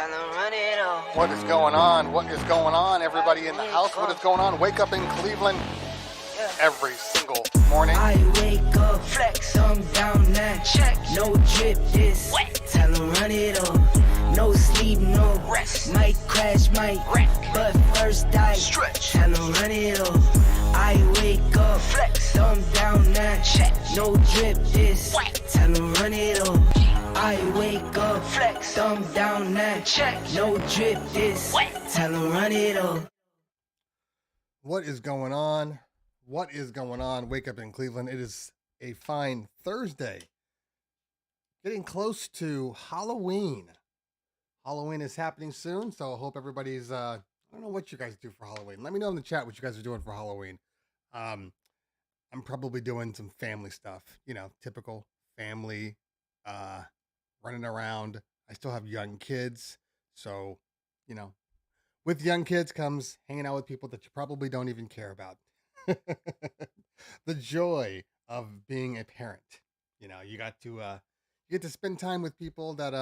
Tell 'em run it up. What is going on? What is going on? Everybody in the house, what is going on? Wake up in Cleveland every single morning. I wake up, flex, thumb down now. Check, no drip, this wet. Tell 'em run it up. No sleep, no rest. Might crash, might wreck. But first I stretch. Tell 'em run it up. I wake up, flex, thumb down now. Check, no drip, this wet. Tell 'em run it up. I wake up, flex, thumb down now. Check, no drip, this wet. Tell 'em run it up. What is going on? What is going on? Wake up in Cleveland. It is a fine Thursday. Getting close to Halloween. Halloween is happening soon, so I hope everybody's, I don't know what you guys do for Halloween. Let me know in the chat what you guys are doing for Halloween. I'm probably doing some family stuff, you know, typical family, running around. I still have young kids, so, you know, with young kids comes hanging out with people that you probably don't even care about. The joy of being a parent. You know, you get to spend time with people that,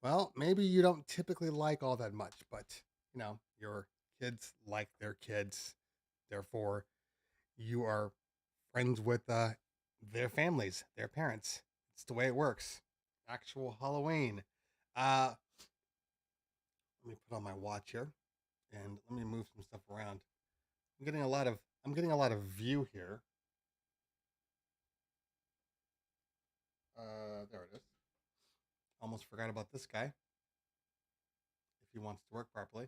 well, maybe you don't typically like all that much, but, you know, your kids like their kids. Therefore, you are friends with their families, their parents. It's the way it works. Actual Halloween. Let me put on my watch here and let me move some stuff around. I'm getting a lot of view here. There it is. Almost forgot about this guy. If he wants to work properly.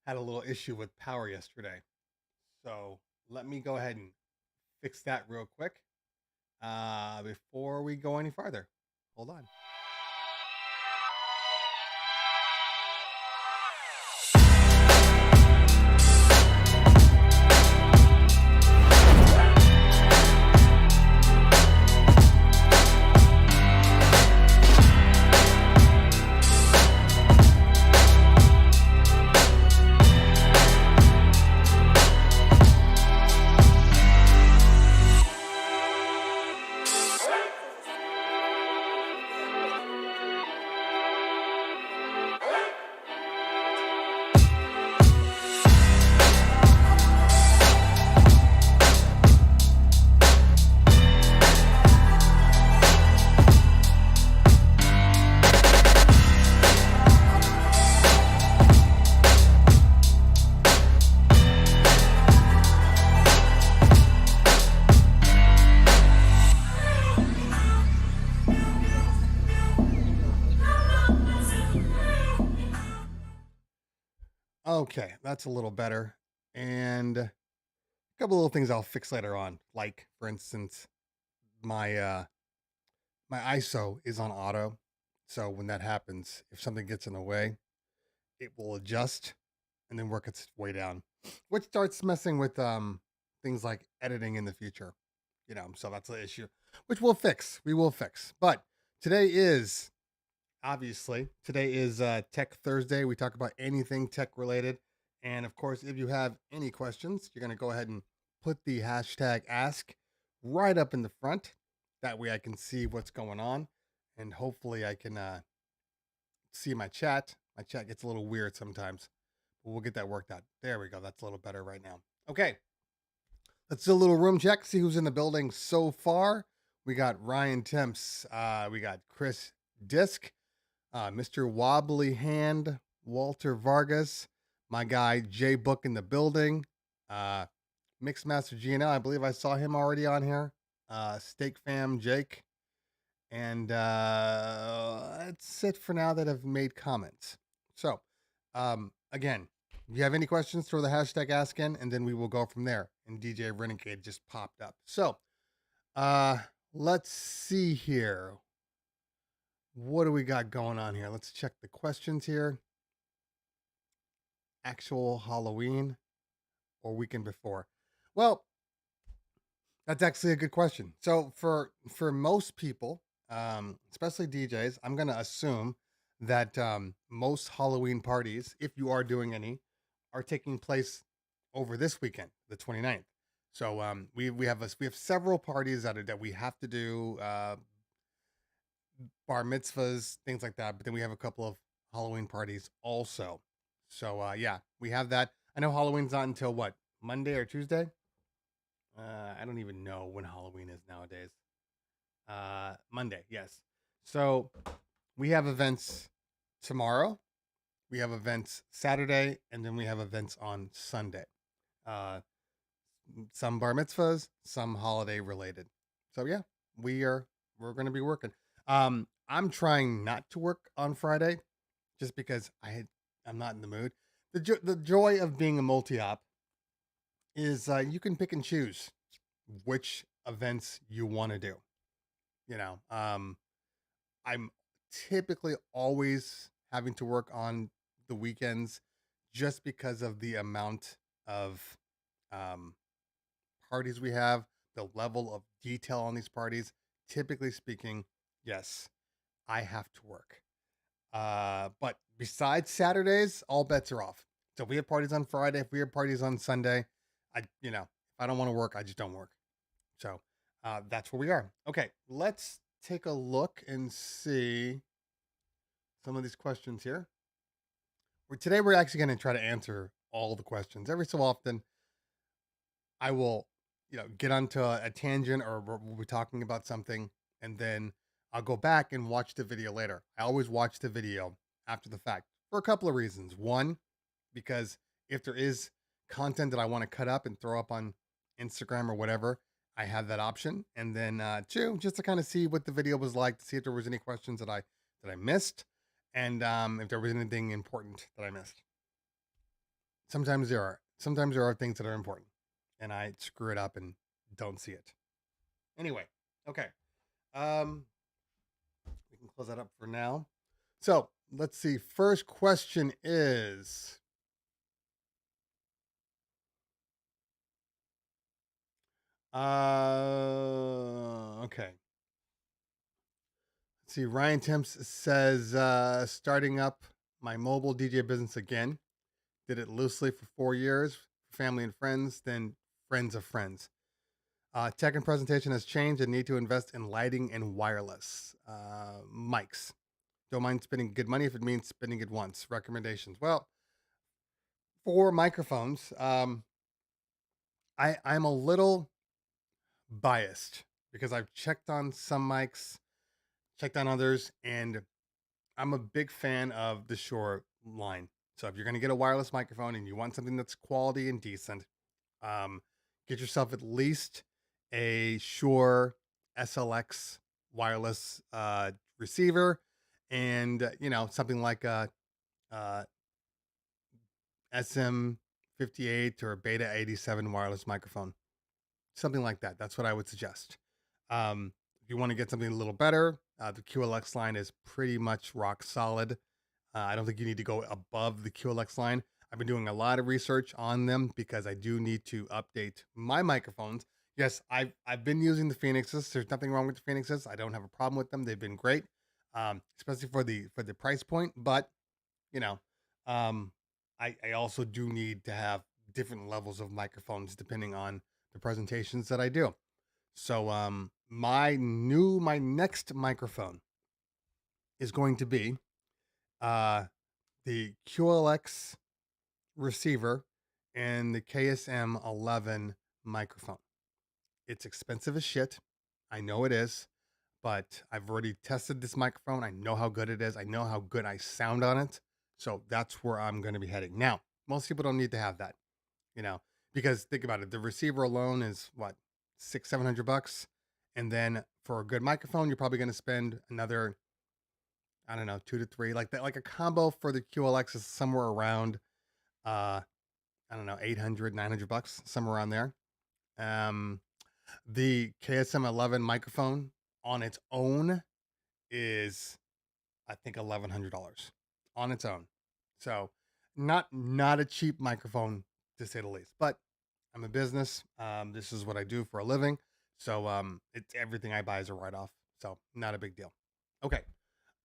Had a little issue with power yesterday. So let me go ahead and fix that real quick before we go any farther. Hold on. Okay, that's a little better. And a couple little things I'll fix later on. Like, for instance, my my ISO is on auto. So when that happens, if something gets in the way, it will adjust and then work its way down, which starts messing with things like editing in the future. You know, so that's the issue, which we'll fix. We will fix. But today is Tech Thursday. We talk about anything tech related. And of course, if you have any questions, you're going to go ahead and put the hashtag ask right up in the front. That way I can see what's going on. And hopefully I can see my chat. My chat gets a little weird sometimes, but we'll get that worked out. There we go. That's a little better right now. Okay. Let's do a little room check. See who's in the building so far. We got Ryan Temps. We got Chris Disk. Mr. Wobbly Hand, Walter Vargas, my guy J Book in the building, Mixmaster GNL, I believe I saw him already on here, Steak Fam Jake, and that's it for now that have made comments. So, again, if you have any questions, throw the hashtag ask in, and then we will go from there. And DJ Renegade just popped up. So, let's see here. What do we got going on here? Let's check the questions here. Actual Halloween or weekend before? Well, that's actually a good question. So for most people, especially DJs, I'm going to assume that most Halloween parties, if you are doing any, are taking place over this weekend, the 29th. So we have several parties that we have to do, bar mitzvahs, things like that. But then we have a couple of Halloween parties also. So yeah, we have that. I know Halloween's not until what, Monday or Tuesday. I don't even know when Halloween is nowadays. Monday, yes. So we have events tomorrow. We have events Saturday, and then we have events on Sunday. Some bar mitzvahs, some holiday related. So yeah, we're going to be working. I'm trying not to work on Friday, just because I'm not in the mood. The joy of being a multi-op is you can pick and choose which events you want to do. You know, I'm typically always having to work on the weekends just because of the amount of um, parties we have, the level of detail on these parties. Typically speaking, yes, I have to work. But besides Saturdays, all bets are off. So if we have parties on Friday, if we have parties on Sunday, if I don't want to work, I just don't work. So that's where we are. Okay, let's take a look and see some of these questions here. Today we're actually going to try to answer all the questions. Every so often, I will, get onto a tangent, or we'll be talking about something, and then I'll go back and watch the video later. I always watch the video after the fact for a couple of reasons. One, because if there is content that I want to cut up and throw up on Instagram or whatever, I have that option. And then two, just to kind of see what the video was like, to see if there was any questions that I missed, and if there was anything important that I missed. Sometimes there are things that are important, and I screw it up and don't see it. Anyway, okay. We can close that up for now. So let's see. First question is, okay. Let's see. Ryan Temps says, starting up my mobile DJ business again. Did it loosely for 4 years, family and friends, then friends of friends. Tech and presentation has changed and need to invest in lighting and wireless mics. Don't mind spending good money if it means spending it once. Recommendations. Well, for microphones, I'm a little biased because I've checked on some mics, checked on others, and I'm a big fan of the Shure line. So if you're going to get a wireless microphone and you want something that's quality and decent, get yourself at least a Shure SLX wireless receiver, and something like a SM58 or Beta 87 wireless microphone, something like that. That's what I would suggest. If you want to get something a little better, the QLX line is pretty much rock solid. I don't think you need to go above the QLX line. I've been doing a lot of research on them because I do need to update my microphones. Yes, I've been using the Phoenixes. There's nothing wrong with the Phoenixes. I don't have a problem with them. They've been great, especially for the price point. But I also do need to have different levels of microphones depending on the presentations that I do. So my next microphone is going to be the QLX receiver and the KSM 11 microphone. It's expensive as shit. I know it is, but I've already tested this microphone. I know how good it is. I know how good I sound on it. So that's where I'm going to be heading. Now, most people don't need to have that, because think about it. The receiver alone is what, $600-700, and then for a good microphone, you're probably going to spend another, I don't know, 2 to 3. Like that, like a combo for the QLX is somewhere around, I don't know, $800-900, somewhere around there. The KSM 11 microphone on its own is, I think, $1,100 on its own. So not a cheap microphone, to say the least. But I'm a business. This is what I do for a living. So it's everything I buy is a write-off. So not a big deal. Okay.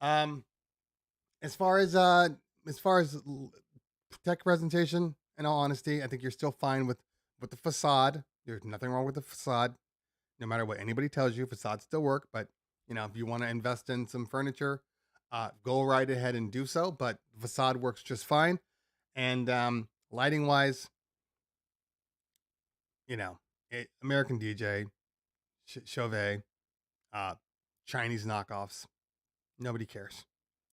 As far as tech presentation, in all honesty, I think you're still fine with the facade. There's nothing wrong with the facade. No matter what anybody tells you, facades still work. But if you want to invest in some furniture, go right ahead and do so. But facade works just fine. And lighting wise, American DJ, Chauvet, Chinese knockoffs. Nobody cares.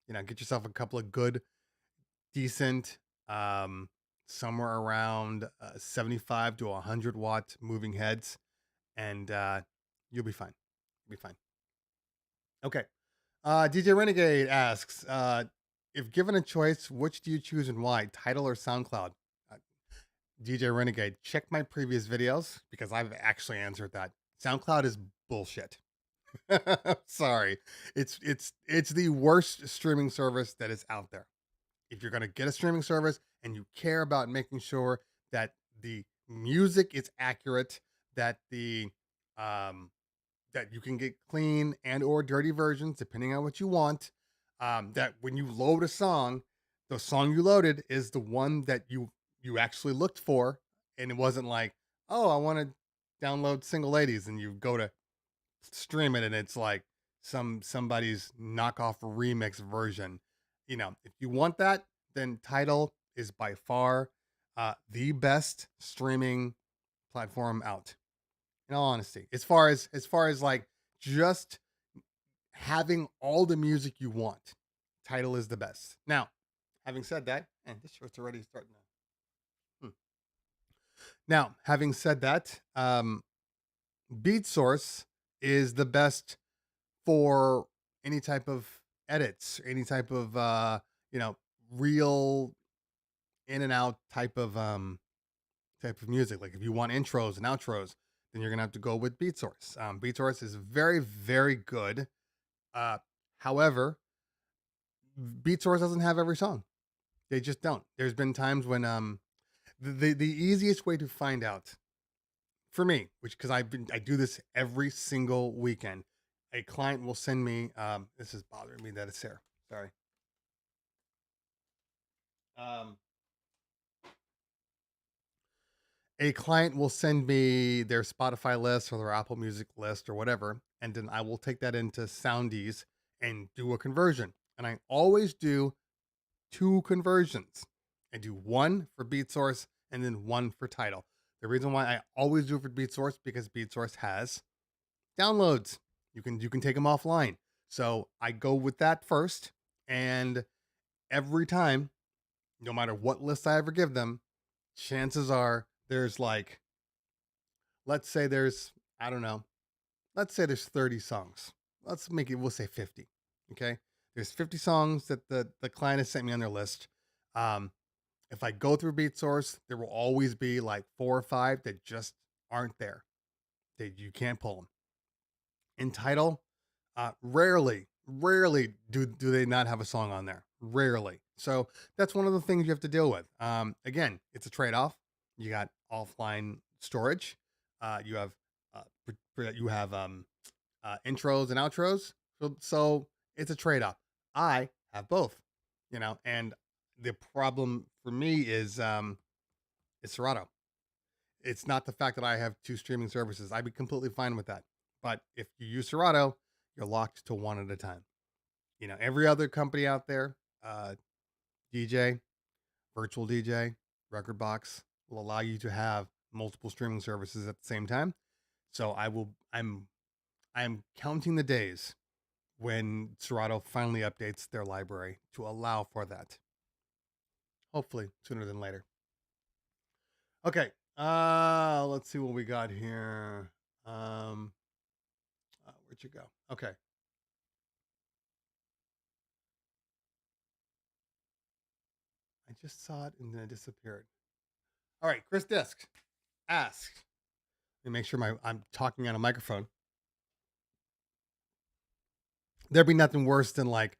Get yourself a couple of good, decent, somewhere around 75 to 100 watt moving heads, and you'll be fine. You'll be fine. Okay. DJ Renegade asks, if given a choice, which do you choose and why, Tidal or SoundCloud? DJ Renegade, check my previous videos because I've actually answered that. SoundCloud is bullshit. Sorry. It's the worst streaming service that is out there. If you're going to get a streaming service and you care about making sure that the music is accurate, that the that you can get clean and or dirty versions depending on what you want, that when you load a song, the song you loaded is the one that you actually looked for, and it wasn't like, oh, I want to download Single Ladies, and you go to stream it and it's like somebody's knockoff remix version. If you want that, then Tidal is by far the best streaming platform out, in all honesty. As far as like just having all the music you want, Tidal is the best. Now, having said that, and this shirt's already starting to. Now, having said that, Beat Source is the best for any type of edits, any type of real in and out type of music. Like if you want intros and outros, then you're gonna have to go with Beat Source. Beat Source is very, very good. However, Beat Source doesn't have every song. They just don't. There's been times when the easiest way to find out for me, which because I do this every single weekend, a client will send me. This is bothering me that it's there. Sorry. A client will send me their Spotify list or their Apple Music list or whatever, and then I will take that into Soundees and do a conversion. And I always do 2 conversions. I do one for Beat Source and then one for Tidal. The reason why I always do it for Beat Source because Beat Source has downloads. You can take them offline. So I go with that first, and every time, no matter what list I ever give them, chances are there's like, let's say there's, I don't know, let's say there's 30 songs. We'll say 50. Okay. There's 50 songs that the client has sent me on their list. If I go through Beat Source, there will always be like 4 or 5 that just aren't there. You can't pull them. In Tidal, rarely do they not have a song on there. Rarely. So that's one of the things you have to deal with. Again, it's a trade-off. You got offline storage. You have intros and outros. So it's a trade-off. I have both, and the problem for me is Serato. It's not the fact that I have 2 streaming services. I'd be completely fine with that. But if you use Serato, you're locked to one at a time. Every other company out there, DJ, virtual DJ, record box, will allow you to have multiple streaming services at the same time. So I'm counting the days when Serato finally updates their library to allow for that. Hopefully sooner than later. Okay. Let's see what we got here. Where'd you go? Okay. I just saw it and then it disappeared. All right. Chris Disc asks. Let me make sure I'm talking on a microphone. There'd be nothing worse than like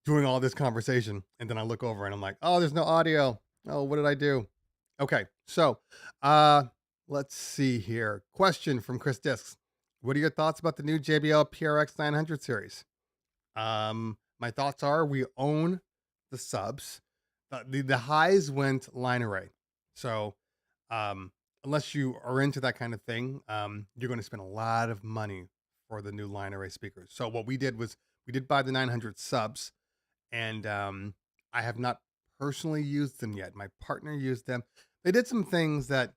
doing all this conversation and then I look over and I'm like, oh, there's no audio. Oh, what did I do? Okay. So, let's see here. Question from Chris Discs. What are your thoughts about the new JBL PRX900 series? My thoughts are we own the subs. The highs went line array. So, unless you are into that kind of thing, you're going to spend a lot of money for the new line array speakers. So what we did was we did buy the 900 subs, and I have not personally used them yet. My partner used them. They did some things that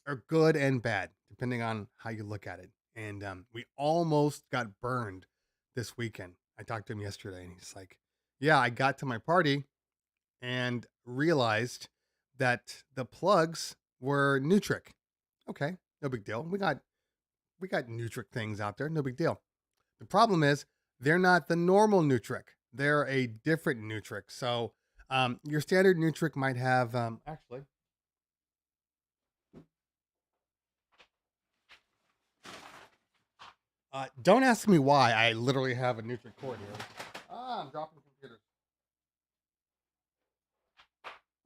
are good and bad, depending on how you look at it. And we almost got burned this weekend. I talked to him yesterday, and he's like, "Yeah, I got to my party and realized that the plugs were Nutric. Okay, no big deal. We got Nutric things out there, no big deal. The problem is they're not the normal Nutric. They're a different Nutric. So your standard Nutric might have actually. Don't ask me why. I literally have a Nutric cord here. I'm dropping computers.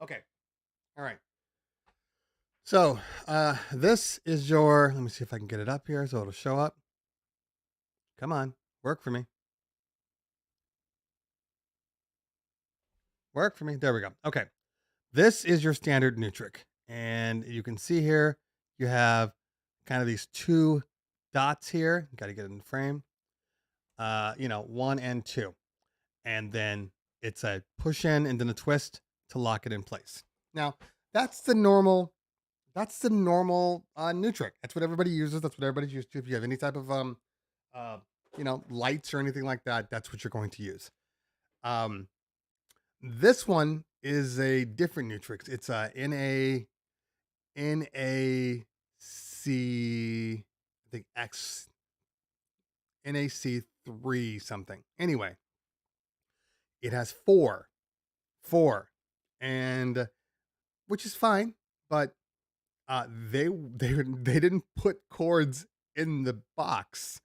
Okay. All right. So this is your, let me see if I can get it up here so it'll show up. Come on, work for me. Work for me. There we go. Okay. This is your standard Nutric. And you can see here, you have kind of these two dots here. Got to get it in the frame. 1 and 2. And then it's a push in and then a twist to lock it in place. Now, that's the normal Nutric. That's what everybody uses. That's what everybody's used to. If you have any type of lights or anything like that, that's what you're going to use. This one is a different Nutrix. It's a NAC, I think X NAC3 something. Anyway, it has four, and which is fine, but they didn't put cords in the box.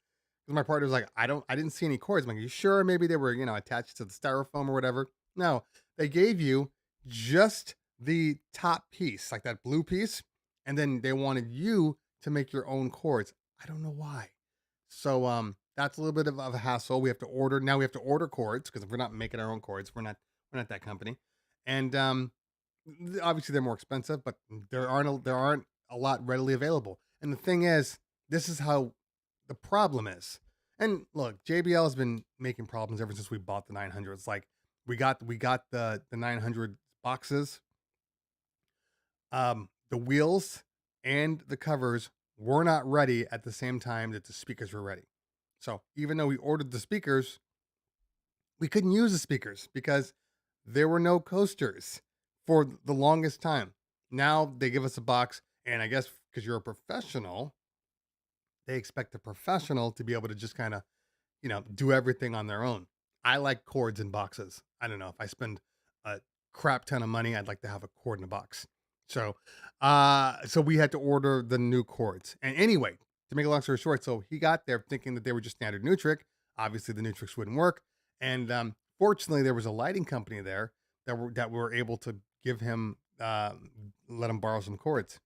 Because my partner was like, I didn't see any cords. I'm like, you sure? Maybe they were, attached to the styrofoam or whatever. No, they gave you just the top piece, like that blue piece, and then they wanted you to make your own cords. I don't know why. So that's a little bit of a hassle. We have to order cords because if we're not making our own cords, we're not that company. And obviously they're more expensive, but there aren't a lot readily available. And the thing is, this is how the problem is. And look, JBL has been making problems ever since we bought the 900. It's like we got the 900 boxes. The wheels and the covers were not ready at the same time that the speakers were ready. So even though we ordered the speakers, we couldn't use the speakers because there were no coasters for the longest time. Now they give us a box, and I guess because you're a professional, they expect a professional to be able to just kind of, do everything on their own. I like cords in boxes. I don't know, if I spend a crap ton of money, I'd like to have a cord in a box. So we had to order the new cords. And anyway, to make a long story short, so he got there thinking that they were just standard Nutric. Obviously the Nutrics wouldn't work. And fortunately there was a lighting company there that were able to give him, let him borrow some cords.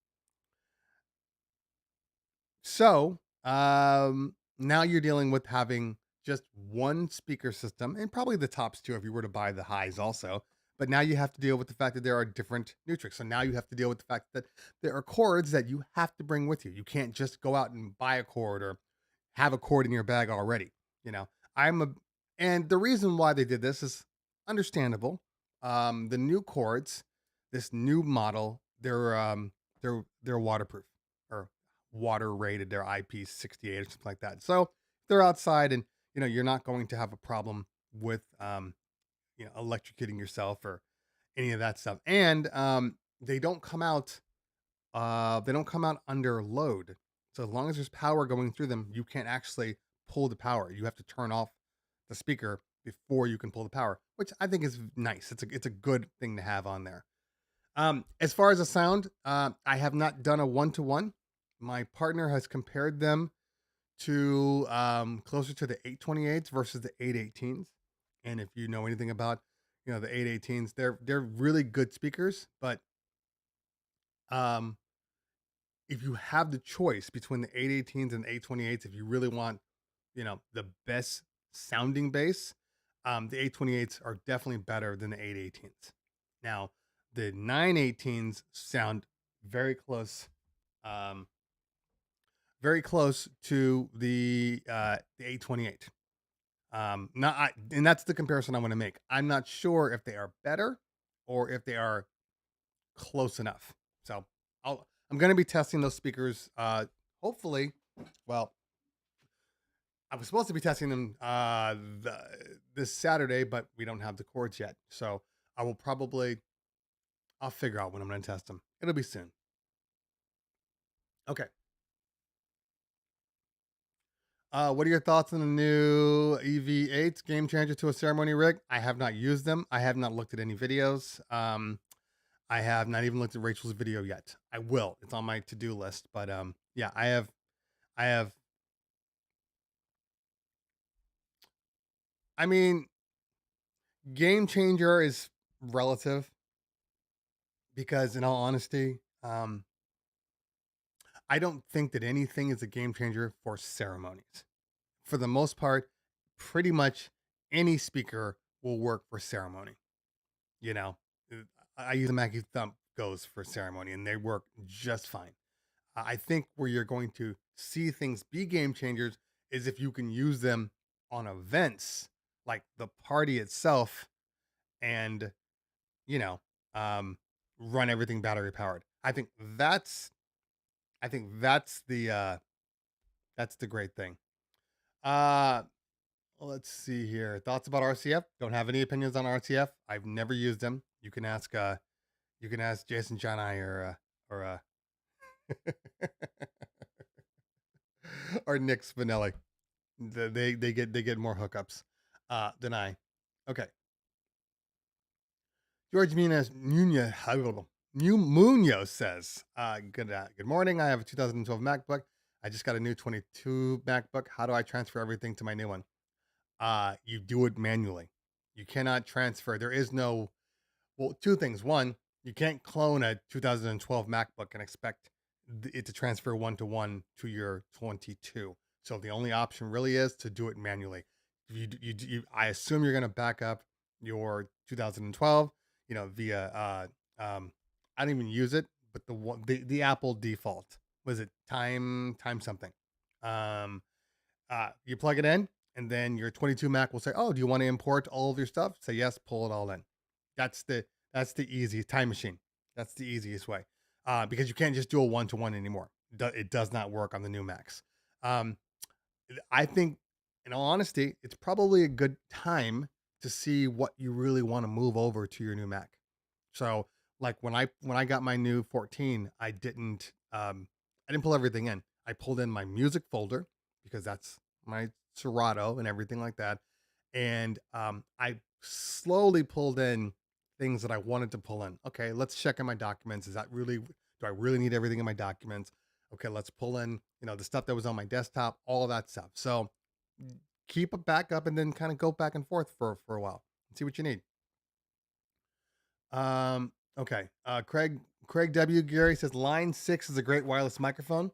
So now you're dealing with having just one speaker system, and probably the tops too if you were to buy the highs also. But now you have to deal with the fact that there are different Nutrics. So now you have to deal with the fact that there are cords that you have to bring with you. You can't just go out and buy a cord or have a cord in your bag already. And the reason why they did this is understandable. The new cords, this new model, they're waterproof or water rated. They're IP68 or something like that. So they're outside, and you're not going to have a problem with electrocuting yourself or any of that stuff. And they don't come out under load. So as long as there's power going through them, you can't actually pull the power. You have to turn off the speaker before you can pull the power, which I think is nice. It's a good thing to have on there. As far as the sound, I have not done a 1-to-1. My partner has compared them to closer to the 828s versus the 818s. And if you know anything about the 818s, they're really good speakers. But if you have the choice between the 818s and the 828s, if you really want the best sounding bass, the 828s are definitely better than the 818s. Now the 918s sound very close. Very close to the 828. And that's the comparison I want to make. I'm not sure if they are better or if they are close enough. So I'm going to be testing those speakers. Hopefully, well, I was supposed to be testing them this Saturday, but we don't have the cords yet. So I'll figure out when I'm going to test them. It'll be soon. Okay. What are your thoughts on the new EV8 game changer to a ceremony rig? I have not used them. I have not looked at any videos. I have not even looked at Rachel's video yet. I will. It's on my to-do list. But yeah, I have. I mean, game changer is relative because, in all honesty, I don't think that anything is a game changer for ceremonies. For the most part, pretty much any speaker will work for ceremony. You know, I use the Mackie Thump Goes for ceremony, and they work just fine. I think where you're going to see things be game changers is if you can use them on events like the party itself, and you know, run everything battery powered. I think that's the great thing. Let's see here. Thoughts about RCF? Don't have any opinions on RCF. I've never used them. You can ask Jason John I or or Nick Spinelli. They get more hookups than I. Okay. George Munoz says, good morning. I have a 2012 MacBook. I just got a new 22 MacBook. How do I transfer everything to my new one? You do it manually. You cannot transfer. There is no, well, two things. One, you can't clone a 2012 MacBook and expect it to transfer one-to-one to your 22. So the only option really is to do it manually. I assume you're going to back up your 2012, via, I don't even use it, but the Apple default, was it time something? You plug it in, and then your 22 Mac will say, oh, do you want to import all of your stuff? Say yes, pull it all in. That's the easy time machine. That's the easiest way. Because you can't just do a one-to-one anymore. It does not work on the new Macs. I think, in all honesty, it's probably a good time to see what you really want to move over to your new Mac. So, like when I got my new 14, I didn't pull everything in. I pulled in my music folder because that's my Serato and everything like that. And I slowly pulled in things that I wanted to pull in. Okay, let's check in my documents. Do I really need everything in my documents? Okay, let's pull in, the stuff that was on my desktop, all of that stuff. So keep a backup and then kind of go back and forth for a while and see what you need. Okay. Craig W. Gary says Line 6 is a great wireless microphone.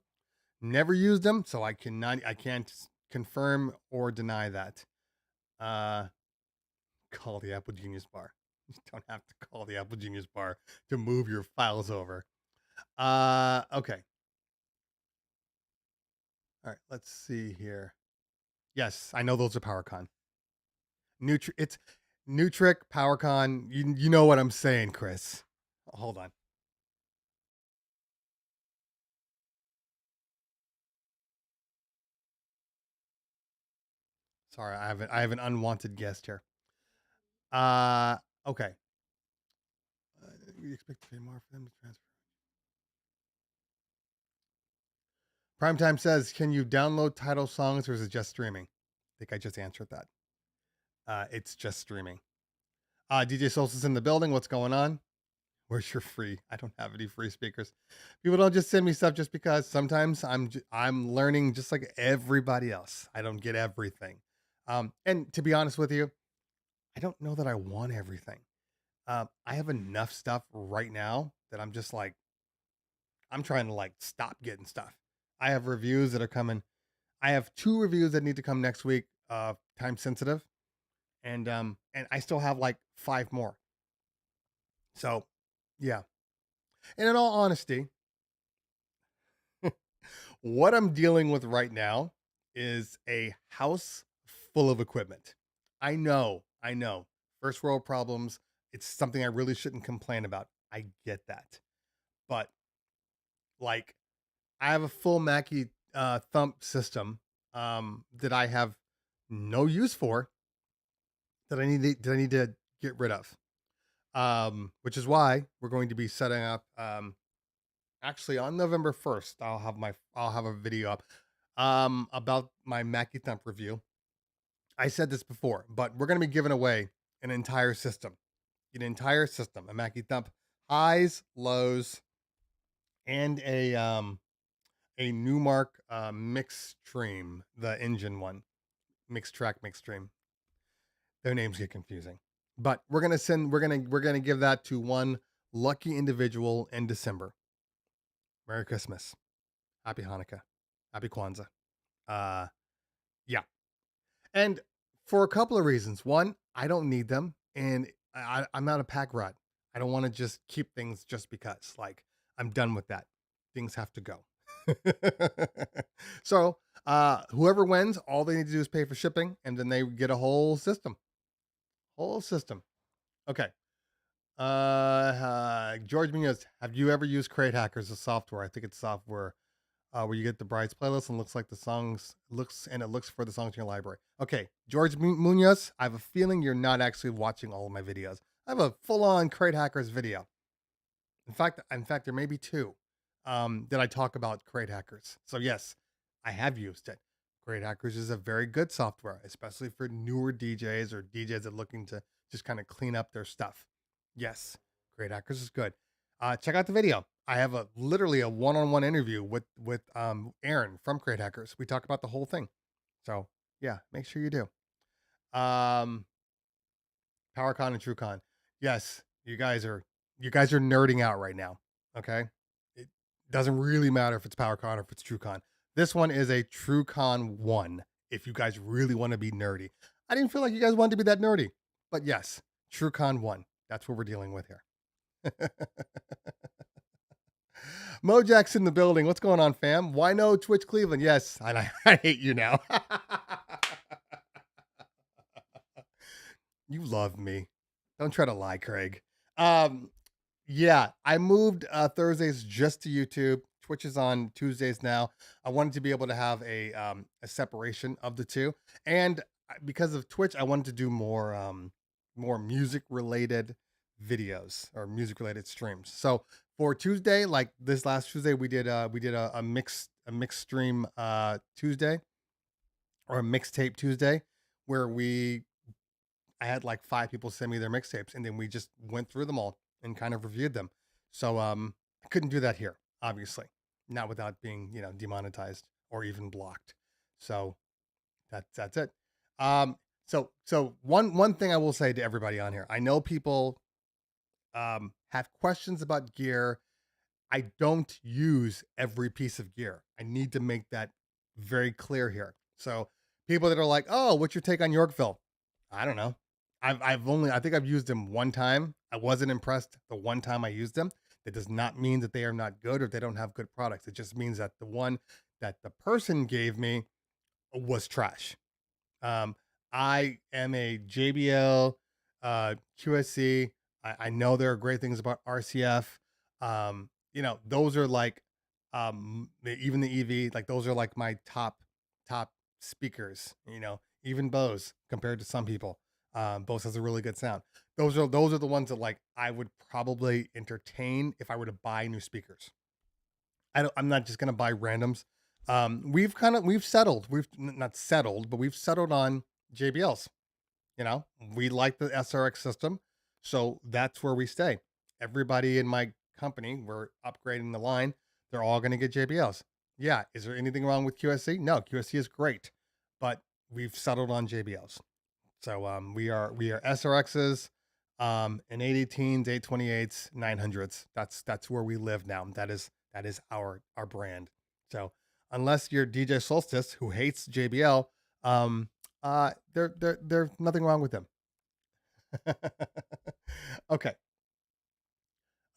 Never used them, so I can't confirm or deny that. Call the Apple Genius Bar. You don't have to call the Apple Genius Bar to move your files over. Okay. All right, let's see here. Yes, I know those are PowerCon. It's Nutric, PowerCon. You know what I'm saying, Chris. Hold on. Sorry, I have an unwanted guest here. Okay. You expect to pay more for them to transfer. Primetime says, can you download title songs or is it just streaming? I think I just answered that. It's just streaming. DJ Solstice in the building. What's going on? Where's your free? I don't have any free speakers. People don't just send me stuff just because. Sometimes I'm learning just like everybody else. I don't get everything. And to be honest with you, I don't know that I want everything. I have enough stuff right now that I'm just like, I'm trying to stop getting stuff. I have reviews that are coming. I have 2 reviews that need to come next week, time sensitive. And I still have 5 more. So, yeah. And in all honesty, What I'm dealing with right now is a house full of equipment. I know. First world problems. It's something I really shouldn't complain about. I get that. But like I have a full Mackie thump system that I have no use for that I need to get rid of. Which is why we're going to be setting up actually on November 1st. I'll have a video up about my Mackie thump review. I said this before, but we're going to be giving away an entire system. A Mackie thump highs, lows, and a Newmark mix stream, the engine one. Mixed track, mixed stream. Their names get confusing. But we're gonna give that to one lucky individual in December. Merry Christmas. Happy Hanukkah. Happy Kwanzaa. Yeah. And for a couple of reasons. One, I don't need them, and I'm not a pack rat. I don't want to just keep things just because. Like, I'm done with that. Things have to go. So, whoever wins, all they need to do is pay for shipping, and then they get a whole system. Whole system. Okay. George Munoz, have you ever used Crate Hackers, the software? I think it's software where you get the bride's playlist and looks for the songs in your library. Okay, George Munoz, I have a feeling you're not actually watching all of my videos. I have a full-on Crate Hackers video. In fact, there may be two that I talk about Crate Hackers. So yes, I have used it. Crate Hackers is a very good software, especially for newer DJs or DJs that are looking to just kind of clean up their stuff. Yes, Crate Hackers is good. Check out the video. I have literally a one-on-one interview with Aaron from Crate Hackers. We talk about the whole thing. So yeah, make sure you do. PowerCon and TrueCon. Yes, you guys are nerding out right now. Okay, it doesn't really matter if it's PowerCon or if it's TrueCon. This one is a TrueCon 1. If you guys really want to be nerdy, I didn't feel like you guys wanted to be that nerdy, but yes, TrueCon 1. That's what we're dealing with here. Mojack's in the building. What's going on, fam? Why no Twitch Cleveland? Yes, I hate you now. You love me. Don't try to lie, Craig. Yeah, I moved Thursdays just to YouTube. Twitch is on Tuesdays now. I wanted to be able to have a separation of the two, and because of Twitch, I wanted to do more music related videos or music related streams. So for Tuesday, like this last Tuesday, we did a mixed stream Tuesday or a mixtape Tuesday where I had like 5 people send me their mixtapes, and then we just went through them all and kind of reviewed them. So I couldn't do that here, obviously, not without being demonetized or even blocked. So that's it. So one thing I will say to everybody on here, I know people have questions about gear. I don't use every piece of gear. I need to make that very clear here. So people that are like, "Oh, what's your take on Yorkville?" I don't know. I think I've used them one time. I wasn't impressed the one time I used them. That does not mean that they are not good or they don't have good products. It just means that the one that the person gave me was trash. I am a JBL QSC. I know there are great things about RCF. Those are like even the EV, like those are like my top speakers. Even Bose compared to some people. Bose has a really good sound. Those are the ones that like I would probably entertain if I were to buy new speakers. I'm not just gonna buy randoms. We've settled. We've not settled, but we've settled on JBLs. We like the SRX system, so that's where we stay. Everybody in my company, we're upgrading the line. They're all going to get JBLs. Yeah, is there anything wrong with QSC? No, QSC is great, but we've settled on JBLs. So we are SRXs, and 818s, 828s, 900s. That's where we live now. That is our brand. So unless you're DJ Solstice who hates JBL, there's nothing wrong with them. Okay.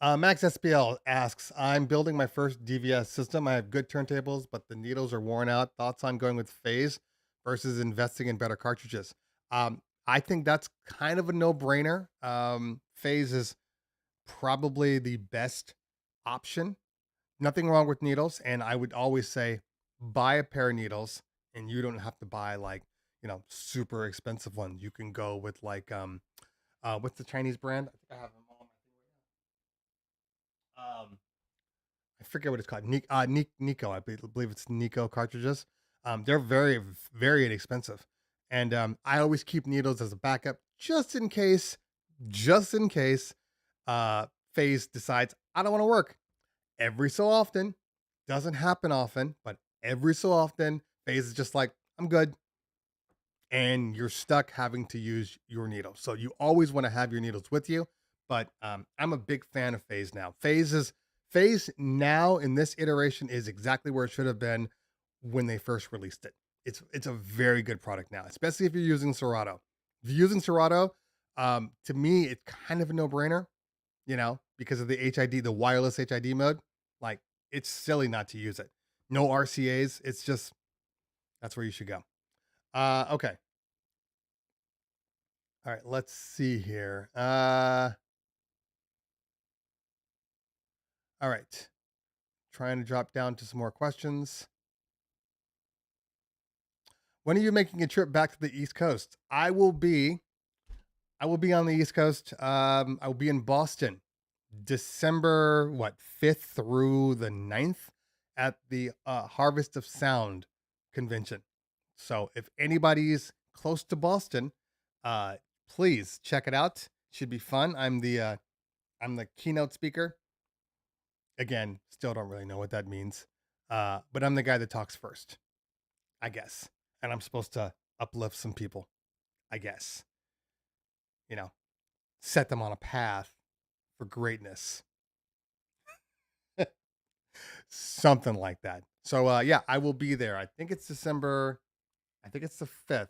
Max SPL asks, I'm building my first DVS system. I have good turntables, but the needles are worn out. Thoughts on going with phase versus investing in better cartridges? I think that's kind of a no-brainer. Phase is probably the best option. Nothing wrong with needles, and I would always say buy a pair of needles, and you don't have to buy like super expensive ones. You can go with like what's the Chinese brand? I think I have them all. I forget what it's called. Nico, I believe it's Nico cartridges. They're very, very inexpensive, and I always keep needles as a backup just in case, Phase decides I don't want to work. Every so often, doesn't happen often, but every so often, Phase is just like I'm good, and you're stuck having to use your needles. So you always want to have your needles with you. But I'm a big fan of Phase now. Phase now in this iteration is exactly where it should have been when they first released it. It's a very good product now, especially if you're using Serato. If you're using Serato, to me, it's kind of a no-brainer, because of the HID, the wireless HID mode. Like, it's silly not to use it. No RCAs. It's just, that's where you should go. Okay. All right, let's see here. All right. Trying to drop down to some more questions. When are you making a trip back to the East Coast? I will be on the East Coast. I will be in Boston, December 5th through the 9th at the Harvest of Sound convention. So if anybody's close to Boston, please check it out. Should be fun. I'm the keynote speaker. Again, still don't really know what that means. But I'm the guy that talks first, I guess. And I'm supposed to uplift some people, I guess. Set them on a path for greatness. Something like that. So yeah, I will be there. I think it's December. I think it's the 5th.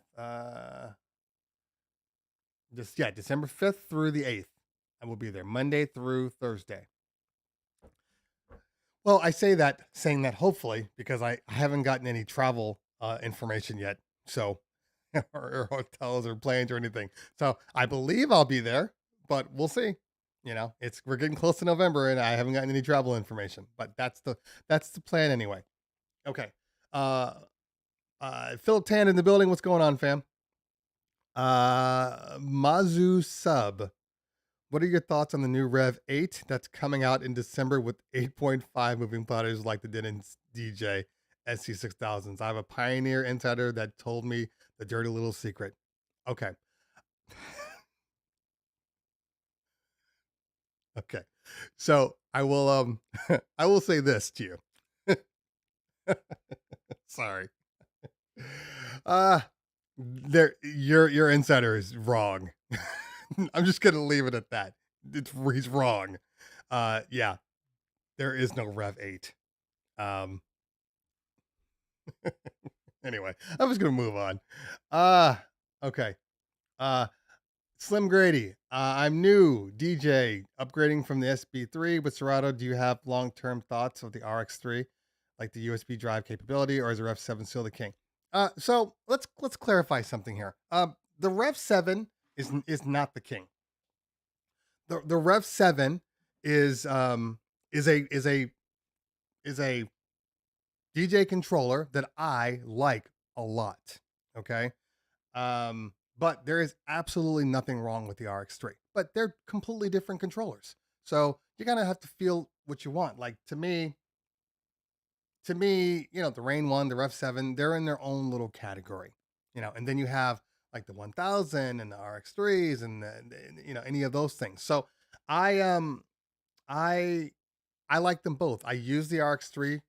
December 5th through the 8th. I will be there Monday through Thursday. Well, I saying that hopefully because I haven't gotten any travel information yet. So or hotels or planes or anything. So I believe I'll be there, but we'll see. We're getting close to November and I haven't gotten any travel information, but that's the plan anyway. Okay. Philip Tan in the building. What's going on, fam? Mazu Sub. What are your thoughts on the new Rev 8 that's coming out in December with 8.5 moving platters like they did in DJ SC6000s? I have a Pioneer insider that told me the dirty little secret. Okay. Okay. So I will I will say this to you. Sorry. Your insider is wrong. I'm just gonna leave it at that. He's wrong. Yeah, there is no Rev 8. Anyway, I'm just gonna move on. Okay. Slim Grady. I'm new DJ, upgrading from the SB3 with Serato. Do you have long-term thoughts of the RX3, like the USB drive capability, or is the Rev 7 still the king? So let's clarify something here. The Rev 7 is not the king. The Rev 7 is a DJ controller that I like a lot. Okay. But there is absolutely nothing wrong with the RX3. But they're completely different controllers. So you're gonna have to feel what you want. Like to me, the Rain 1, the Rev 7, they're in their own little category. And then you have like the 1000 and the RX3s and any of those things. So I like them both. I used the RX3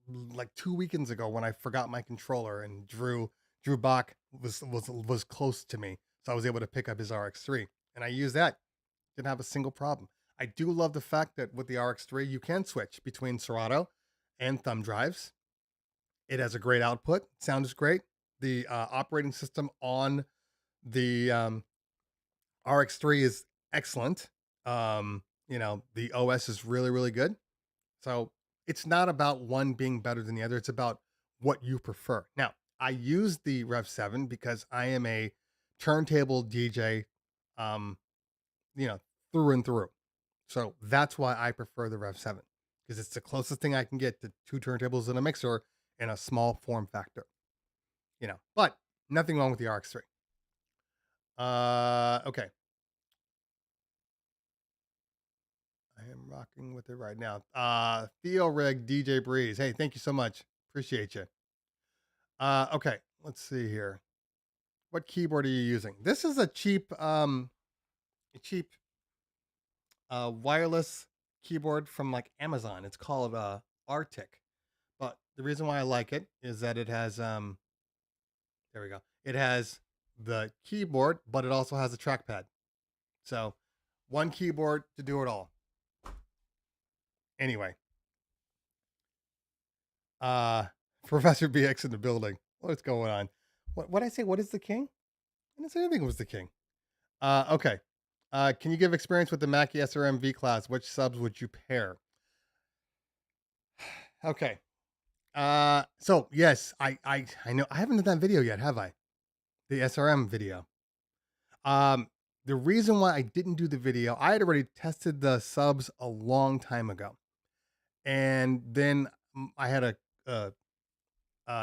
like 2 weekends ago when I forgot my controller and Drew Bach was close to me. So I was able to pick up his RX3 and I used that. Didn't have a single problem. I do love the fact that with the RX3 you can switch between Serato and thumb drives. It has a great output. Sound is great. The operating system on the RX3 is excellent. You know, the OS is really, really good. So it's not about one being better than the other. It's about what you prefer. Now, I use the Rev 7 because I am a turntable DJ, um, you know, through and through. So that's why I prefer the Rev 7 because it's the closest thing I can get to two turntables in a mixer in a small form factor, you know, but nothing wrong with the RX3. Okay. I am rocking with it right now. Theo Rig, DJ Breeze. Hey, thank you so much. Appreciate you. Okay, let's see here. What keyboard are you using? This is a cheap wireless keyboard from like Amazon. It's called Arctic. But the reason why I like it is that it has there we go. It has the keyboard, but it also has a trackpad. So, one keyboard to do it all. Anyway, Professor BX in the building. What's going on? What I say? What is the king? I didn't say anything was the king. Okay. Can you give experience with the Mackie SRM V class? Which subs would you pair? Okay. So yes, I know I haven't done that video yet, have I? The SRM video. The reason why I didn't do the video, I had already tested the subs a long time ago, and then I had a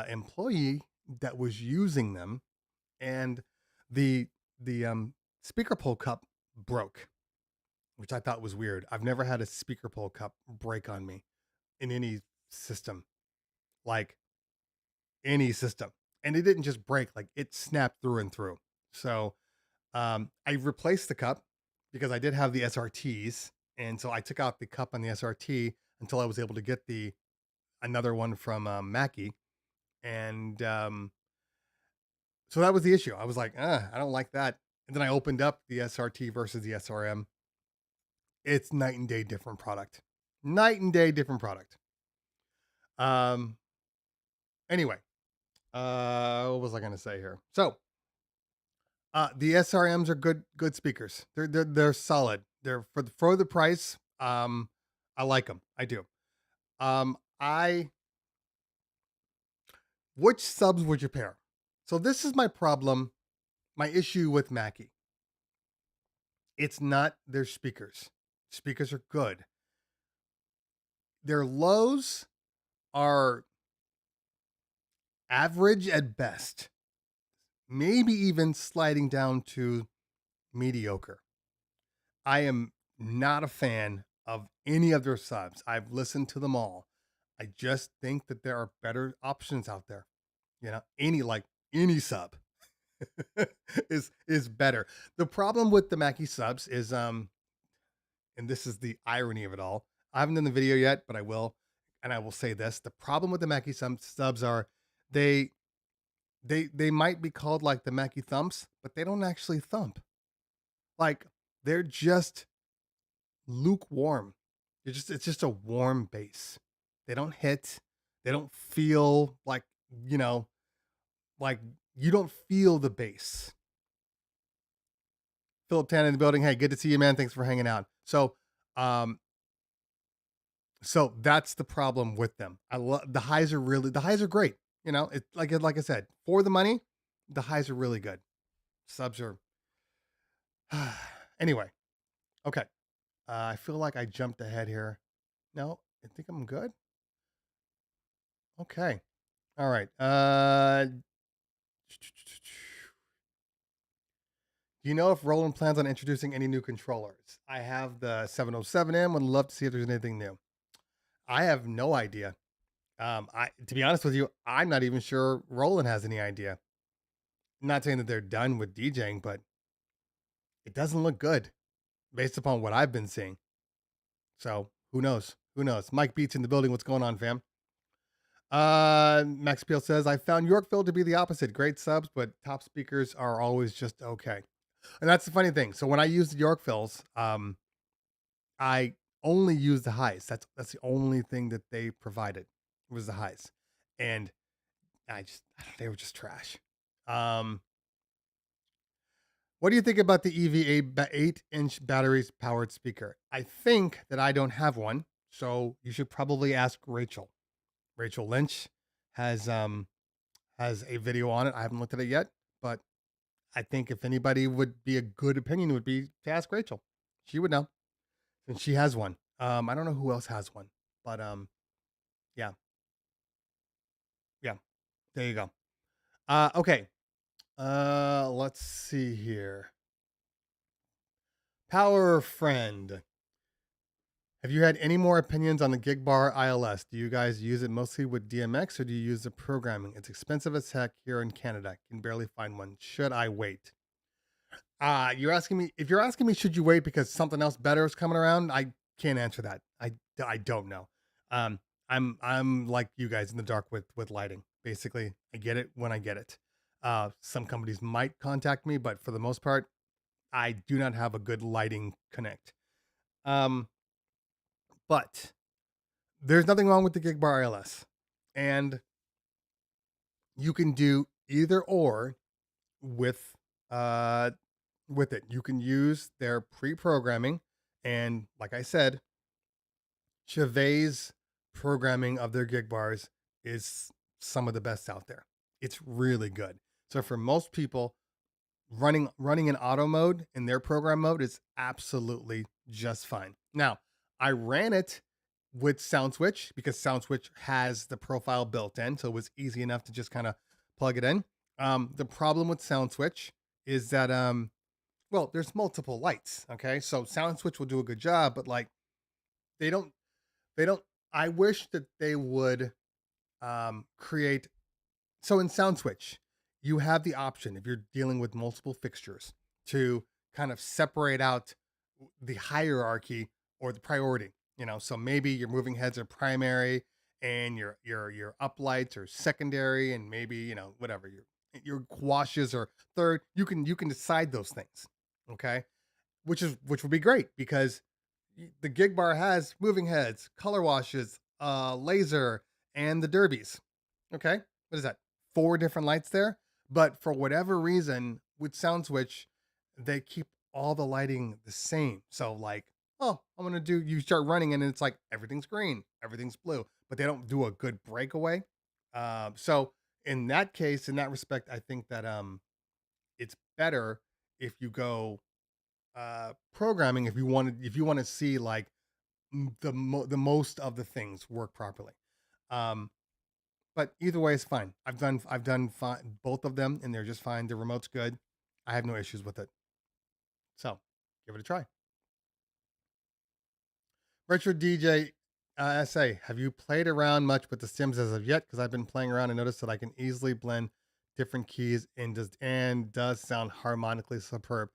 employee that was using them, and the speaker pole cup broke, which I thought was weird. I've never had a speaker pole cup break on me in any system, like any system. And it didn't just break, like it snapped through and through. So I replaced the cup because I did have the SRTs. And so I took out the cup on the SRT until I was able to get the another one from Mackie. And so that was the issue. I was like, I don't like that. And then I opened up the SRT versus the SRM. It's night and day different product. Night and day different product. Anyway, what was I going to say here? So, the SRMs are good speakers. They're solid. They're for the price. I like them. I do. I which subs would you pair? So this is my problem, my issue with Mackie. It's not their speakers. Speakers are good. Their lows are average at best, maybe even sliding down to mediocre. I am not a fan of any of their subs. I've listened to them all. I just think that there are better options out there. You know, any sub is better. The problem with the Mackie subs is and this is the irony of it all. I haven't done the video yet, but I will. And I will say this. The problem with the Mackie subs are they they might be called like the Mackie thumps, but they don't actually thump. Like they're just lukewarm. It's just a warm bass. They don't hit. They don't feel like, you know, like you don't feel the bass. Philip Tan in the building. Hey, good to see you, man. Thanks for hanging out. So that's the problem with them. I love the highs are great. You know, it's like I said, for the money, the highs are really good. Subs are anyway. Okay. I feel like I jumped ahead here. No, I think I'm good. Okay. All right. Do you know if Roland plans on introducing any new controllers? I have the 707M. Would love to see if there's anything new. I have no idea. To be honest with you, I'm not even sure Roland has any idea. I'm not saying that they're done with DJing, but it doesn't look good based upon what I've been seeing. So who knows? Who knows? Mike Beats in the building. What's going on, fam? Max Peel says, I found Yorkville to be the opposite. Great subs, but top speakers are always just okay. And that's the funny thing. So when I use the Yorkvilles, I only use the highs. That's the only thing that they provided was the highs. And they were just trash. What do you think about the EVA 8-inch batteries powered speaker? I think that I don't have one, so you should probably ask Rachel. Rachel Lynch has a video on it. I haven't looked at it yet, but I think if anybody would be a good opinion, would be to ask Rachel. She would know, and she has one. I don't know who else has one, but yeah, yeah. There you go. Okay. Let's see here. Power Friend. Have you had any more opinions on the Bar ILS? Do you guys use it mostly with DMX or do you use the programming? It's expensive as heck here in Canada. Can barely find one. Should I wait? You're asking me if you're asking me should you wait because something else better is coming around? I can't answer that. I don't know. Um I'm like you guys in the dark with lighting. Basically, I get it when I get it. Some companies might contact me, but for the most part, I do not have a good lighting connect. But there's nothing wrong with the Bar ILS. And you can do either or with it. You can use their pre-programming, and like I said, Chevet's programming of their gig bars is some of the best out there. It's really good. So for most people, running in auto mode in their program mode is absolutely just fine. Now, I ran it with SoundSwitch because SoundSwitch has the profile built in, so it was easy enough to just kind of plug it in. The problem with SoundSwitch is that well, there's multiple lights. Okay, so SoundSwitch will do a good job, but like they don't. I wish that they would create. So in SoundSwitch, you have the option if you're dealing with multiple fixtures to kind of separate out the hierarchy or the priority. You know, so maybe your moving heads are primary and your up lights are secondary, and maybe you know whatever your washes are third. You can decide those things. Okay, which would be great because the gig bar has moving heads, color washes, laser, and the derbies. Okay, what is that? 4 different lights there. But for whatever reason, with SoundSwitch, they keep all the lighting the same. So like, oh, I'm gonna do. You start running and it's like everything's green, everything's blue, but they don't do a good breakaway. So in that case, in that respect, I think that it's better if you go programming if you want to see like the most of the things work properly. Um, but either way is fine. I've done both of them and they're just fine. The remote's good. I have no issues with it. So give it a try. Retro DJ SA, have you played around much with the stems as of yet? Because I've been playing around and noticed that I can easily blend different keys and does sound harmonically superb.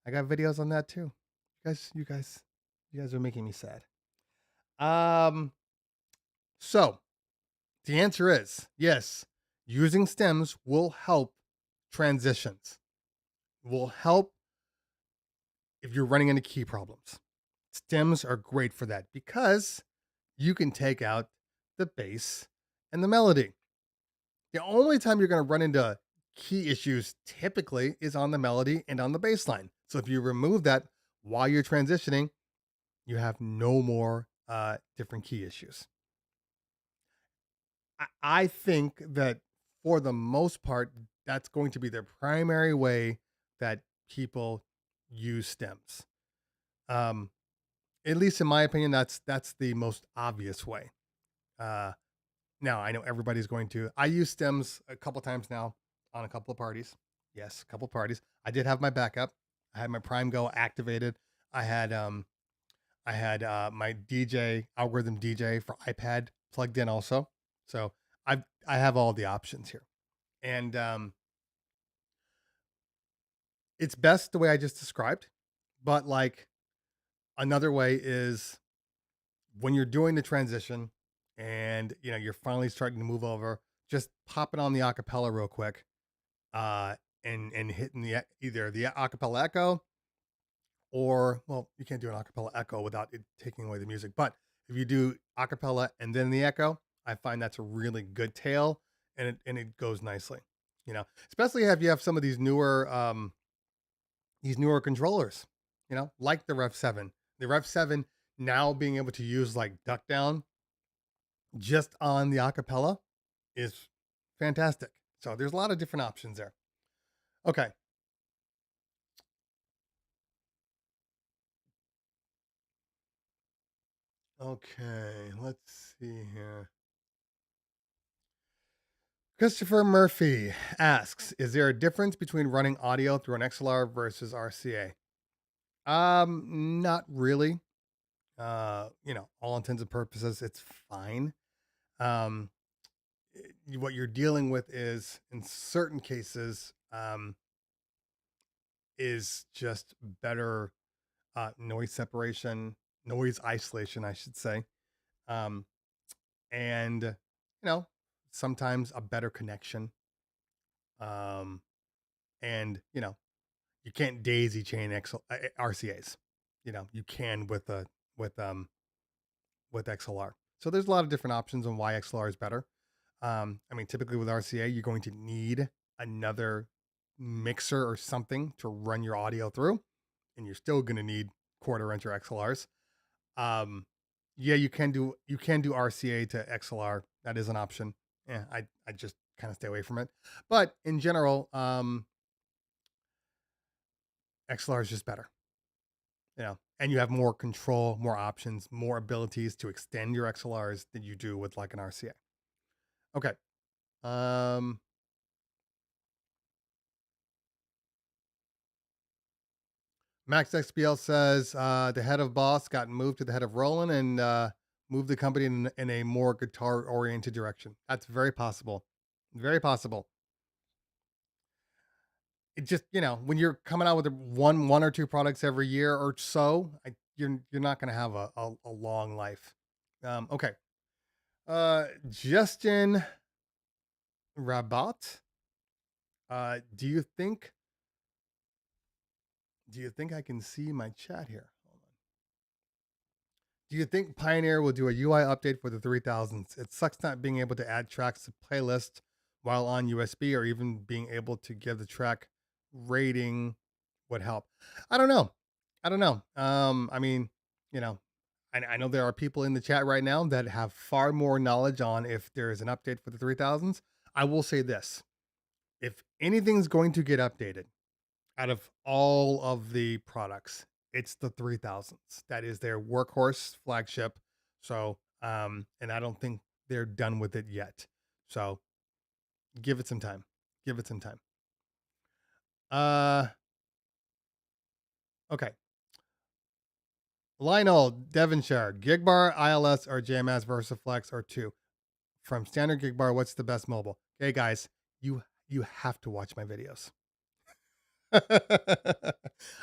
I got videos on that too. You guys are making me sad. So the answer is yes. Using stems will help transitions. Will help if you're running into key problems. Stems are great for that because you can take out the bass and the melody. The only time you're going to run into key issues typically is on the melody and on the bass line. So if you remove that while you're transitioning, you have no more different key issues. I think that for the most part, that's going to be the primary way that people use stems. At least in my opinion, that's the most obvious way. Now I know everybody's going to. I use stems a couple times now on a couple of parties. Yes, a couple parties. I did have my backup. I had my Prime Go activated. I had my DJ algorithm DJ for iPad plugged in also. So I have all the options here, and it's best the way I just described. But like another way is when you're doing the transition, and you know you're finally starting to move over, just pop it on the acapella real quick, and hitting either the acapella echo or well, you can't do an acapella echo without it taking away the music. But if you do acapella and then the echo, I find that's a really good tail, and it goes nicely. You know, especially if you have some of these newer these newer controllers, like the Rev 7. The Rev 7 now being able to use like duck down just on the acapella is fantastic. So there's a lot of different options there. Okay. Okay, let's see here. Christopher Murphy asks, is there a difference between running audio through an XLR versus RCA? Not really. All intents and purposes, it's fine. What you're dealing with is, in certain cases, is just better noise separation, noise isolation, I should say. And, sometimes a better connection. And, you can't daisy chain RCAs. You can with XLR. So there's a lot of different options on why XLR is better. Typically with RCA, you're going to need another mixer or something to run your audio through, and you're still going to need quarter-inch or XLRs. Yeah, you can do RCA to XLR. That is an option. Yeah, I just kind of stay away from it. But in general, XLR is just better. And you have more control, more options, more abilities to extend your XLRs than you do with like an RCA. Okay. Max XBL says the head of Boss got moved to the head of Roland and moved the company in a more guitar-oriented direction. That's very possible. Very possible. It just, when you're coming out with one or two products every year or so, you're not going to have a long life. Okay. Justin Rabat, do you think I can see my chat here? Hold on. Do you think Pioneer will do a UI update for the 3000s? It sucks not being able to add tracks to playlist while on USB, or even being able to give the track rating would help. I don't know. I know there are people in the chat right now that have far more knowledge on if there is an update for the 3000s. I will say this. If anything's going to get updated out of all of the products, it's the 3000s. That is their workhorse flagship. So, and I don't think they're done with it yet. So give it some time. Okay. Lionel, Devonshire, Gig Bar, ILS, or JMS VersaFlex, or two. From standard Gig Bar, what's the best mobile? Okay, guys, you have to watch my videos.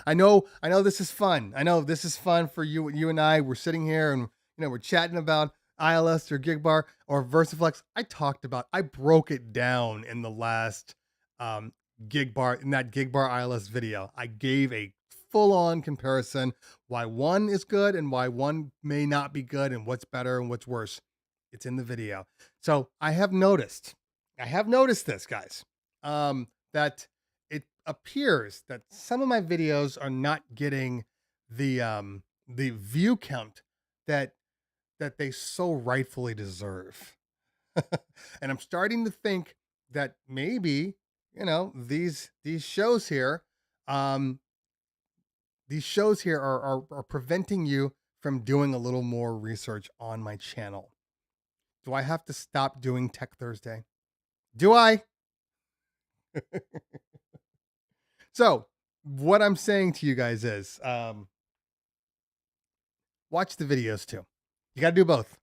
I know this is fun. I know this is fun for you and I. We're sitting here and we're chatting about ILS or Gig Bar or VersaFlex. I broke it down in the last Gig Bar ILS video. I gave a full-on comparison why one is good and why one may not be good, and what's better and what's worse. It's in the video. So I have noticed this, guys, that it appears that some of my videos are not getting the view count that they so rightfully deserve. And I'm starting to think that maybe, these shows here are preventing you from doing a little more research on my channel. Do I have to stop doing Tech Thursday? Do I? So what I'm saying to you guys is, watch the videos too. You got to do both.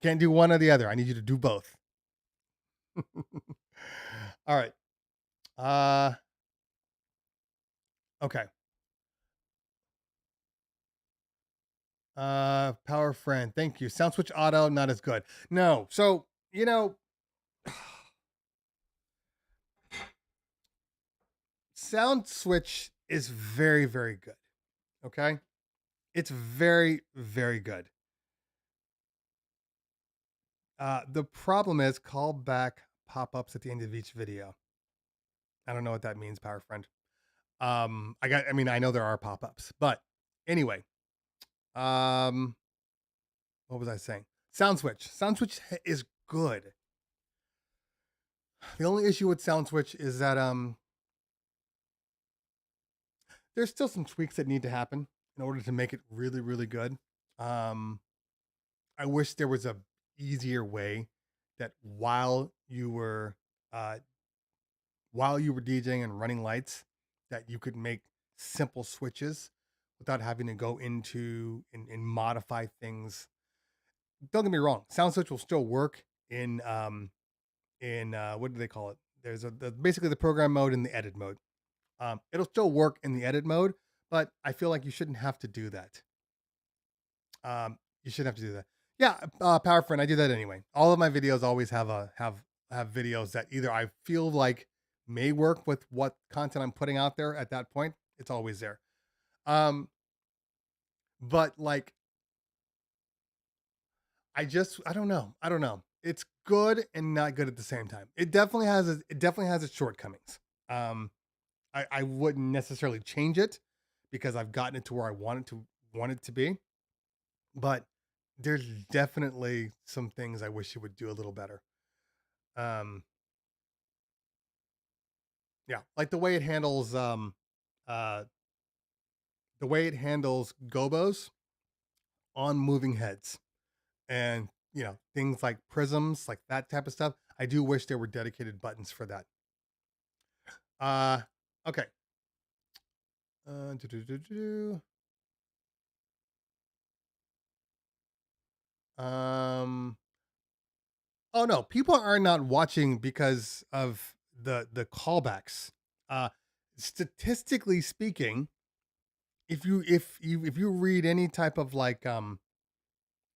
Can't do one or the other. I need you to do both. All right. Okay. Power Friend, thank you. Sound Switch Auto, not as good. No. So, Sound Switch is very, very good. Okay? It's very, very good. The problem is callback pop-ups at the end of each video. I don't know what that means, Power Friend. I know there are pop-ups, but anyway, what was I saying? Sound switch. Sound switch is good. The only issue with sound switch is that there's still some tweaks that need to happen in order to make it really, really good. I wish there was a easier way that while you were DJing and running lights, that you could make simple switches without having to go into and modify things. Don't get me wrong, sound switch will still work in what do they call it? There's basically the program mode and the edit mode. It'll still work in the edit mode, but I feel like you shouldn't have to do that. You shouldn't have to do that. Yeah, Power Friend, I do that anyway. All of my videos always have videos that either I feel like may work with what content I'm putting out there at that point. It's always there. But like, I don't know. It's good and not good at the same time. It definitely has its shortcomings. I wouldn't necessarily change it because I've gotten it to where I want it to be. But there's definitely some things I wish it would do a little better. Yeah, like the way it handles gobos on moving heads, and things like prisms, like that type of stuff. I do wish there were dedicated buttons for that. Okay. Oh no, people are not watching because of the callbacks. Statistically speaking, if you read any type of like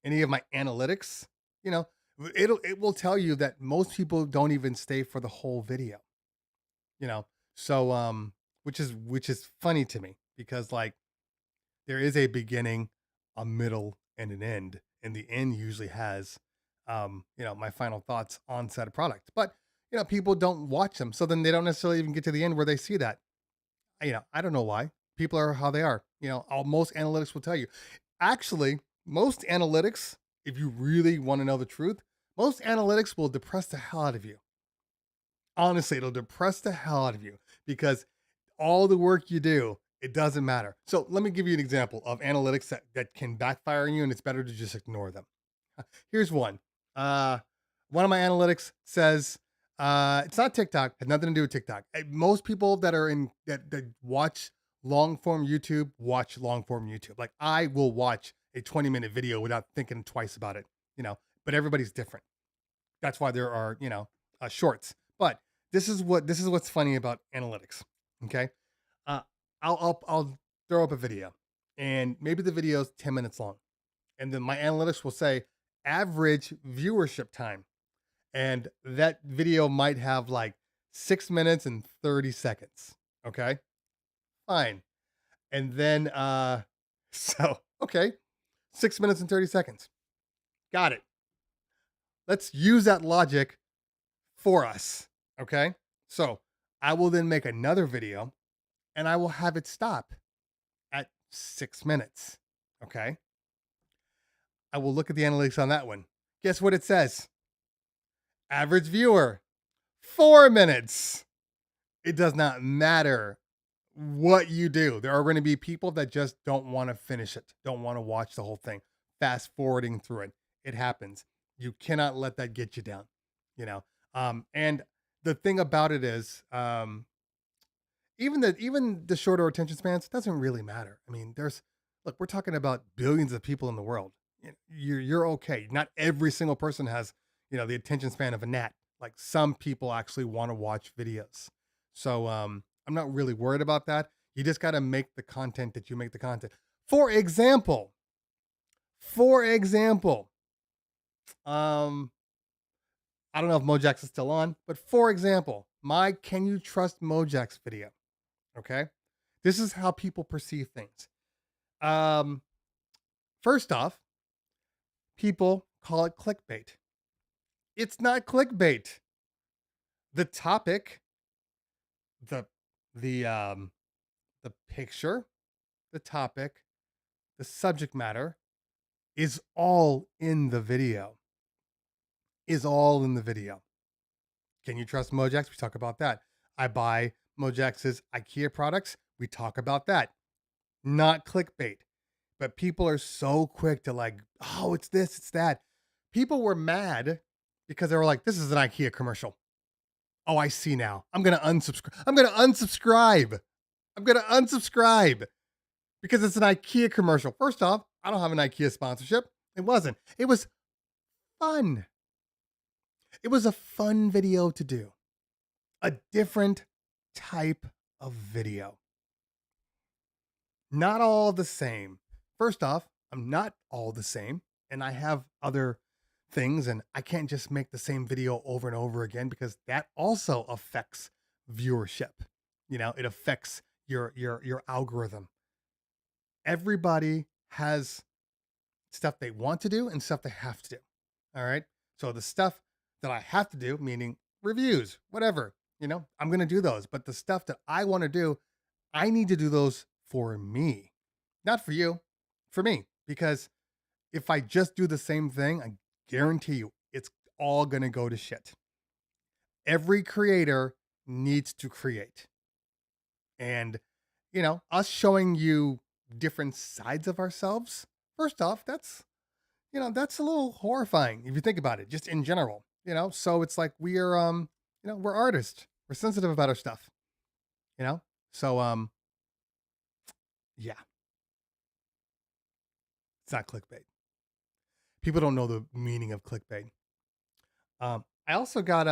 any of my analytics, it will tell you that most people don't even stay for the whole video. So which is funny to me because like there is a beginning, a middle, and an end, and the end usually has my final thoughts on said product. But people don't watch them, so then they don't necessarily even get to the end where they see that. I don't know why. People are how they are. Most analytics will tell you. Actually, most analytics, if you really want to know the truth, most analytics will depress the hell out of you. Honestly, it'll depress the hell out of you because all the work you do, it doesn't matter. So let me give you an example of analytics that can backfire on you, and it's better to just ignore them. Here's one. One of my analytics says it's not TikTok, has nothing to do with TikTok. Most people that are that watch long form YouTube watch long form YouTube. Like I will watch a 20-minute video without thinking twice about it, but everybody's different. That's why there are, shorts. But this is what's funny about analytics. Okay. I'll throw up a video and maybe the video is 10 minutes long. And then my analytics will say average viewership time. And that video might have like 6 minutes and 30 seconds. Okay. Fine. And then, okay. 6 minutes and 30 seconds. Got it. Let's use that logic for us. Okay. So I will then make another video and I will have it stop at 6 minutes. Okay. I will look at the analytics on that one. Guess what it says? Average viewer, 4 minutes. It does not matter what you do. There are going to be people that just don't want to finish it, don't want to watch the whole thing, fast forwarding through it. It happens. You cannot let that get you down, and the thing about it is, even the shorter attention spans doesn't really matter. I mean, we're talking about billions of people in the world. You're okay. Not every single person has, the attention span of a gnat. Like some people actually want to watch videos. So, I'm not really worried about that. You just got to make the content that you make the content. For example, I don't know if Mojax is still on, but for example, my Can You Trust Mojax video. Okay. This is how people perceive things. First off, people call it clickbait. It's not clickbait. The topic, the the picture, the topic, the subject matter is all in the video. Is all in the video. Can you trust Mojax? We talk about that. I buy Mojax's IKEA products. We talk about that. Not clickbait. But people are so quick to like, oh, it's this, it's that. People were mad because they were like, this is an IKEA commercial. Oh, I see now. I'm going to unsubscribe. I'm going to unsubscribe. I'm going to unsubscribe because it's an IKEA commercial. First off, I don't have an IKEA sponsorship. It wasn't. It was fun. It was a fun video to do. A different type of video. Not all the same. First off, I'm not all the same, and I have other things, and I can't just make the same video over and over again because that also affects viewership. You know, it affects your algorithm. Everybody has stuff they want to do and stuff they have to do. All right. So the stuff that I have to do, meaning reviews, whatever, you know, I'm going to do those. But the stuff that I want to do, I need to do those for me, not for you, for me. Because if I just do the same thing, I guarantee you it's all going to go to shit. Every creator needs to create. And, you know, us showing you different sides of ourselves, first off, that's, you know, that's a little horrifying if you think about it, just in general, you know. So it's like we are, you know, we're artists. We're sensitive about our stuff, you know. So, yeah, it's not clickbait. People don't know the meaning of clickbait. I also got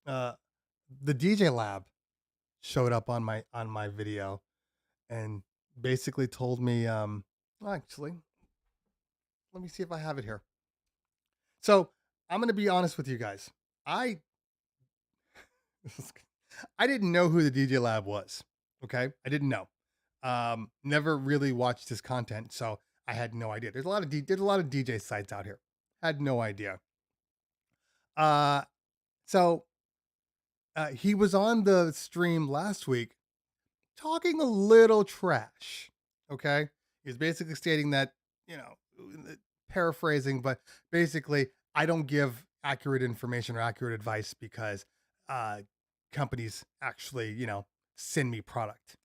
the DJ Lab showed up on my video and basically told me, actually, let me see if I have it here. So I'm going to be honest with you guys. I didn't know who the DJ Lab was. Okay. I didn't know. Never really watched his content. So I had no idea. There's a lot of DJ sites out here. Had no idea. So he was on the stream last week talking a little trash. Okay. He was basically stating that, you know, paraphrasing, but basically I don't give accurate information or accurate advice because companies actually, you know, send me product.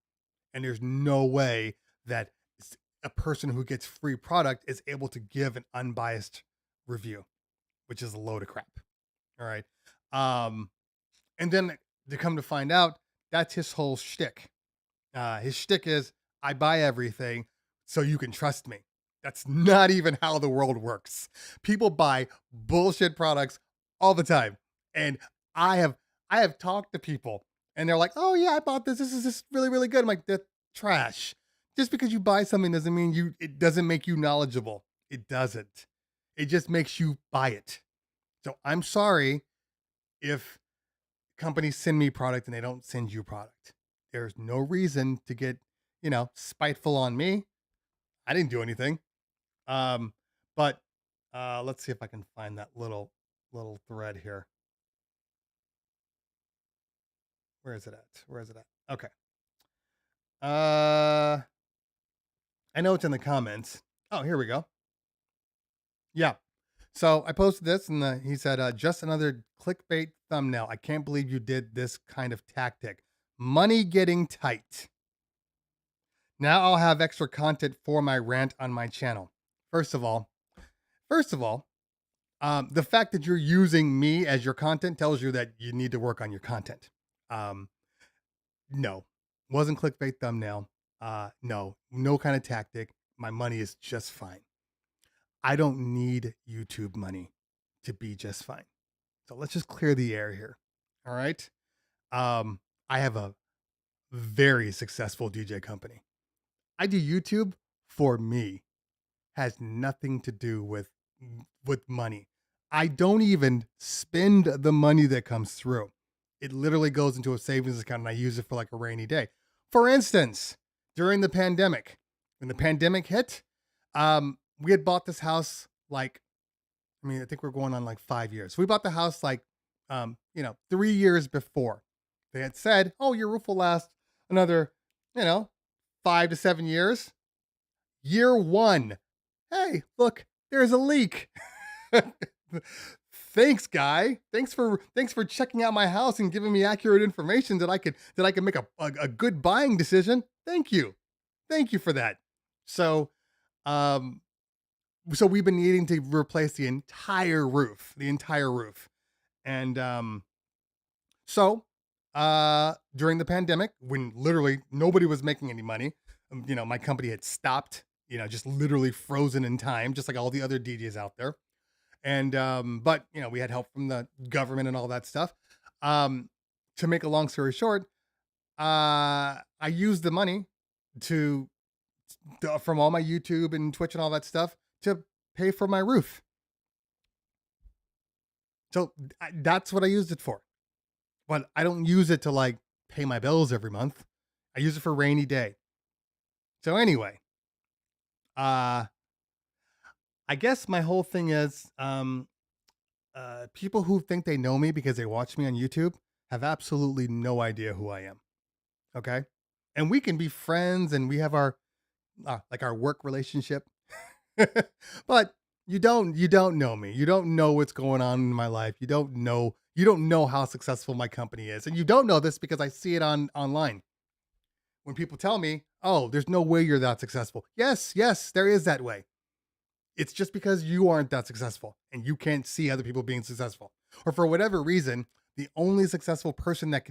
And there's no way that a person who gets free product is able to give an unbiased review, which is a load of crap. All right. And then to come to find out, that's his whole shtick. His shtick is, I buy everything so you can trust me. That's not even how the world works. People buy bullshit products all the time. And I have talked to people and they're like, oh yeah, I bought this. This is just really, really good. I'm like, that's trash. Just because you buy something doesn't mean it doesn't make you knowledgeable. It doesn't. It just makes you buy it. So I'm sorry if companies send me product and they don't send you product. There's no reason to get, you know, spiteful on me. I didn't do anything. But let's see if I can find that little thread here. Where is it at? Okay. I know it's in the comments. Oh, here we go. Yeah. So I posted this and he said, just another clickbait thumbnail. I can't believe you did this kind of tactic. Money getting tight. Now I'll have extra content for my rant on my channel. First of all, the fact that you're using me as your content tells you that you need to work on your content. No, wasn't clickbait thumbnail. No kind of tactic. My money is just fine. I don't need YouTube money to be just fine. So let's just clear the air here. All right. I have a very successful DJ company. I do YouTube for me. Has nothing to do with money. I don't even spend the money that comes through. It literally goes into a savings account and I use it for like a rainy day. For instance, during the pandemic, when the pandemic hit, we had bought this house like, I think we're going on like 5 years. We bought the house like, 3 years before. they had said, oh, your roof will last another, 5 to 7 years. Year 1. Hey, look, there's a leak. Thanks, guy. Thanks for checking out my house and giving me accurate information that I could make a good buying decision. Thank you. Thank you for that. So, so we've been needing to replace the entire roof. And so during the pandemic, when literally nobody was making any money, my company had stopped, just literally frozen in time, just like all the other DJs out there. And but we had help from the government and all that stuff. To make a long story short, I used the money to from all my YouTube and Twitch and all that stuff to pay for my roof. So that's what I used it for. But I don't use it to like pay my bills every month. I use it for rainy day. So anyway, I guess my whole thing is people who think they know me because they watch me on YouTube have absolutely no idea who I am. Okay? And we can be friends and we have our like our work relationship. But you don't know me. You don't know what's going on in my life. You don't know how successful my company is. And you don't know this because I see it online. When people tell me, "Oh, there's no way you're that successful." Yes, there is that way. It's just because you aren't that successful and you can't see other people being successful. Or for whatever reason, the only successful person that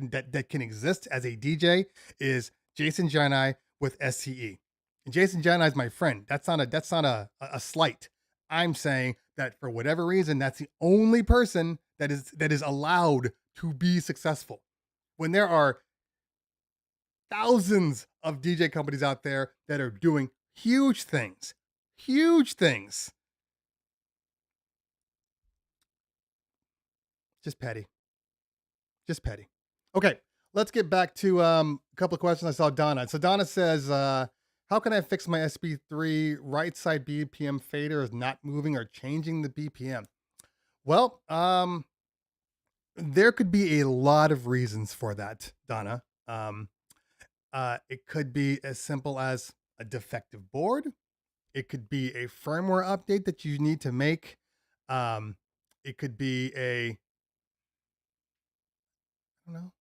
can exist as a DJ is Jason Janai with SCE. And Jason Janai is my friend. That's not a slight. I'm saying that for whatever reason, that's the only person that is allowed to be successful. When there are thousands of DJ companies out there that are doing huge things. Just petty. Okay, let's get back to a couple of questions I saw Donna. So Donna says, how can I fix my SB3 right side BPM fader is not moving or changing the BPM? Well, there could be a lot of reasons for that, Donna. It could be as simple as a defective board. It could be a firmware update that you need to make. It could be I don't know.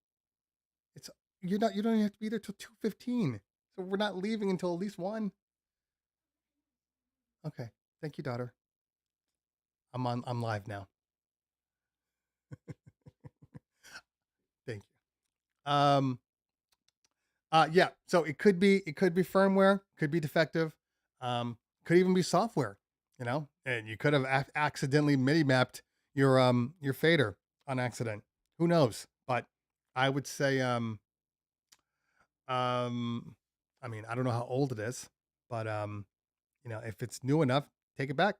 You don't even have to be there till 2:15. So we're not leaving until at least 1. Okay. Thank you, daughter. I'm live now. Thank you. Yeah, so it could be firmware, could be defective, could even be software, and you could have accidentally MIDI mapped your fader on accident. Who knows? But I would say I mean, I don't know how old it is, but if it's new enough, take it back.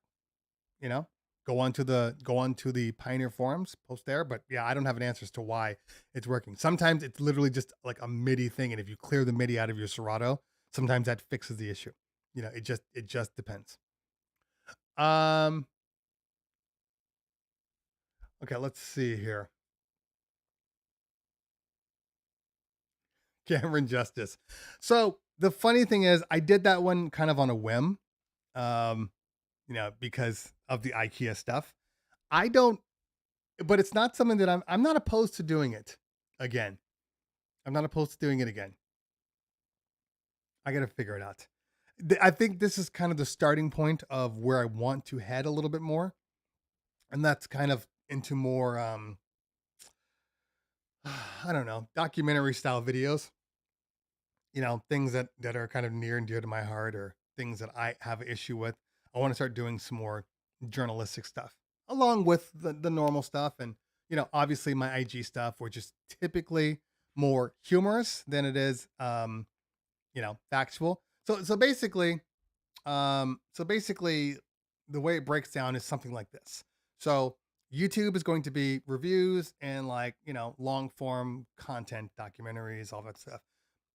Go onto the Pioneer forums, post there. But yeah, I don't have an answer as to why it's working. Sometimes it's literally just like a MIDI thing, and if you clear the MIDI out of your Serato, sometimes that fixes the issue. It just depends. Okay, let's see here. Cameron Justice. So the funny thing is, I did that one kind of on a whim, because of the IKEA stuff. But it's not something that I'm not opposed to doing it again. I'm not opposed to doing it again. I got to figure it out. I think this is kind of the starting point of where I want to head a little bit more. And that's kind of into more, I don't know, documentary style videos. Things that are kind of near and dear to my heart, or things that I have an issue with. I want to start doing some more journalistic stuff along with the normal stuff. And, obviously my IG stuff, which is typically more humorous than it is, factual. So basically, the way it breaks down is something like this. So YouTube is going to be reviews and long form content, documentaries, all that stuff.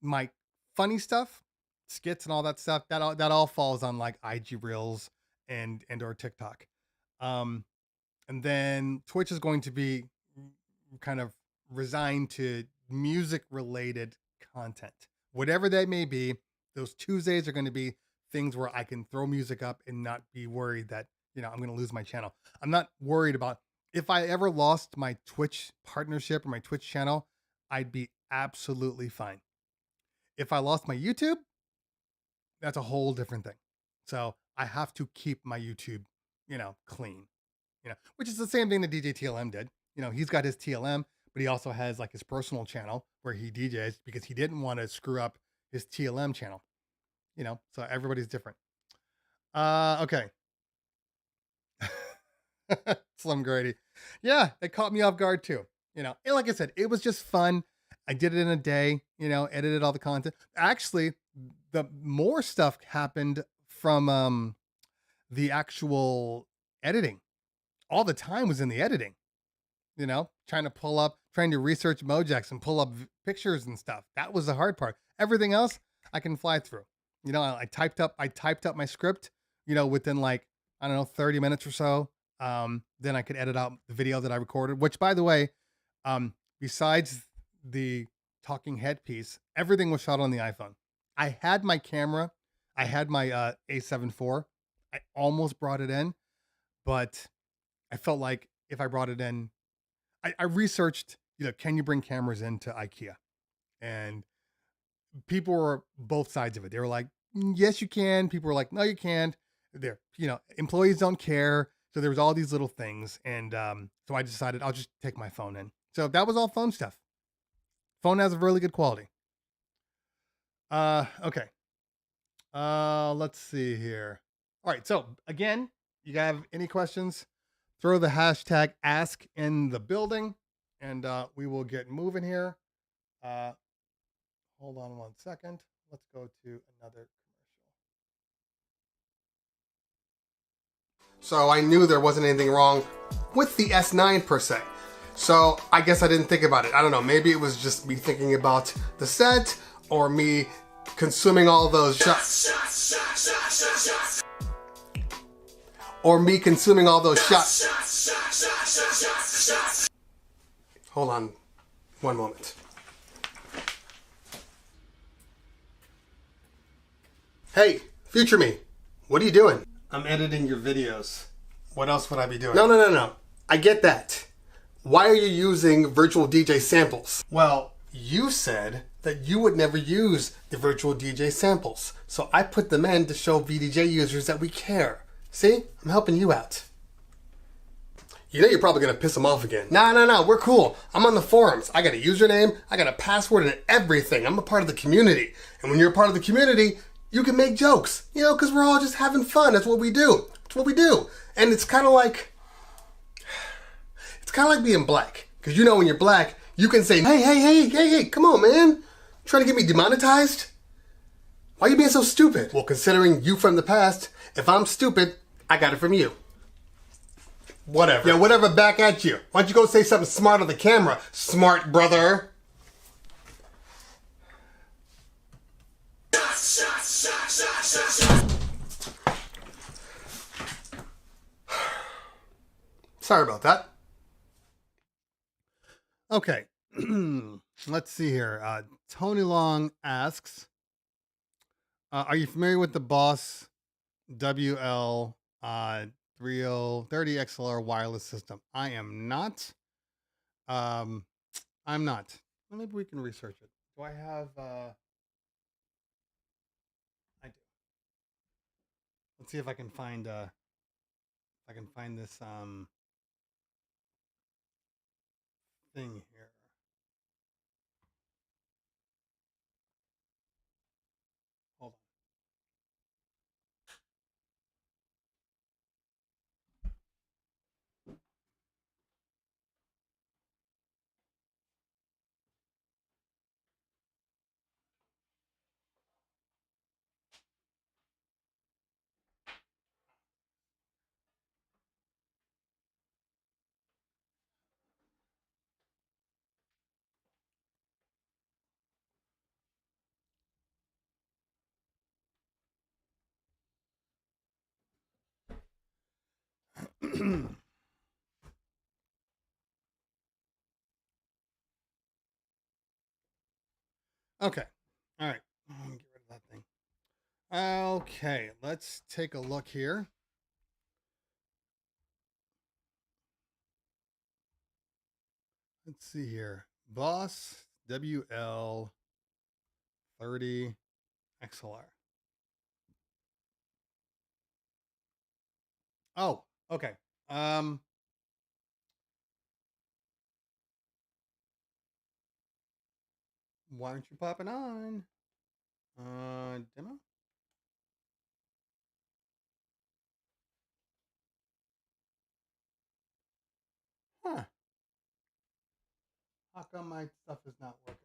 My funny stuff, skits and all that stuff, that all falls on like IG Reels and or TikTok. And then Twitch is going to be kind of resigned to music related content, whatever that may be. Those Tuesdays are going to be things where I can throw music up and not be worried that, I'm going to lose my channel. I'm not worried about if I ever lost my Twitch partnership or my Twitch channel, I'd be absolutely fine. If I lost my YouTube, that's a whole different thing. So I have to keep my YouTube, clean, which is the same thing that DJ TLM did. He's got his TLM, but he also has like his personal channel where he DJs because he didn't want to screw up his TLM channel, so everybody's different. Okay. Slim Grady. Yeah, they caught me off guard too. And like I said, it was just fun. I did it in a day, edited all the content. Actually, the more stuff happened from the actual editing. All the time was in the editing, trying to research Mojax and pull up pictures and stuff. That was the hard part. Everything else I can fly through. I typed up my script, within like, I don't know, 30 minutes or so. Then I could edit out the video that I recorded, which by the way, besides the talking head piece, everything was shot on the iPhone. I had my camera. I had my A7 IV. I almost brought it in, but I felt like if I brought it in, I researched, can you bring cameras into IKEA? And people were both sides of it. They were like, yes, you can. People were like, no, you can't. They're, employees don't care. So there was all these little things. And so I decided I'll just take my phone in. So that was all phone stuff. Phone has a really good quality. Okay. Let's see here. All right. So again, you have any questions? Throw the hashtag ask in the building and we will get moving here. Hold on one second. Let's go to another commercial. So I knew there wasn't anything wrong with the S9 per se. So I guess I didn't think about it. I don't know. Maybe it was just me thinking about the set or me consuming all those shots. Or me consuming all those shots. Hold on one moment. Hey, future me, what are you doing? I'm editing your videos. What else would I be doing? No. I get that. Why are you using virtual DJ samples? Well, you said that you would never use the virtual DJ samples. So I put them in to show VDJ users that we care. See, I'm helping you out. You know you're probably gonna piss them off again. No, we're cool. I'm on the forums. I got a username, I got a password and everything. I'm a part of the community. And when you're a part of the community, you can make jokes, because we're all just having fun. That's what we do. And it's kind of like being black. Because when you're black, you can say, hey, come on, man. Trying to get me demonetized? Why are you being so stupid? Well, considering you from the past, if I'm stupid, I got it from you. Whatever. Yeah, whatever, back at you. Why don't you go say something smart on the camera, smart brother? Sorry about that. Okay. Let's see here. Tony Long asks, are you familiar with the Boss WL 3030 XLR wireless system? I am not. I'm not. Well, maybe we can research it. Do I have I do. Let's see if I can find this thing here. Hold on. Okay. All right. Let me get rid of that thing. Okay. Let's take a look here. Let's see here. Boss WL 30 XLR. Oh, okay. Why aren't you popping on? Demo? Huh. How come my stuff is not working?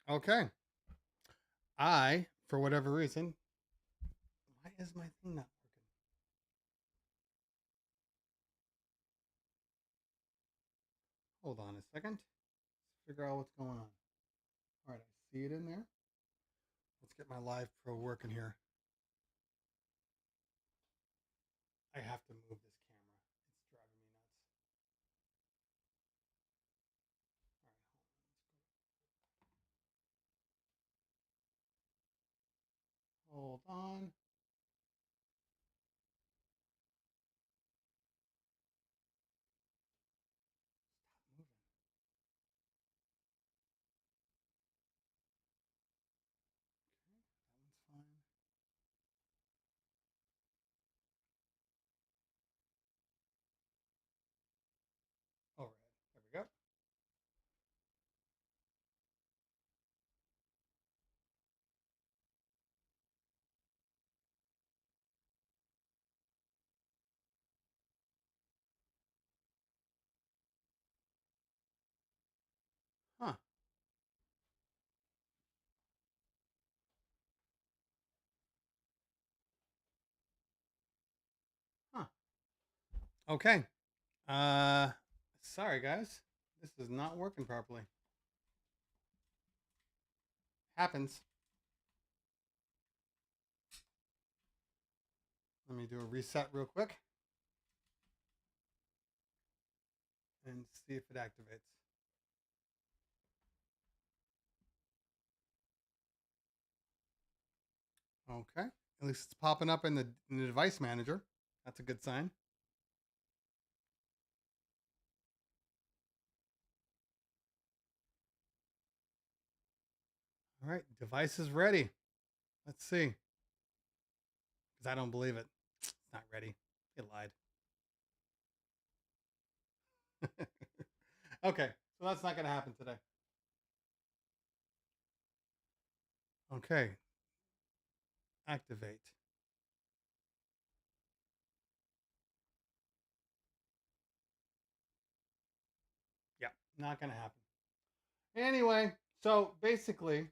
Okay. For whatever reason, why is my thing not working? Hold on a second. Let's figure out what's going on. All right, I see it in there. Let's get my Live Pro working here. I have to move this camera. It's driving me nuts. All right, hold on. Stop moving. Okay, that one's fine. All right, there we go. Huh. Huh. Okay. Sorry guys. This is not working properly. Happens. Let me do a reset real quick and see if it activates. Okay. At least it's popping up in the device manager. That's a good sign. All right, device is ready. Let's see. Because I don't believe it. It's not ready. It lied. Okay, so that's not going to happen today. Okay. Activate. Yeah, not going to happen. Anyway, so basically,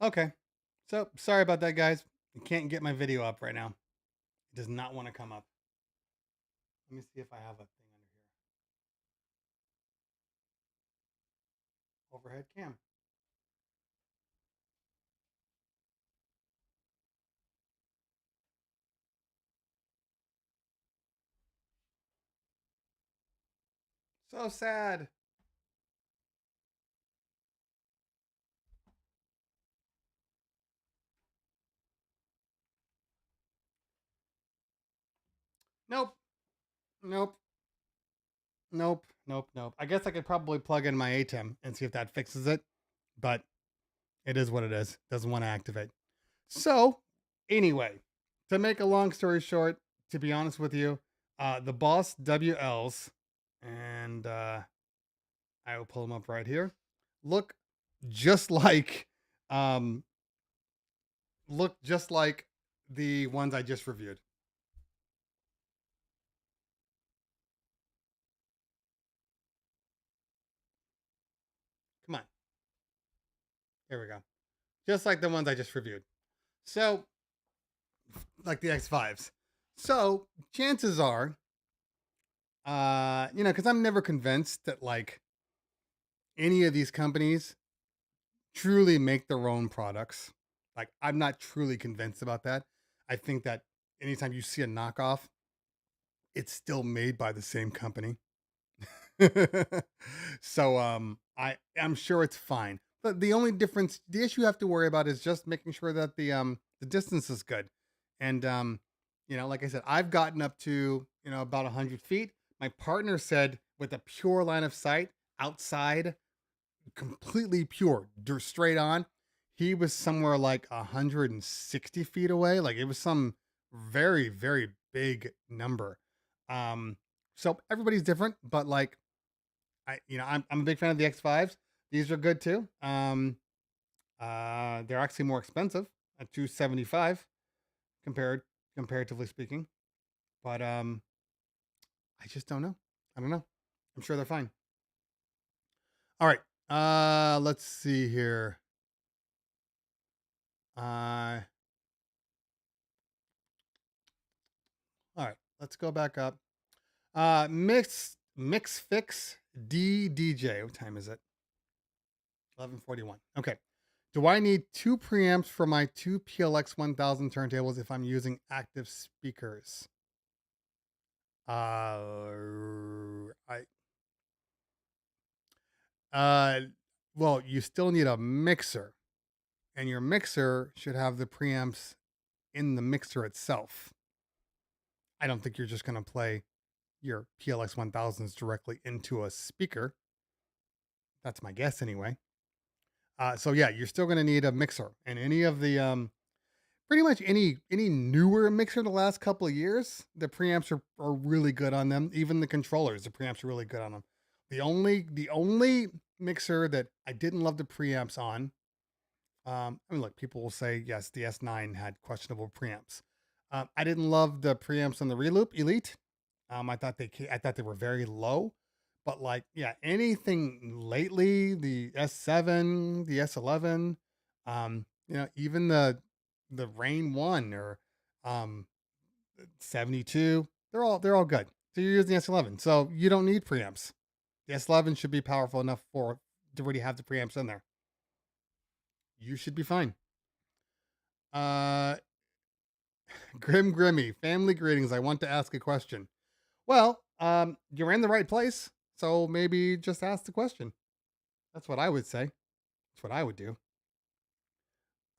okay. So sorry about that, guys. I can't get my video up right now. It does not want to come up. Let me see if I have a thing under here. Overhead cam. So sad. Nope. Nope. Nope. Nope. Nope. I guess I could probably plug in my ATEM and see if that fixes it, but it is what it is. Doesn't want to activate. So, anyway, to make a long story short, to be honest with you, the Boss WLs, and I will pull them up right here, look just like um, the ones I just reviewed. Here we go. Just like the ones I just reviewed. So, like the X5s. So, chances are, because I'm never convinced that like any of these companies truly make their own products. Like, I'm not truly convinced about that. I think that anytime you see a knockoff, it's still made by the same company. So I'm sure it's fine. But the only difference, the issue you have to worry about is just making sure that the distance is good. And like I said, I've gotten up to, about 100 feet. My partner said with a pure line of sight outside, completely pure, straight on, he was somewhere like 160 feet away. Like it was some very, very big number. So everybody's different, but like I'm a big fan of the X5s. These are good too. They're actually more expensive at 275 comparatively speaking. But I just don't know. I don't know. I'm sure they're fine. All right. Let's see here. All right, let's go back up. Mix Fix DJ. What time is it? 11:41. Okay. Do I need 2 preamps for my 2 PLX 1000 turntables if I'm using active speakers? Well, you still need a mixer, and your mixer should have the preamps in the mixer itself. I don't think you're just going to play your PLX 1000s directly into a speaker. That's my guess anyway. So yeah, you're still going to need a mixer, and any of the pretty much any newer mixer the last couple of years, the preamps are really good on them. Even the controllers, the preamps are really good on them. The only mixer that I didn't love the preamps on, I mean, look, people will say yes, the S9 had questionable preamps. I didn't love the preamps on the Reloop Elite. I thought they were very low. But like, yeah, anything lately, the S7, the S11, even the Rain 1 or 72, they're all good. So you're using the S11, so you don't need preamps. The S11 should be powerful enough to already have the preamps in there. You should be fine. Grimmy, family greetings. I want to ask a question. Well, you're in the right place. So maybe just ask the question. That's what I would say. That's what I would do.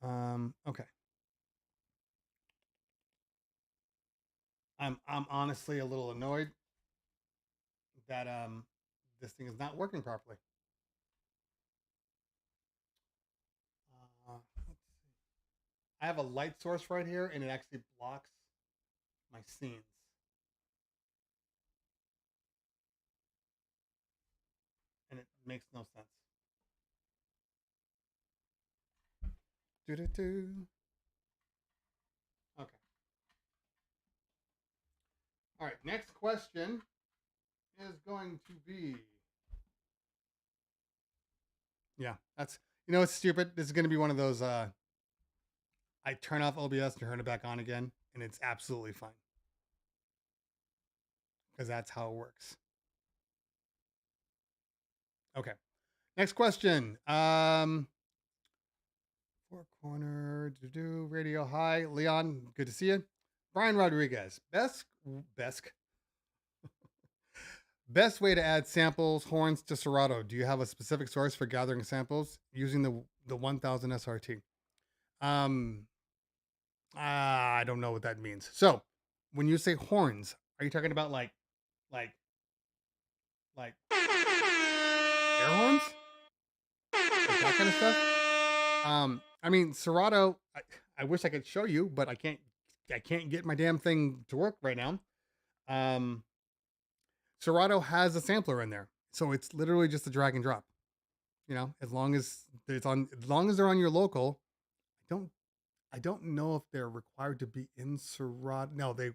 Okay. I'm honestly a little annoyed that this thing is not working properly. Let's see. I have a light source right here, and it actually blocks my scenes. And it makes no sense. Do-do-do. Okay. All right. Next question is going to be. Yeah, that's it's stupid. This is going to be one of those. I turn off OBS and turn it back on again, and it's absolutely fine because that's how it works. Okay. Next question. Four corner radio. Hi, Leon. Good to see you. Brian Rodriguez. Best way to add samples, horns to Serato. Do you have a specific source for gathering samples using the 1000 SRT? I don't know what that means. So, when you say horns, are you talking about like air horns? Like that kind of stuff? I mean, Serato, I wish I could show you, but I can't get my damn thing to work right now. Serato has a sampler in there. So it's literally just a drag and drop. As long as they're on your local, I don't know if they're required to be in Serato. No, they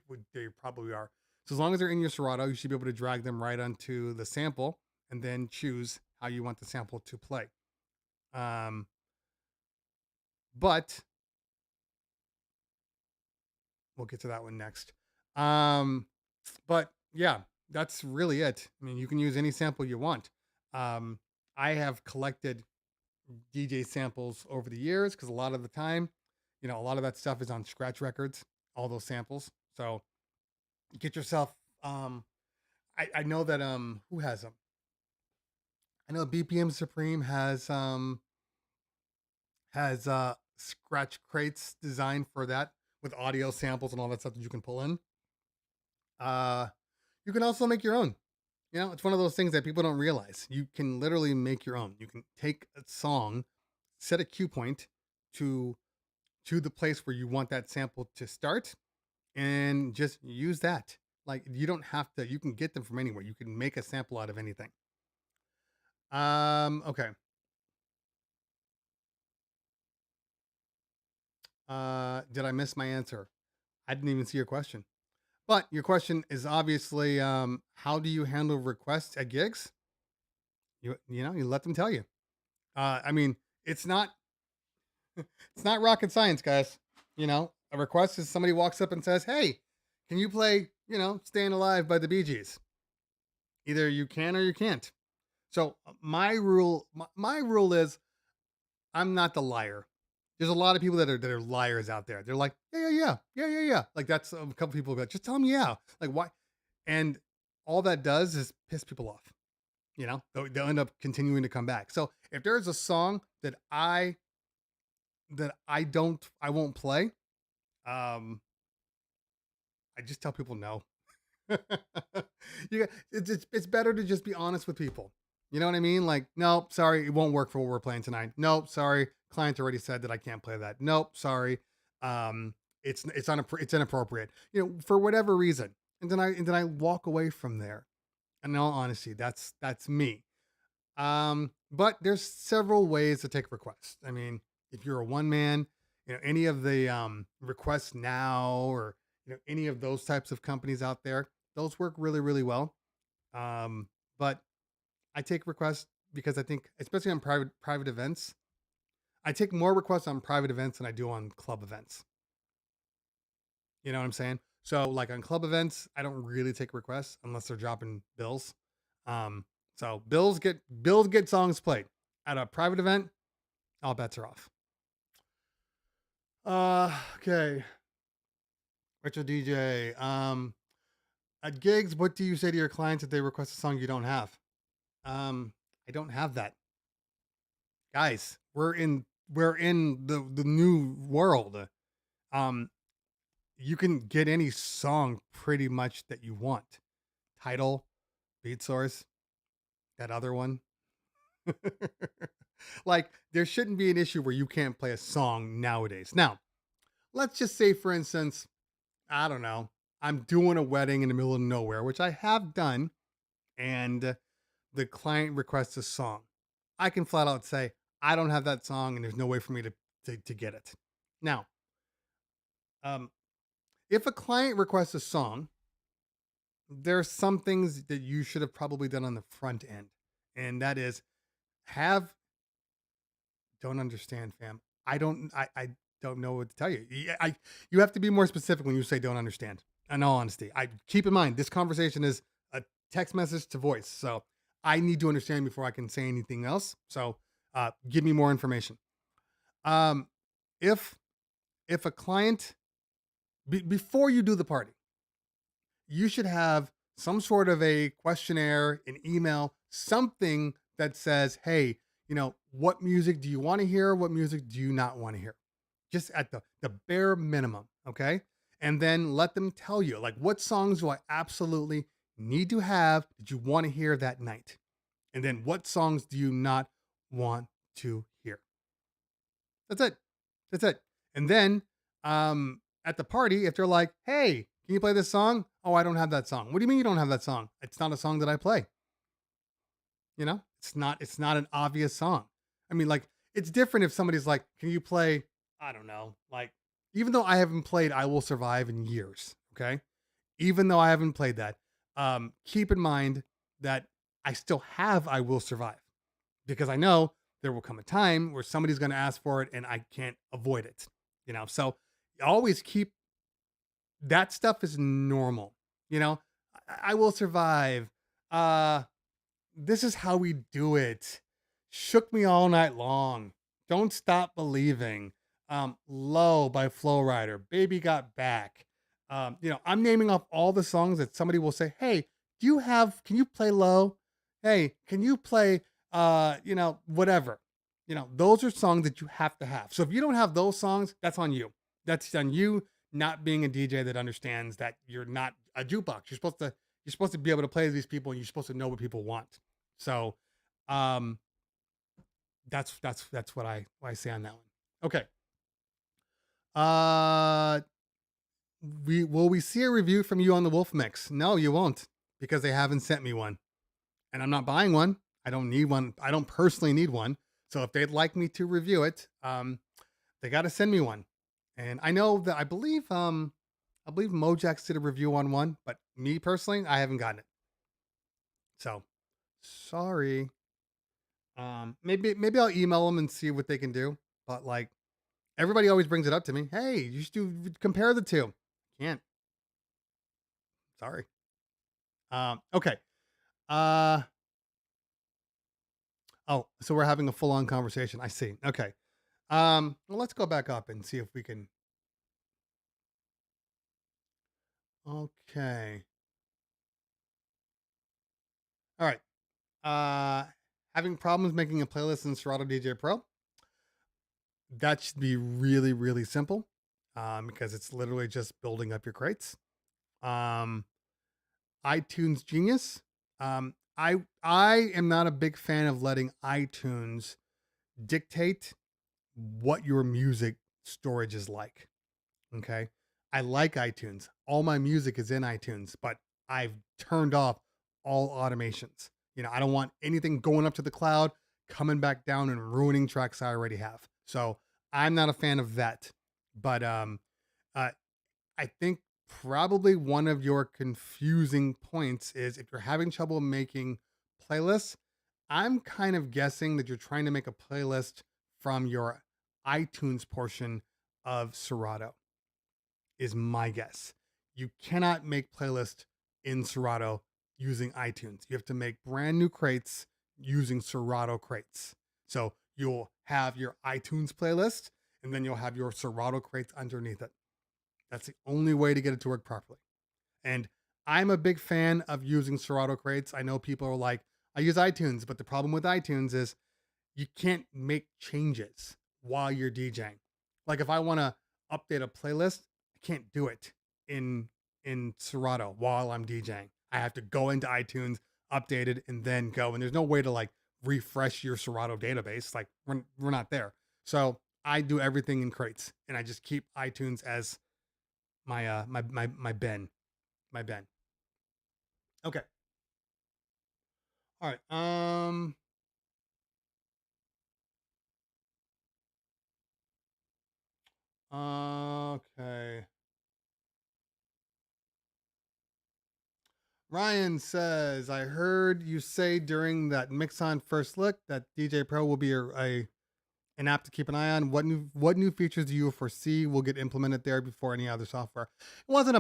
probably are. So as long as they're in your Serato, you should be able to drag them right onto the sample and then choose how you want the sample to play. but we'll get to that one next. But yeah, that's really it. I mean, you can use any sample you want. I have collected DJ samples over the years because a lot of the time, a lot of that stuff is on scratch records, all those samples. So get yourself, I know that, who has them? I know BPM Supreme has scratch crates designed for that with audio samples and all that stuff that you can pull in. You can also make your own. It's one of those things that people don't realize. You can literally make your own. You can take a song, set a cue point to the place where you want that sample to start, and just use that. Like, you don't have to. You can get them from anywhere. You can make a sample out of anything. Okay. Did I miss my answer? I didn't even see your question. But your question is obviously, how do you handle requests at gigs? You let them tell you. I mean, it's not rocket science, guys. A request is somebody walks up and says, "Hey, can you play, Staying Alive by the Bee Gees?" Either you can or you can't. So my rule is, I'm not the liar. There's a lot of people that are liars out there. They're like, yeah. Like, that's a couple people go, just tell them yeah. Like, why? And all that does is piss people off. They'll end up continuing to come back. So if there's a song that I won't play, I just tell people no. It's better to just be honest with people. You know what I mean? Like, nope, sorry, it won't work for what we're playing tonight. Nope, sorry, client already said that I can't play that. Nope, sorry, it's inappropriate. For whatever reason, and then I walk away from there. And in all honesty, that's me. But there's several ways to take requests. I mean, if you're a one man, any of the requests now, or any of those types of companies out there, those work really, really well. But I take requests because I think, especially on private events, I take more requests on private events than I do on club events. You know what I'm saying? So, like, on club events, I don't really take requests unless they're dropping bills. So bills get songs played. At a private event, all bets are off. Okay. Richard DJ. At gigs, what do you say to your clients if they request a song you don't have? I don't have that. Guys, we're in the new world. You can get any song pretty much that you want. Title, beat source, that other one. Like, there shouldn't be an issue where you can't play a song nowadays. Now, let's just say, for instance, I don't know, I'm doing a wedding in the middle of nowhere, which I have done, and the client requests a song. I can flat out say, I don't have that song, and there's no way for me to get it. Now, if a client requests a song, there's some things that you should have probably done on the front end. And that is, don't understand, fam. I don't know what to tell you. You have to be more specific when you say don't understand. In all honesty, I keep in mind, this conversation is a text message to voice. So I need to understand before I can say anything else. So give me more information. If a client, before you do the party, you should have some sort of a questionnaire, an email, something that says, hey, what music do you want to hear? What music do you not want to hear? Just at the bare minimum. Okay. And then let them tell you, like, what songs do I absolutely need to have that you want to hear that night? And then what songs do you not want to hear? That's it. And then at the party, if they're like, hey, can you play this song? Oh, I don't have that song. What do you mean you don't have that song? It's not a song that I play. It's not an obvious song. I mean, like, it's different if somebody's like, can you play, I don't know, like, even though I haven't played I Will Survive in years, okay? Even though I haven't played that, keep in mind that I still have I Will Survive, because I know there will come a time where somebody's going to ask for it and I can't avoid it, you know? So always keep that stuff is normal, you know? I will survive. This is how we do it. Shook me all night long. Don't stop believing. Low by Flow Rider. Baby Got Back. You know, I'm naming off all the songs that somebody will say, hey, can you play Low? Hey, can you play, you know, whatever. You know, those are songs that you have to have. So if you don't have those songs, that's on you. That's on you not being a DJ that understands that you're not a jukebox. You're supposed to be able to play these people and you're supposed to know what people want. So, that's what I say on that one. Okay. Will we see a review from you on the Wolf Mix? No, you won't, because they haven't sent me one, and I'm not buying one. I don't need one. I don't personally need one. So if they'd like me to review it, they got to send me one. And I know that I believe Mojax did a review on one, but me personally, I haven't gotten it. So sorry. Maybe I'll email them and see what they can do. But like, everybody always brings it up to me. Hey, you should compare the two. Can't. Sorry. Okay. Oh, so we're having a full-on conversation. I see. Okay. Well, let's go back up and see if we can. Okay. All right. Having problems making a playlist in Serato DJ Pro. That should be really, really simple, because it's literally just building up your crates. iTunes Genius. I am not a big fan of letting iTunes dictate what your music storage is like. Okay. I like iTunes. All my music is in iTunes, but I've turned off all automations. You know, I don't want anything going up to the cloud, coming back down and ruining tracks I already have. So I'm not a fan of that. But I think probably one of your confusing points is if you're having trouble making playlists, I'm kind of guessing that you're trying to make a playlist from your iTunes portion of Serato, is my guess. You cannot make playlists in Serato using iTunes. You have to make brand new crates using Serato crates. So you'll have your iTunes playlist and then you'll have your Serato crates underneath it. That's the only way to get it to work properly. And I'm a big fan of using Serato crates. I know people are like, I use iTunes, but the problem with iTunes is you can't make changes while you're DJing. Like if I want to update a playlist, I can't do it in Serato while I'm DJing. I have to go into iTunes, update it, and then go. And there's no way to like refresh your Serato database. Like we're not there. So I do everything in crates, and I just keep iTunes as my my bin. Okay. All right. Okay. Ryan says, I heard you say during that Mix On First Look that DJ Pro will be an app to keep an eye on. What new features do you foresee will get implemented there before any other software? It wasn't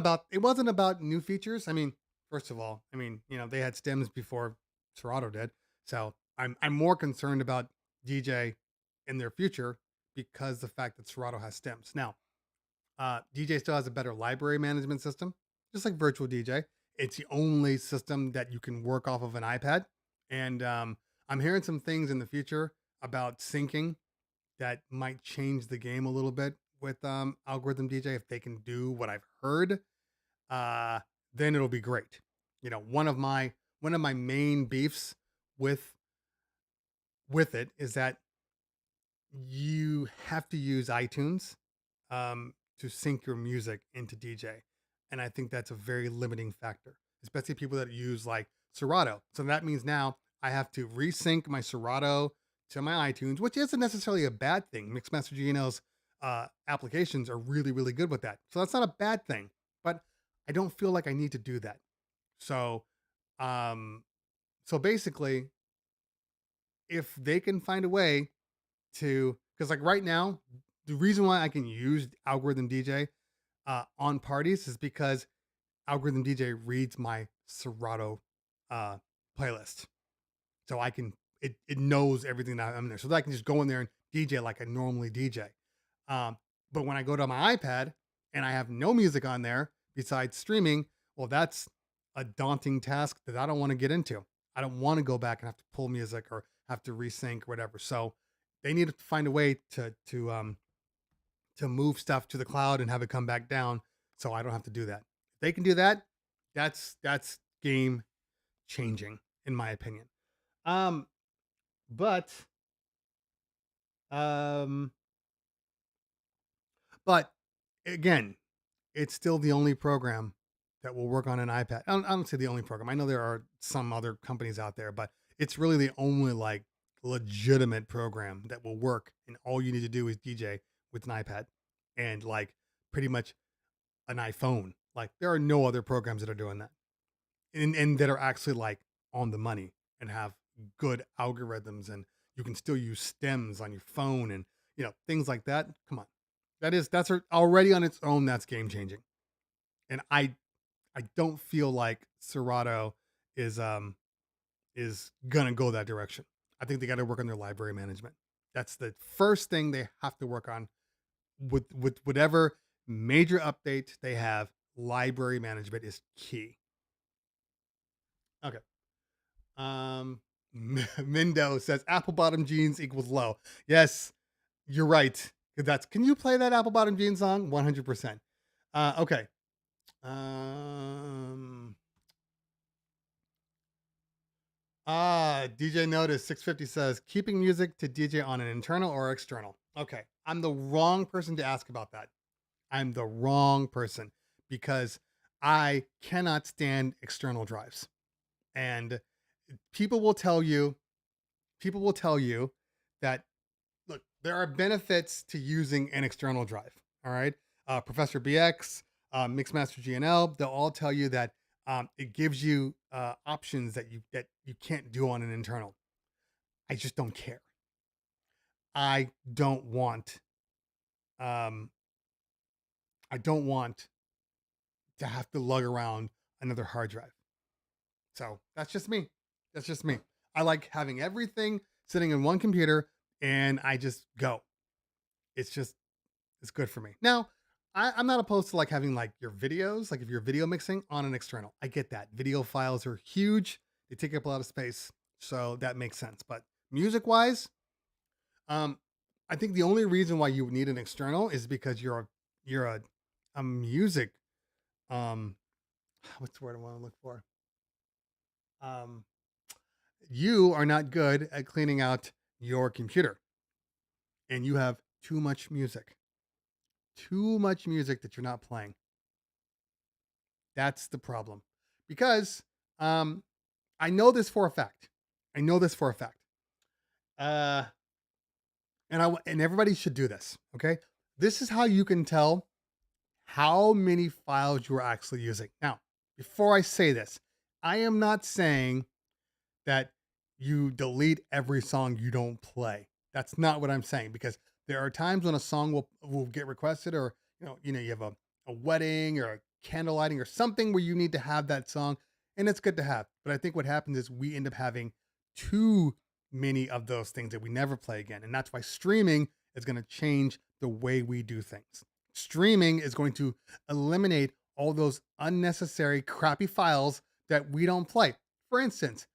about new features. I mean, first of all, you know, they had stems before Serato did. So I'm more concerned about DJ in their future because the fact that Serato has stems. Now, DJ still has a better library management system, just like Virtual DJ. It's the only system that you can work off of an iPad. And I'm hearing some things in the future about syncing that might change the game a little bit with Algorithm DJ. If they can do what I've heard, then it'll be great. You know, one of my main beefs with it is that you have to use iTunes to sync your music into DJ. And I think that's a very limiting factor, especially people that use like Serato. So that means now I have to resync my Serato to my iTunes, which isn't necessarily a bad thing. Mixmaster GNL's applications are really, really good with that. So that's not a bad thing, but I don't feel like I need to do that. So, so basically, if they can find a way to, because like right now, the reason why I can use Algorithm DJ on parties is because Algorithm DJ reads my Serato playlist. So I can, it knows everything that I'm there. So that I can just go in there and DJ like I normally DJ. But when I go to my iPad and I have no music on there besides streaming, well, that's a daunting task that I don't want to get into. I don't want to go back and have to pull music or have to resync or whatever. So they need to find a way to move stuff to the cloud and have it come back down, so I don't have to do that. If they can do that, that's game changing in my opinion. But again, it's still the only program that will work on an iPad. I don't say the only program. I know there are some other companies out there, but it's really the only like legitimate program that will work. And all you need to do is DJ with an iPad and like pretty much an iPhone. Like there are no other programs that are doing that and that are actually like on the money and have good algorithms, and you can still use stems on your phone and things like that. Come on. That's already on its own. That's game changing. And I don't feel like Serato is gonna go that direction. I think they got to work on their library management. That's the first thing they have to work on with whatever major update they have. Library management is key. Okay. Mindo says apple bottom jeans equals low. Yes, you're right. Can you play that apple bottom jeans song? 100%. Okay. DJ Notice 650 says keeping music to DJ on an internal or external. Okay. I'm the wrong person to ask about that. I'm the wrong person because I cannot stand external drives. And people will tell you that, look, there are benefits to using an external drive. All right. Professor BX, Mixmaster GNL, they'll all tell you that it gives you options that you can't do on an internal. I just don't care. I don't want to have to lug around another hard drive. So that's just me. I like having everything sitting in one computer and I just go. It's good for me. Now, I'm not opposed to like having like your videos, like if you're video mixing on an external. I get that. Video files are huge. They take up a lot of space. So that makes sense. But music wise, I think the only reason why you would need an external is because you're a music, what's the word I want to look for? You are not good at cleaning out your computer and you have too much music that you're not playing. That's the problem, because I know this for a fact. And everybody should do this. Okay. This is how you can tell how many files you are actually using. Now, before I say this, I am not saying that you delete every song you don't play. That's not what I'm saying, because there are times when a song will get requested, or you have a wedding or a candle lighting or something where you need to have that song, and it's good to have. But I think what happens is we end up having too many of those things that we never play again. And that's why streaming is going to change the way we do things. Streaming is going to eliminate all those unnecessary crappy files that we don't play. For instance,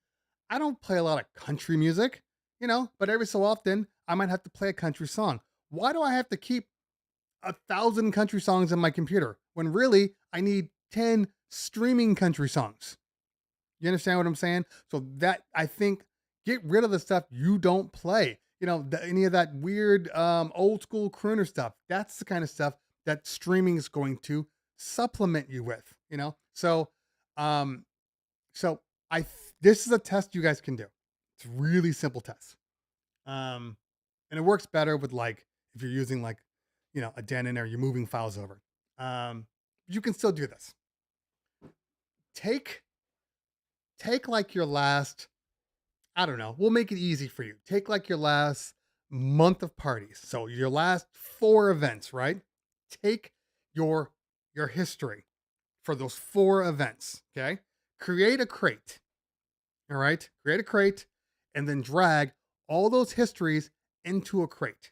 I don't play a lot of country music, but every so often I might have to play a country song. Why do I have to keep 1,000 country songs on my computer when really I need 10 streaming country songs? You understand what I'm saying? So that, I think, get rid of the stuff you don't play. Any of that weird old school crooner stuff. That's the kind of stuff that streaming is going to supplement you with. So this is a test you guys can do. It's a really simple test. And it works better with like if you're using like a Denon or you're moving files over. You can still do this. Take like your last, I don't know, we'll make it easy for you. Take like your last month of parties. So your last 4 events, right? Take your history for those 4 events, okay? Create a crate. All right? Create a crate and then drag all those histories into a crate.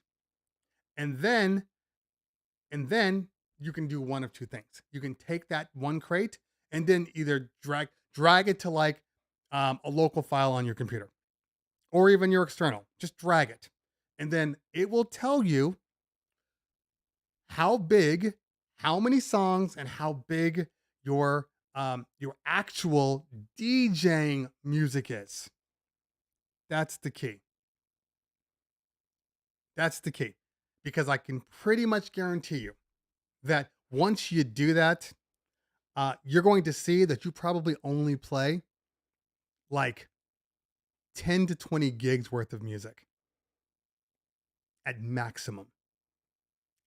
And then you can do one of 2 things. You can take that one crate and then either drag it to like a local file on your computer or even your external. Just drag it. And then it will tell you how big, how many songs, and how big your actual DJing music is. That's the key. That's the key. Because I can pretty much guarantee you that once you do that, you're going to see that you probably only play like 10 to 20 gigs worth of music at maximum.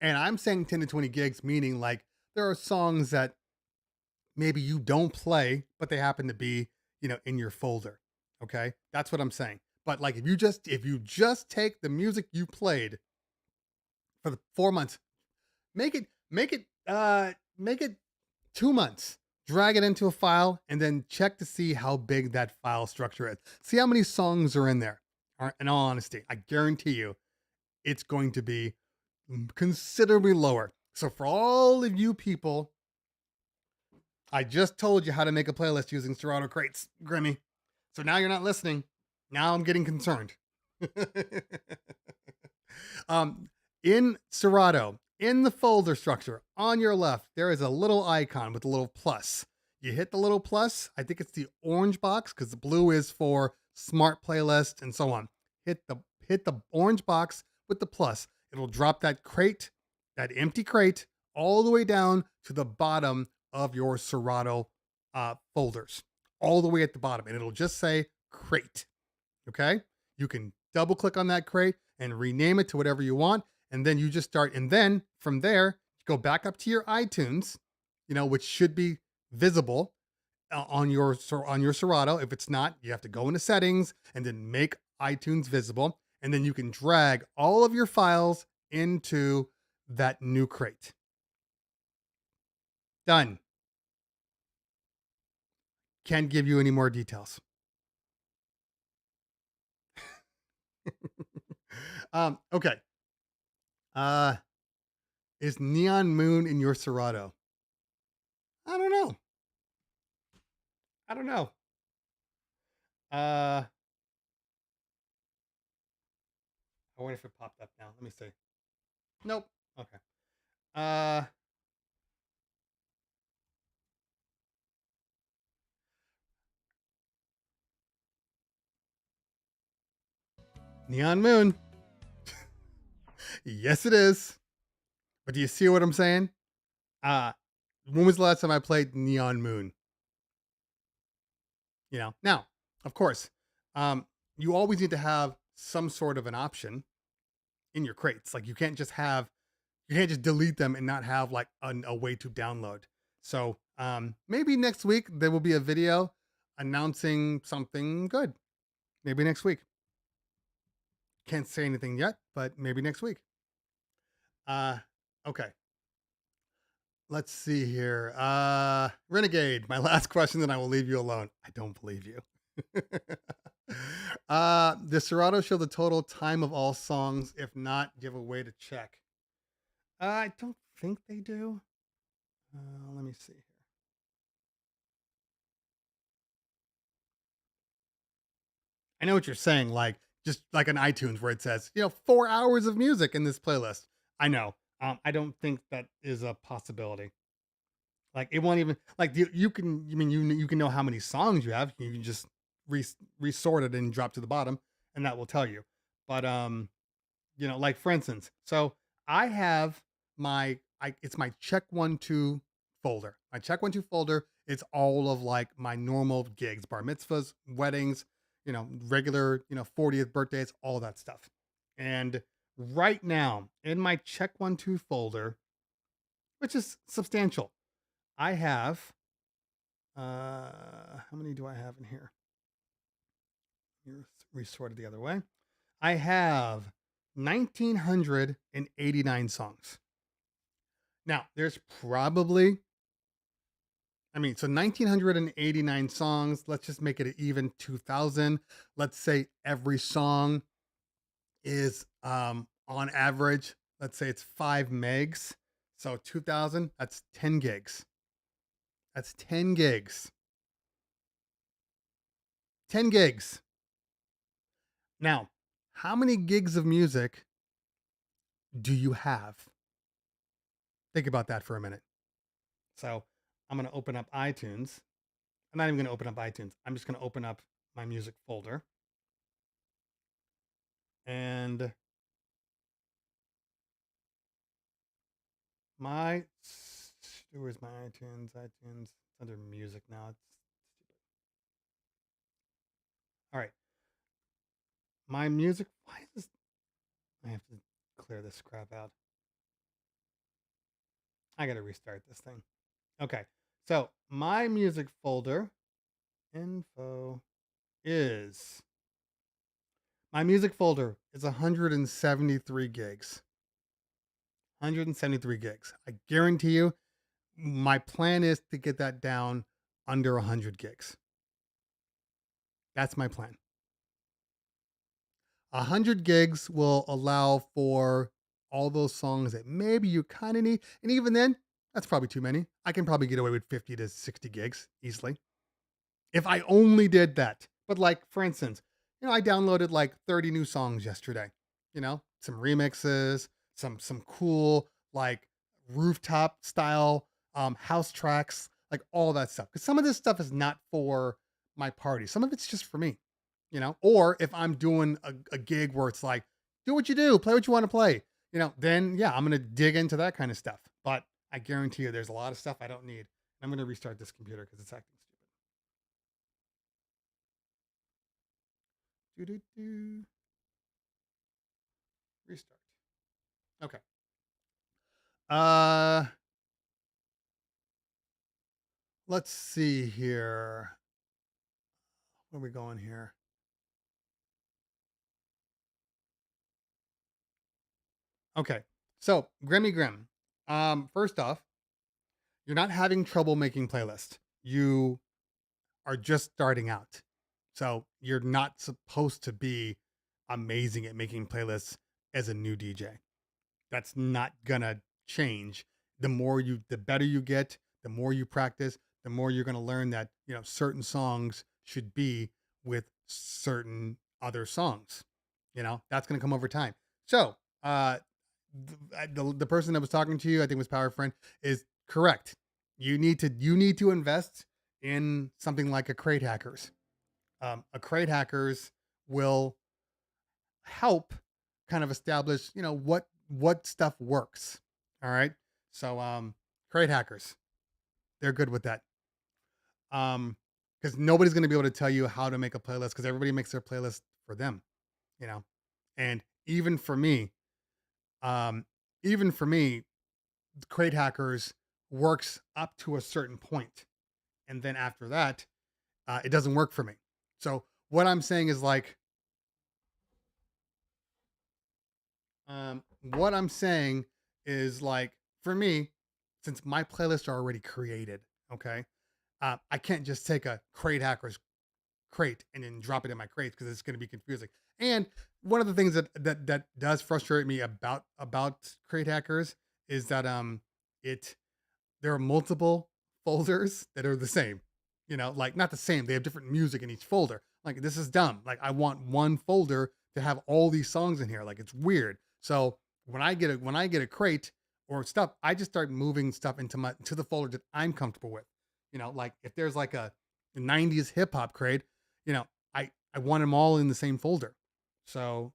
And I'm saying 10 to 20 gigs, meaning like there are songs that maybe you don't play, but they happen to be, in your folder. Okay. That's what I'm saying. But like, if you just take the music you played for the 4 months, make it 2 months, drag it into a file, and then check to see how big that file structure is. See how many songs are in there. In all honesty, I guarantee you it's going to be considerably lower. So for all of you people, I just told you how to make a playlist using Serato crates, Grimmy. So now you're not listening. Now I'm getting concerned. In Serato, in the folder structure on your left, there is a little icon with a little plus. You hit the little plus. I think it's the orange box because the blue is for smart playlist and so on. Hit the orange box with the plus. It'll drop that crate, that empty crate, all the way down to the bottom of your Serato folders, all the way at the bottom, and it'll just say crate. Okay, you can double click on that crate and rename it to whatever you want, and then you just start. And then from there, go back up to your iTunes, which should be visible on your Serato. If it's not, you have to go into settings and then make iTunes visible, and then you can drag all of your files into that new crate. Done. Can't give you any more details. Okay. Is Neon Moon in your Serato? I don't know. I wonder if it popped up now. Let me see. Nope. Okay. Neon Moon. Yes, it is. But do you see what I'm saying? When was the last time I played Neon Moon? Now, of course, you always need to have some sort of an option in your crates. Like you can't just delete them and not have like a way to download. So maybe next week there will be a video announcing something good. Maybe next week. Can't say anything yet, but maybe next week. Okay. Let's see here. Renegade, my last question, then I will leave you alone. I don't believe you. Does Serato show the total time of all songs? If not, do you have a way to check? I don't think they do. Let me see here. I know what you're saying, like just like on iTunes where it says, 4 hours of music in this playlist. I know. I don't think that is a possibility. Like it won't even like you can. I mean, you can know how many songs you have. You can just resort it and drop to the bottom, and that will tell you. But like for instance, so I have it's my check 1 2 folder. My check 1 2 folder. It's all of like my normal gigs, bar mitzvahs, weddings, regular, 40th birthdays, all that stuff. And right now in my check 1 2 folder, which is substantial, I have how many do I have in here? You're resorted the other way. I have 1,989 songs. Now, there's probably, so 1,989 songs. Let's just make it an even 2,000. Let's say every song is on average, let's say it's 5 megs. So 2,000, that's 10 gigs. That's 10 gigs. 10 gigs. Now, how many gigs of music do you have? Think about that for a minute. So I'm going to open up iTunes. I'm not even going to open up iTunes. I'm just going to open up my music folder. And where's my iTunes? iTunes, it's under music now. It's stupid. All right. My music, why is this? I have to clear this crap out. I got to restart this thing. Okay. So my music folder info is, my music folder is 173 gigs. 173 gigs. I guarantee you, my plan is to get that down under 100 gigs. That's my plan. 100 gigs will allow for all those songs that maybe you kind of need. And even then, that's probably too many. I can probably get away with 50 to 60 gigs easily if I only did that. But like, for instance, I downloaded like 30 new songs yesterday, some remixes, some cool, like rooftop style, house tracks, like all that stuff. Cause some of this stuff is not for my party. Some of it's just for me, or if I'm doing a gig where it's like, do what you do, play what you want to play, then yeah, I'm going to dig into that kind of stuff. But I guarantee you there's a lot of stuff I don't need. I'm going to restart this computer because it's acting stupid. Restart. Okay. Let's see here. Where are we going here? Okay. So, Grimmy Grim. First off, you're not having trouble making playlists. You are just starting out. So, you're not supposed to be amazing at making playlists as a new DJ. That's not gonna change. The better you get, the more you practice, the more you're gonna learn that, certain songs should be with certain other songs. That's gonna come over time. So, the person that was talking to you, I think was Power Friend, is correct. You need to invest in something like a Crate Hackers. A Crate Hackers will help kind of establish, what stuff works. All right. So, Crate Hackers, they're good with that. Because nobody's going to be able to tell you how to make a playlist because everybody makes their playlist for them, and even for me, Crate Hackers works up to a certain point. And then after that, it doesn't work for me. So what I'm saying is like, for me, since my playlists are already created, okay, I can't just take a Crate Hackers crate and then drop it in my crates because it's going to be confusing. And one of the things that does frustrate me about Crate Hackers is that there are multiple folders that are the same. Like not the same. They have different music in each folder. Like this is dumb. Like I want one folder to have all these songs in here. Like it's weird. So when I get a crate or stuff, I just start moving stuff into the folder that I'm comfortable with. Like if there's like a 90s hip hop crate, I want them all in the same folder. So,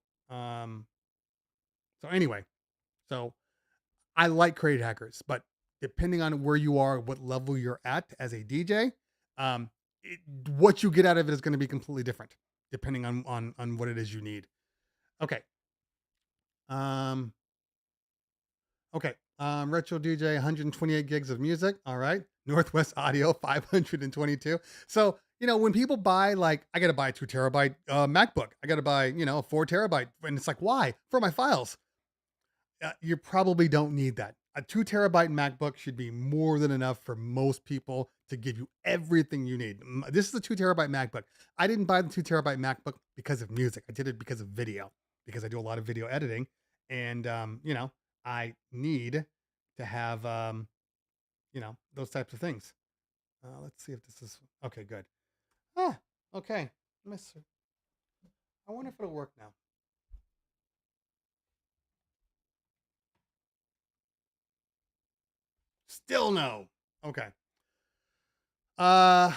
anyway, so I like Crate Hackers, but depending on where you are, what level you're at as a DJ, what you get out of it is going to be completely different depending on what it is you need. Okay. Retro DJ, 128 gigs of music. All right. Northwest Audio, 522. So when people buy, like, I got to buy a 2 terabyte MacBook, I got to buy, a 4 terabyte. And it's like, why? For my files. You probably don't need that. A 2 terabyte MacBook should be more than enough for most people to give you everything you need. This is a 2 terabyte MacBook. I didn't buy the 2 terabyte MacBook because of music. I did it because of video, because I do a lot of video editing. And, I need to have, those types of things. Let's see if this is, okay, good. Okay. I wonder if it'll work now. Still no. Okay. All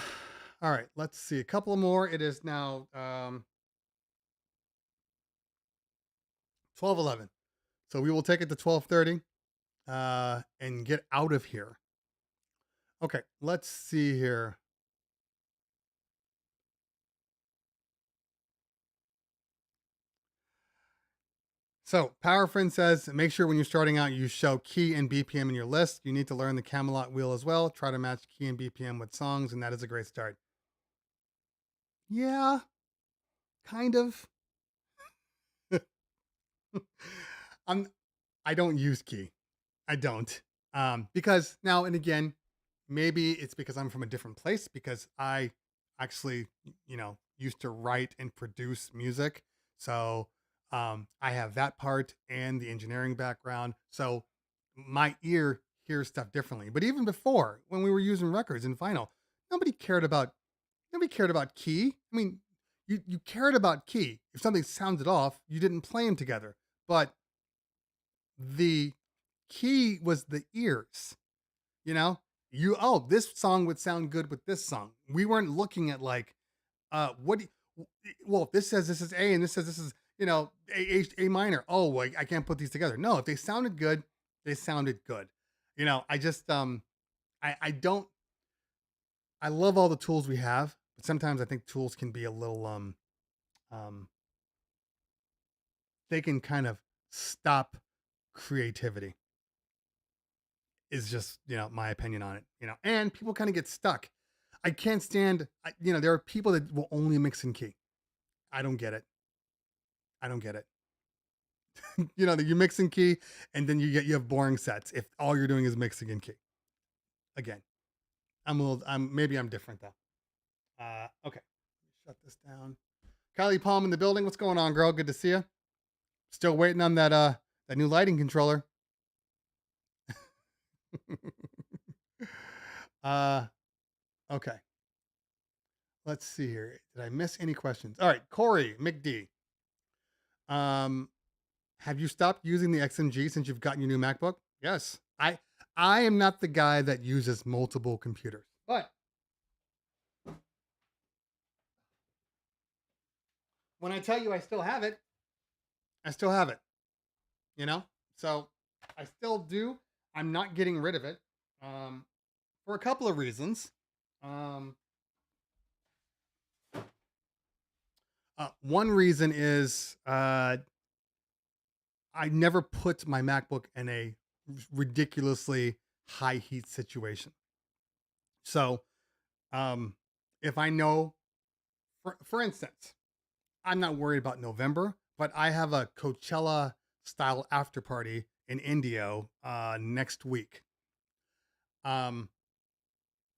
right. Let's see. A couple more. It is now 12:11. So we will take it to 12:30 and get out of here. Okay. Let's see here. So PowerFriend says, make sure when you're starting out, you show key and BPM in your list. You need to learn the Camelot wheel as well. Try to match key and BPM with songs, and that is a great start. Yeah, kind of. I don't use key. I don't. Because now and again, maybe it's because I'm from a different place, because I actually, used to write and produce music. So I have that part and the engineering background. So my ear hears stuff differently. But even before, when we were using records and vinyl, nobody cared about key. I mean, you cared about key. If something sounded off, you didn't play them together. But the key was the ears. This song would sound good with this song. We weren't looking at like, if this says this is A and this says this is, A minor. Oh, I can't put these together. No, if they sounded good, they sounded good. I just, I love all the tools we have, but sometimes I think tools can be a little, they can kind of stop creativity. Is just, my opinion on it, and people kind of get stuck. I can't stand, there are people that will only mix in key. I don't get it. That you mix in key and then you have boring sets if all you're doing is mixing in key. Again, maybe I'm different though. Okay. Shut this down. Kylie Palm in the building. What's going on, girl? Good to see you. Still waiting on that new lighting controller. Okay. Let's see here. Did I miss any questions? All right, Corey McD. Have you stopped using the XMG since you've gotten your new MacBook? Yes. I am not the guy that uses multiple computers, but when I tell you I still have it, I still have it. So I still do. I'm not getting rid of it. For a couple of reasons. One reason is I never put my MacBook in a ridiculously high heat situation. So if I know, for instance, I'm not worried about November, but I have a Coachella style after party in Indio next week.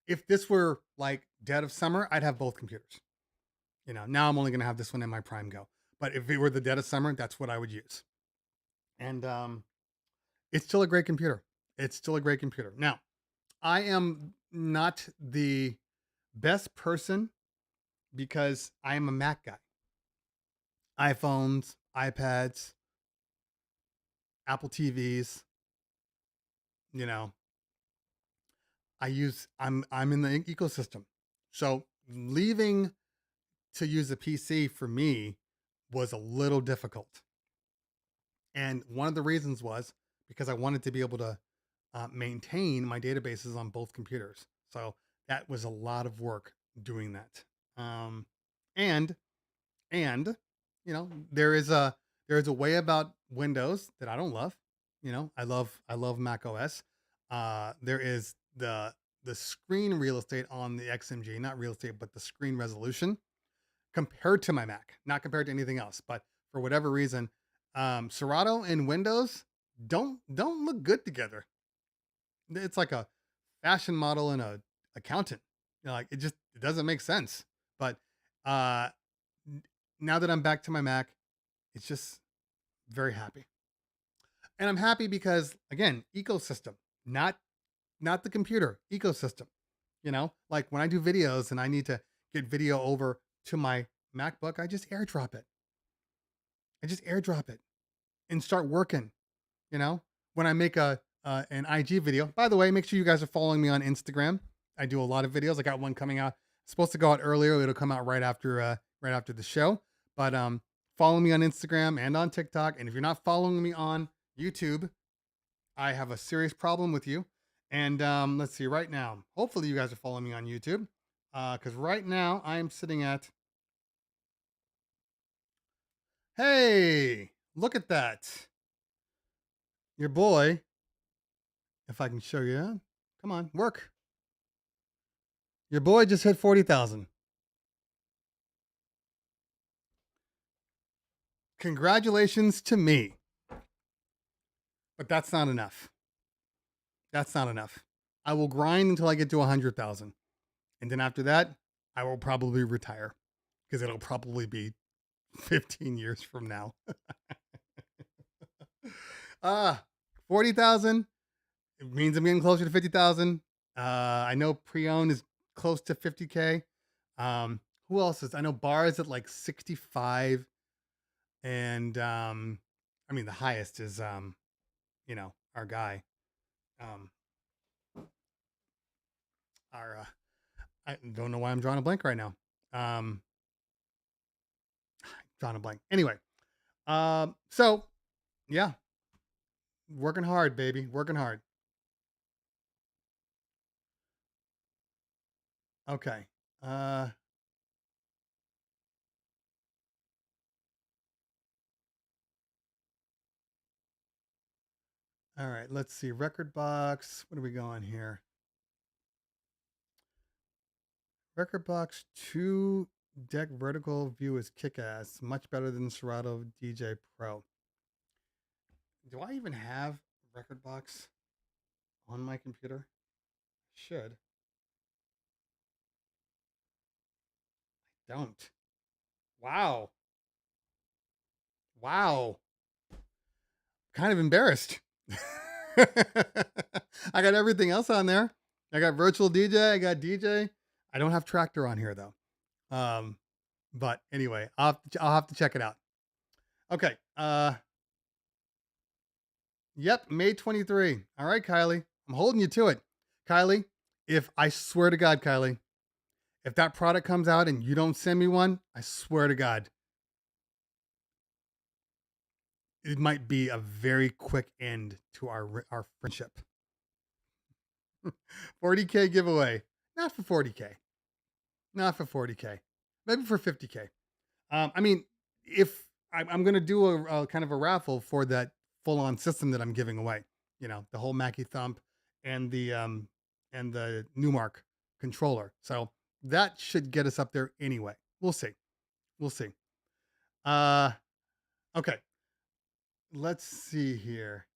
If this were like dead of summer, I'd have both computers. Now I'm only going to have this one in my Prime Go. But if it were the dead of summer, that's what I would use. And it's still a great computer. Now, I am not the best person because I am a Mac guy. iPhones, iPads, Apple TVs, I'm in the ecosystem. So leaving to use a PC for me was a little difficult. And one of the reasons was because I wanted to be able to maintain my databases on both computers. So that was a lot of work doing that. And there is a way about Windows that I don't love. I love Mac OS. There is the the screen real estate on the XMG, not real estate, but the screen resolution compared to my Mac, not compared to anything else. But for whatever reason, Serato and Windows don't look good together. It's like a fashion model and a accountant. You know, like it doesn't make sense. But now that I'm back to my Mac, it's just very happy. And I'm happy because, again, ecosystem, not the computer, ecosystem. You know, like when I do videos and I need to get video over to my MacBook, I just airdrop it. And start working. You know, when I make an IG video, by the way, make sure you guys are following me on Instagram. I do a lot of videos. I got one coming out. It's supposed to go out earlier. It'll come out right after the show. But follow me on Instagram and on TikTok. And if you're not following me on YouTube, I have a serious problem with you. And let's see, right now, hopefully you guys are following me on YouTube. Because right now I am sitting at, hey, look at that. Your boy, if I can show you, come on, work. Your boy just hit 40,000. Congratulations to me. But that's not enough. That's not enough. I will grind until I get to 100,000. And then after that, I will probably retire because it'll probably be 15 years from now. 40,000. It means I'm getting closer to 50,000. I know pre-owned is close to 50K. Who else is? I know Bar is at like 65. And I mean, the highest is, you know, our guy. I don't know why I'm drawing a blank right now. Drawing a blank. Anyway, so yeah, working hard, baby, working hard. Okay. All right, let's see. Record box. What are we going here? Record box 2 deck vertical view is kick-ass. Much better than Serato DJ Pro. Do I even have record box on my computer? Should. I don't. Wow. Wow. Kind of embarrassed. I got everything else on there. I got virtual DJ. I got DJ. I don't have Tractor on here though. But anyway, I'll have to check it out. Okay. Yep. May 23. All right, Kylie. I'm holding you to it. Kylie, I swear to God, Kylie, if that product comes out and you don't send me one, I swear to God, it might be a very quick end to our friendship. 40K giveaway. Not for 40K. Not for 40K. Maybe for 50K. I mean, if I'm going to do a kind of a raffle for that full-on system that I'm giving away, you know, the whole Mackie Thump and the Newmark controller. So that should get us up there anyway. We'll see. We'll see. Okay. Let's see here.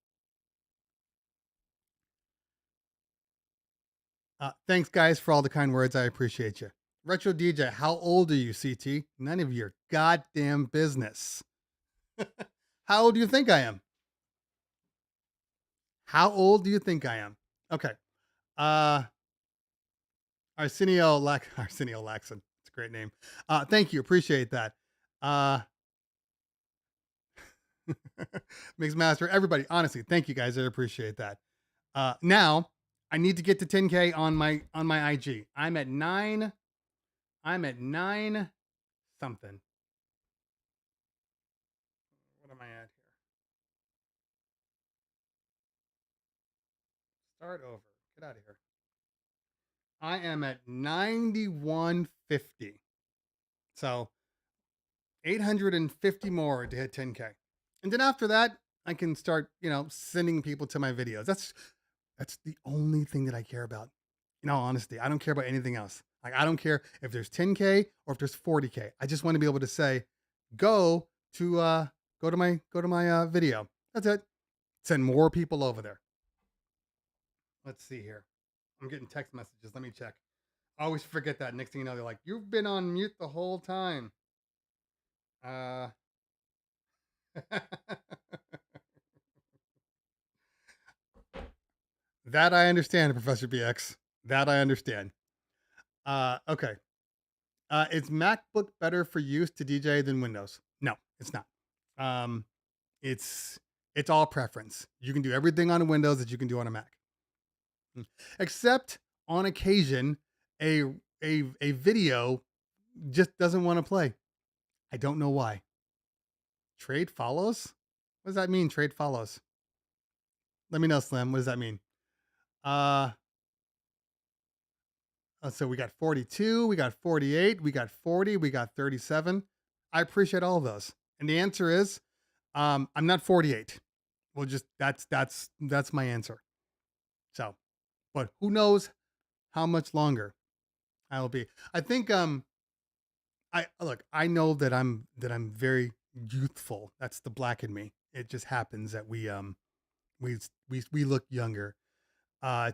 Thanks, guys, for all the kind words. I appreciate you. Retro DJ, how old are you, CT? None of your goddamn business. How old do you think I am? How old do you think I am? Okay. Arsenio Laxon. It's a great name. Thank you. Appreciate that. Mixmaster, everybody, honestly, thank you guys. I appreciate that. Now I need to get to 10K on my IG. I'm at 9 something. What am I at here? Start over. Get out of here. I am at 9150. So 850 more to hit 10K. And then after that, I can start, you know, sending people to my videos. That's the only thing that I care about. In all honesty, I don't care about anything else. Like, I don't care if there's 10K or if there's 40K. I just want to be able to say, go to my video. That's it. Send more people over there. Let's see here. I'm getting text messages. Let me check. I always forget that. Next thing you know, they're like, you've been on mute the whole time. That I understand, Professor BX. That I understand. Okay. Is MacBook better for use to DJ than Windows? No, it's not. Um, it's all preference. You can do everything on a Windows that you can do on a Mac, except on occasion a video just doesn't want to play. I don't know why. Trade follows? What does that mean? Trade follows. Let me know, Slim. What does that mean? So we got 42, we got 48, we got 40, we got 37. I appreciate all of those. And the answer is, I'm not 48. Well, just that's my answer. So, but who knows how much longer I will be. I think I know that I'm very youthful. That's the black in me. It just happens that we look younger.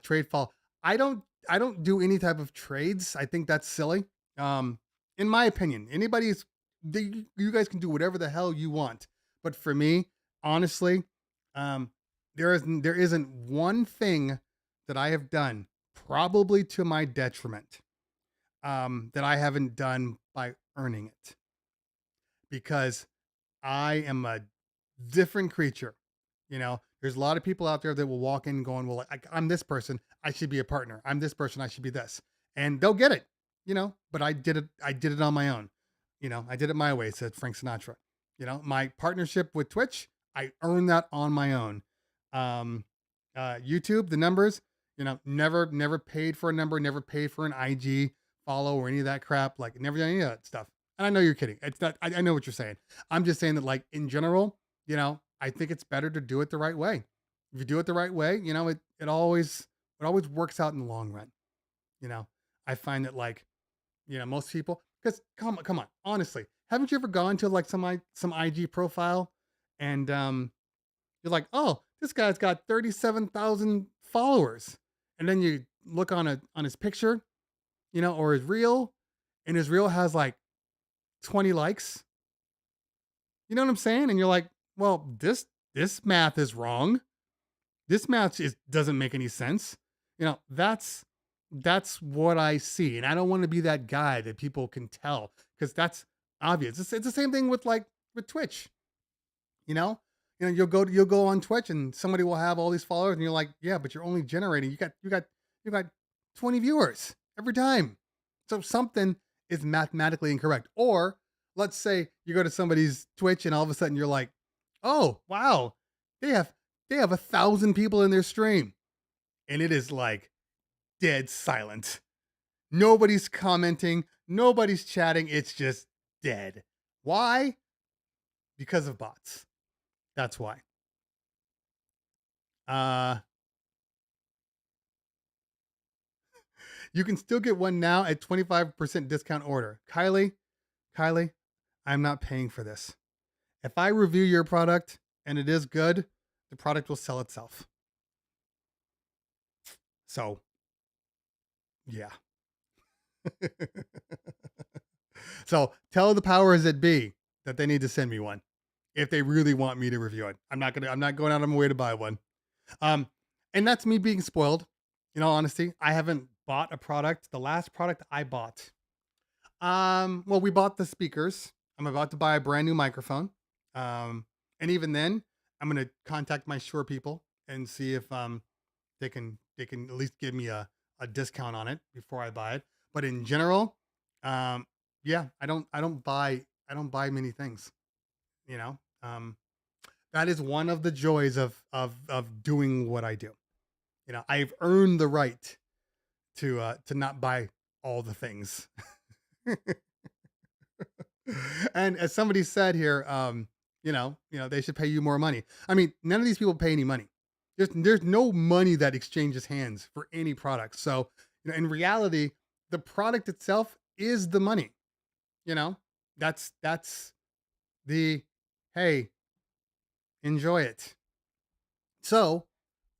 Trade fall. I don't do any type of trades. I think that's silly. In my opinion, you guys can do whatever the hell you want. But for me, honestly, there isn't one thing that I have done, probably to my detriment, that I haven't done by earning it. Because I am a different creature. You know, there's a lot of people out there that will walk in going, well, I'm this person, I should be a partner. I'm this person, I should be this. And they'll get it, you know, but I did it on my own. You know, I did it my way, said Frank Sinatra. You know, my partnership with Twitch, I earned that on my own. YouTube, the numbers, you know, never paid for a number, never paid for an IG follow or any of that crap. Like, never done any of that stuff. And I know you're kidding. It's not, I know what you're saying. I'm just saying that, like, in general, you know, I think it's better to do it the right way. If you do it the right way, you know, it always works out in the long run. You know, I find that, like, you know, most people, because come on, honestly, haven't you ever gone to like some IG profile and you're like, oh, this guy's got 37,000 followers, and then you look on his picture, you know, or his reel, and his reel has like 20 likes. You know what I'm saying? And you're like, well, this math is wrong. This math doesn't make any sense. You know, that's what I see. And I don't want to be that guy that people can tell, because that's obvious. It's the same thing with Twitch. You know, you'll go on Twitch and somebody will have all these followers and you're like, yeah, but you're only generating, you got 20 viewers every time. So something is mathematically incorrect. Or let's say you go to somebody's Twitch and all of a sudden you're like, oh, wow, they have 1,000 people in their stream. And it is like dead silent. Nobody's commenting. Nobody's chatting. It's just dead. Why? Because of bots. That's why. You can still get one now at 25% discount order. Kylie, I'm not paying for this. If I review your product and it is good, the product will sell itself. So, yeah. So tell the powers that be that they need to send me one if they really want me to review it. I'm not going out of my way to buy one. And that's me being spoiled. In all honesty, I haven't bought a product. The last product I bought, well, we bought the speakers. I'm about to buy a brand new microphone. And even then, I'm going to contact my Shure people and see if they can at least give me a discount on it before I buy it. But in general, yeah, I don't buy many things. You know, that is one of the joys of doing what I do. You know, I've earned the right to not buy all the things. And as somebody said here, you know, they should pay you more money. I mean, none of these people pay any money. There's no money that exchanges hands for any product. So, in reality, the product itself is the money. That's the, hey, enjoy it. So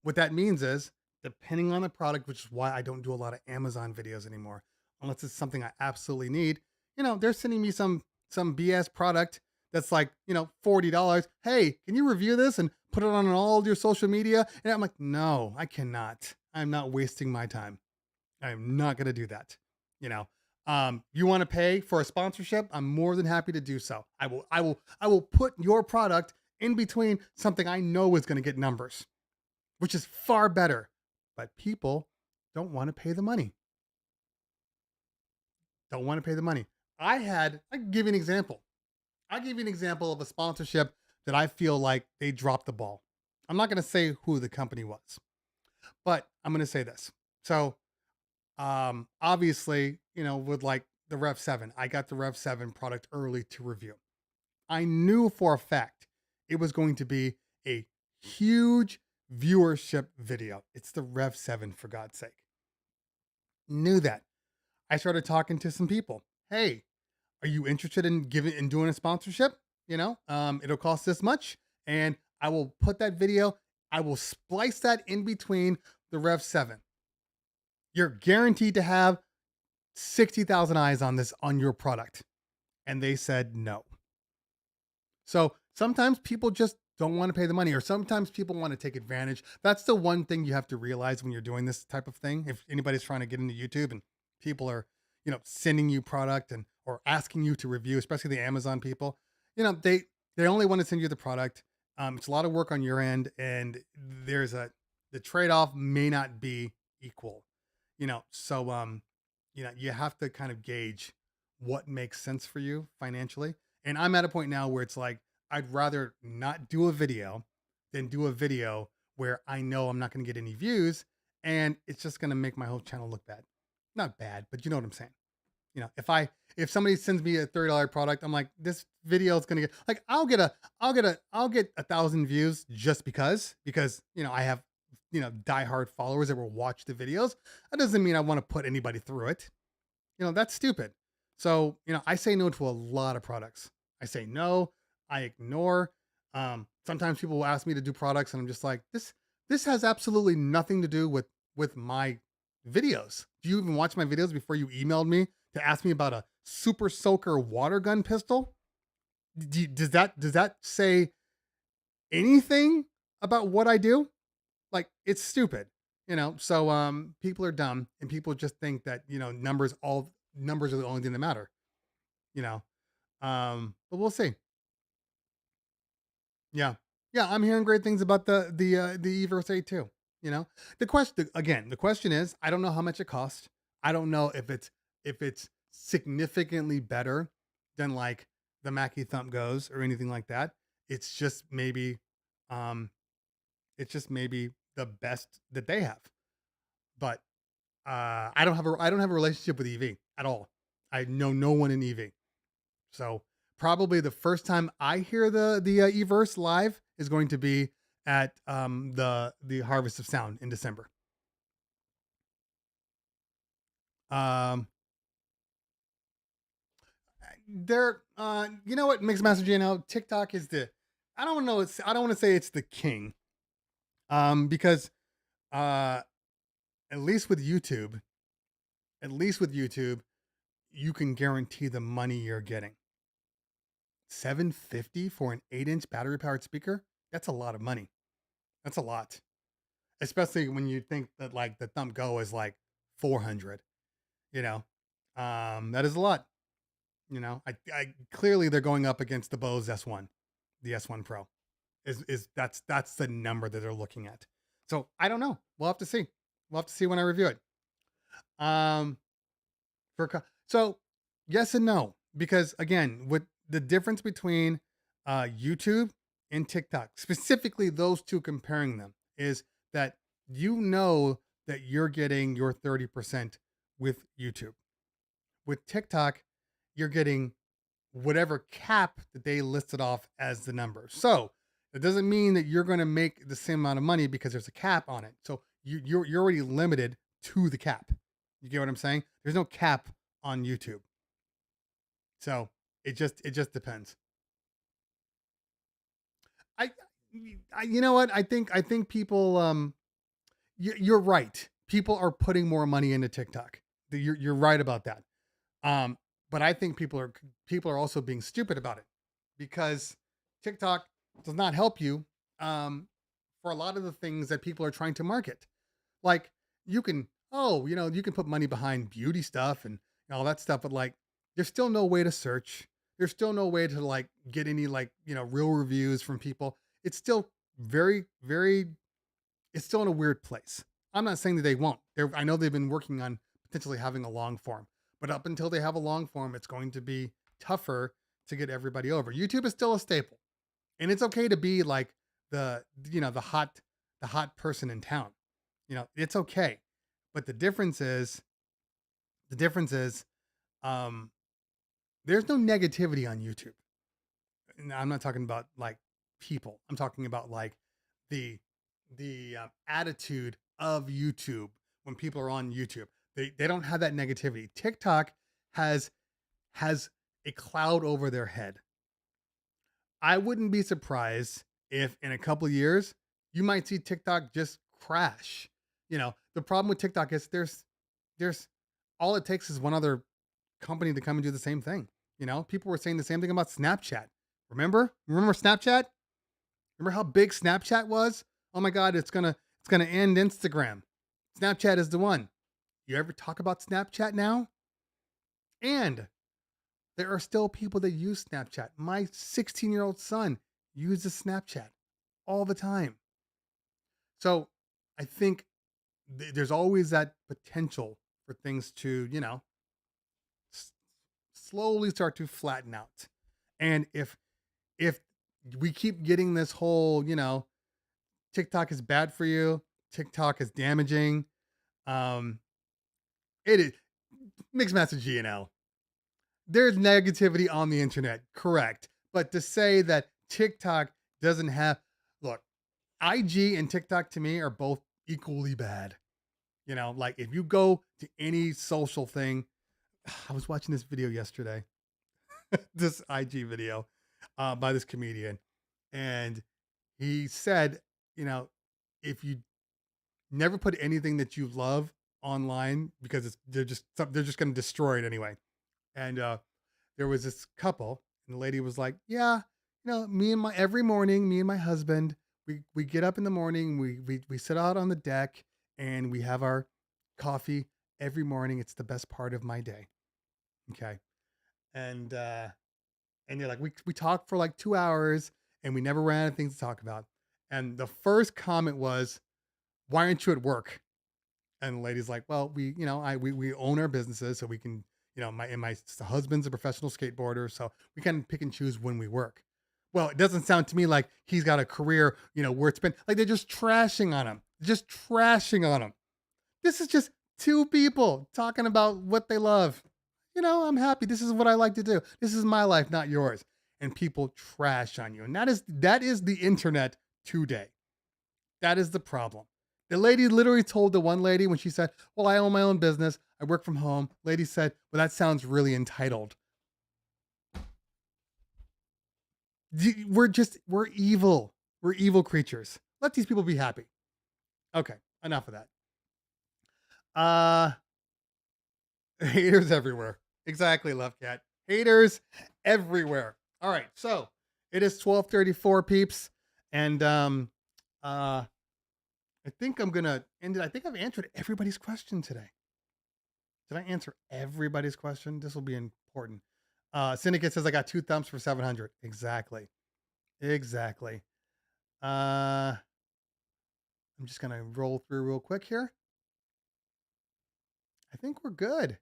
what that means is, depending on the product, which is why I don't do a lot of Amazon videos anymore, unless it's something I absolutely need. They're sending me some BS product that's like, $40. Hey, can you review this and put it on all your social media? And I'm like, no, I cannot. I'm not wasting my time. I'm not going to do that. You want to pay for a sponsorship? I'm more than happy to do so. I will put your product in between something I know is going to get numbers, which is far better. But people don't want to pay the money. Don't want to pay the money. I can give you an example. I'll give you an example of a sponsorship that I feel like they dropped the ball. I'm not going to say who the company was, but I'm going to say this. So, obviously, with like the Rev 7, I got the Rev 7 product early to review. I knew for a fact it was going to be a huge viewership video. It's the Rev 7, for God's sake. Knew that. I started talking to some people. Hey, are you interested in doing a sponsorship? It'll cost this much, and I will put that video. I will splice that in between the Rev 7. You're guaranteed to have 60,000 eyes on your product. And they said no. So sometimes people just don't want to pay the money, or sometimes people want to take advantage. That's the one thing you have to realize when you're doing this type of thing. If anybody's trying to get into YouTube and people are, sending you product or asking you to review, especially the Amazon people, they only want to send you the product. It's a lot of work on your end, and the trade-off may not be equal, so, you have to kind of gauge what makes sense for you financially. And I'm at a point now where it's like, I'd rather not do a video than do a video where I know I'm not going to get any views, and it's just going to make my whole channel look bad. Not bad, but you know what I'm saying. If somebody sends me a $30 product, I'm like, this video is going to get, like, I'll get 1,000 views just because, I have, diehard followers that will watch the videos. That doesn't mean I want to put anybody through it. That's stupid. So, I say no to a lot of products. I say no, I ignore. Sometimes people will ask me to do products and I'm just like, this has absolutely nothing to do with my videos. Do you even watch my videos before you emailed me to ask me about a Super Soaker water gun pistol? Does that say anything about what I do? Like, it's stupid, so people are dumb, and people just think that, numbers are the only thing that matter, but we'll see. Yeah. I'm hearing great things about the Everse 8 too. The question is, I don't know how much it costs. I don't know if it's significantly better than like the Mackie Thump Goes or anything like that. It's just maybe the best that they have. But I don't have a relationship with EV at all. I know no one in EV. So probably the first time I hear the Everse live is going to be at the Harvest of Sound in December. What, Mixmaster JNL, TikTok is I don't want to say it's the king. Because at least with YouTube, you can guarantee the money you're getting. $750 for an 8-inch battery powered speaker? That's a lot of money. That's a lot. Especially when you think that like the Thump Go is like $400. That is a lot. I clearly they're going up against the Bose S1, the S1 Pro. That's the number that they're looking at. So I don't know. We'll have to see. When I review it. So yes and no, because again, with the difference between YouTube and TikTok, specifically those two, comparing them, is that that you're getting your 30% with YouTube. With TikTok, you're getting whatever cap that they listed off as the number. So it doesn't mean that you're going to make the same amount of money because there's a cap on it. So you're already limited to the cap. You get what I'm saying? There's no cap on YouTube. So it just depends. I you know what? I think people you're right. People are putting more money into TikTok. You're right about that. But I think people are also being stupid about it, because TikTok does not help you for a lot of the things that people are trying to market. Like, you can you can put money behind beauty stuff and all that stuff, but like, there's still no way to search. There's still no way to like get any like, real reviews from people. It's still very, very, it's still in a weird place. I'm not saying that they won't. I know they've been working on potentially having a long form, but up until they have a long form, it's going to be tougher to get everybody over. YouTube is still a staple, and it's okay to be like the hot person in town. It's okay. But the difference is, um, there's no negativity on YouTube. And I'm not talking about like people. I'm talking about like the attitude of YouTube when people are on YouTube. They don't have that negativity. TikTok has a cloud over their head. I wouldn't be surprised if in a couple of years you might see TikTok just crash. The problem with TikTok is there's all it takes is one other company to come and do the same thing. People were saying the same thing about Snapchat. Remember Snapchat? Remember how big Snapchat was? Oh my God, it's gonna end Instagram. Snapchat is the one. You ever talk about Snapchat now? And there are still people that use Snapchat. My 16-year-old son uses Snapchat all the time. So I think there's always that potential for things to, slowly start to flatten out. And if we keep getting this whole, TikTok is bad for you, TikTok is damaging, it is mixed message GNL. There's negativity on the internet, correct. But to say that TikTok doesn't have, look, IG and TikTok to me are both equally bad. Like if you go to any social thing, I was watching this video yesterday, this IG video by this comedian. And he said, if you never put anything that you love online, because they're just going to destroy it anyway. And there was this couple, and the lady was like, yeah, every morning, me and my husband, we get up in the morning, we sit out on the deck and we have our coffee every morning. It's the best part of my day. Okay. And you're like, we talk for like 2 hours and we never ran out of things to talk about. And the first comment was, why aren't you at work? And the lady's like, well, we own our businesses, so we can, my husband's a professional skateboarder, so we can pick and choose when we work. Well, it doesn't sound to me like he's got a career, where it's been like they're just trashing on him. This is just two people talking about what they love. I'm happy. This is what I like to do. This is my life, not yours. And people trash on you. And that is the internet today. That is the problem. The lady literally told the one lady when she said, well, I own my own business, I work from home. Lady said, well, that sounds really entitled. We're evil. We're evil creatures. Let these people be happy. Okay, enough of that. Haters everywhere. Exactly, Love Cat. Haters everywhere. All right, so it is 12:34, peeps. And I think I'm going to end it. I think I've answered everybody's question today. Did I answer everybody's question? This will be important. Syndicate says I got 2 thumbs for 700. Exactly. I'm just going to roll through real quick here. I think we're good.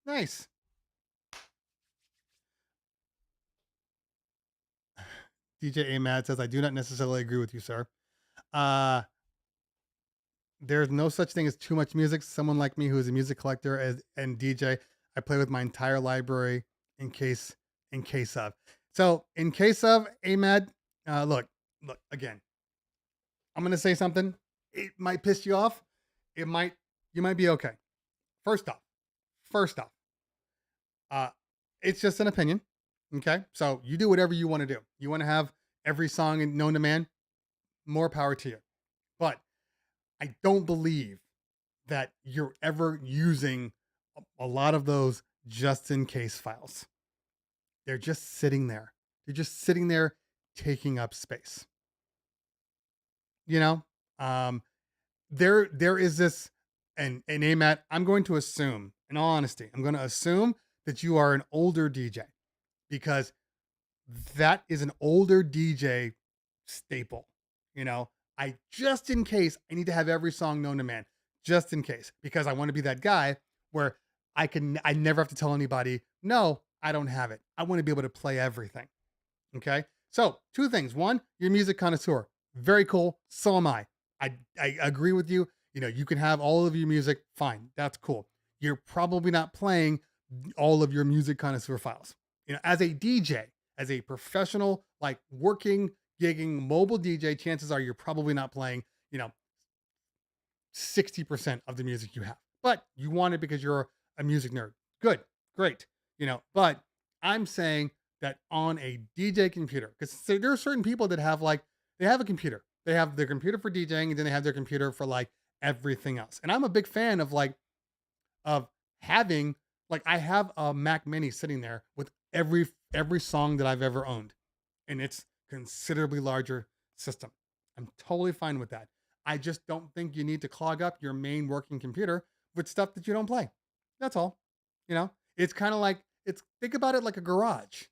Nice. DJ Amad says, I do not necessarily agree with you, sir. There's no such thing as too much music. Someone like me who is a music collector and DJ, I play with my entire library in case of. So in case of, Amad, look, look, again, I'm going to say something. It might piss you off. You might be okay. First off, it's just an opinion. Okay. So you do whatever you want to do. You want to have every song known to man, more power to you. But I don't believe that you're ever using a lot of those just in case files. They're just sitting there. They're just sitting there taking up space. You know, there is this, and Matt, I'm going to assume, in all honesty, I'm going to assume that you are an older DJ, because that is an older DJ staple. You know, just in case I need to have every song known to man, just in case, because I want to be that guy where I never have to tell anybody, no, I don't have it. I want to be able to play everything. Okay. So 2 things. 1, you're a music connoisseur. Very cool. So am I. I agree with you. You know, you can have all of your music. Fine. That's cool. You're probably not playing all of your music connoisseur files. You know, as a DJ, as a professional, like working, gigging, mobile DJ, chances are you're probably not playing, 60% of the music you have, but you want it because you're a music nerd. Good. Great. But I'm saying that on a DJ computer, because there are certain people that have they have a computer. They have their computer for DJing, and then they have their computer for everything else. And I'm a big fan of having, I have a Mac Mini sitting there with every song that I've ever owned, and it's considerably larger system. I'm totally fine with that. I just don't think you need to clog up your main working computer with stuff that you don't play. That's all. It's kind of think about it like a garage.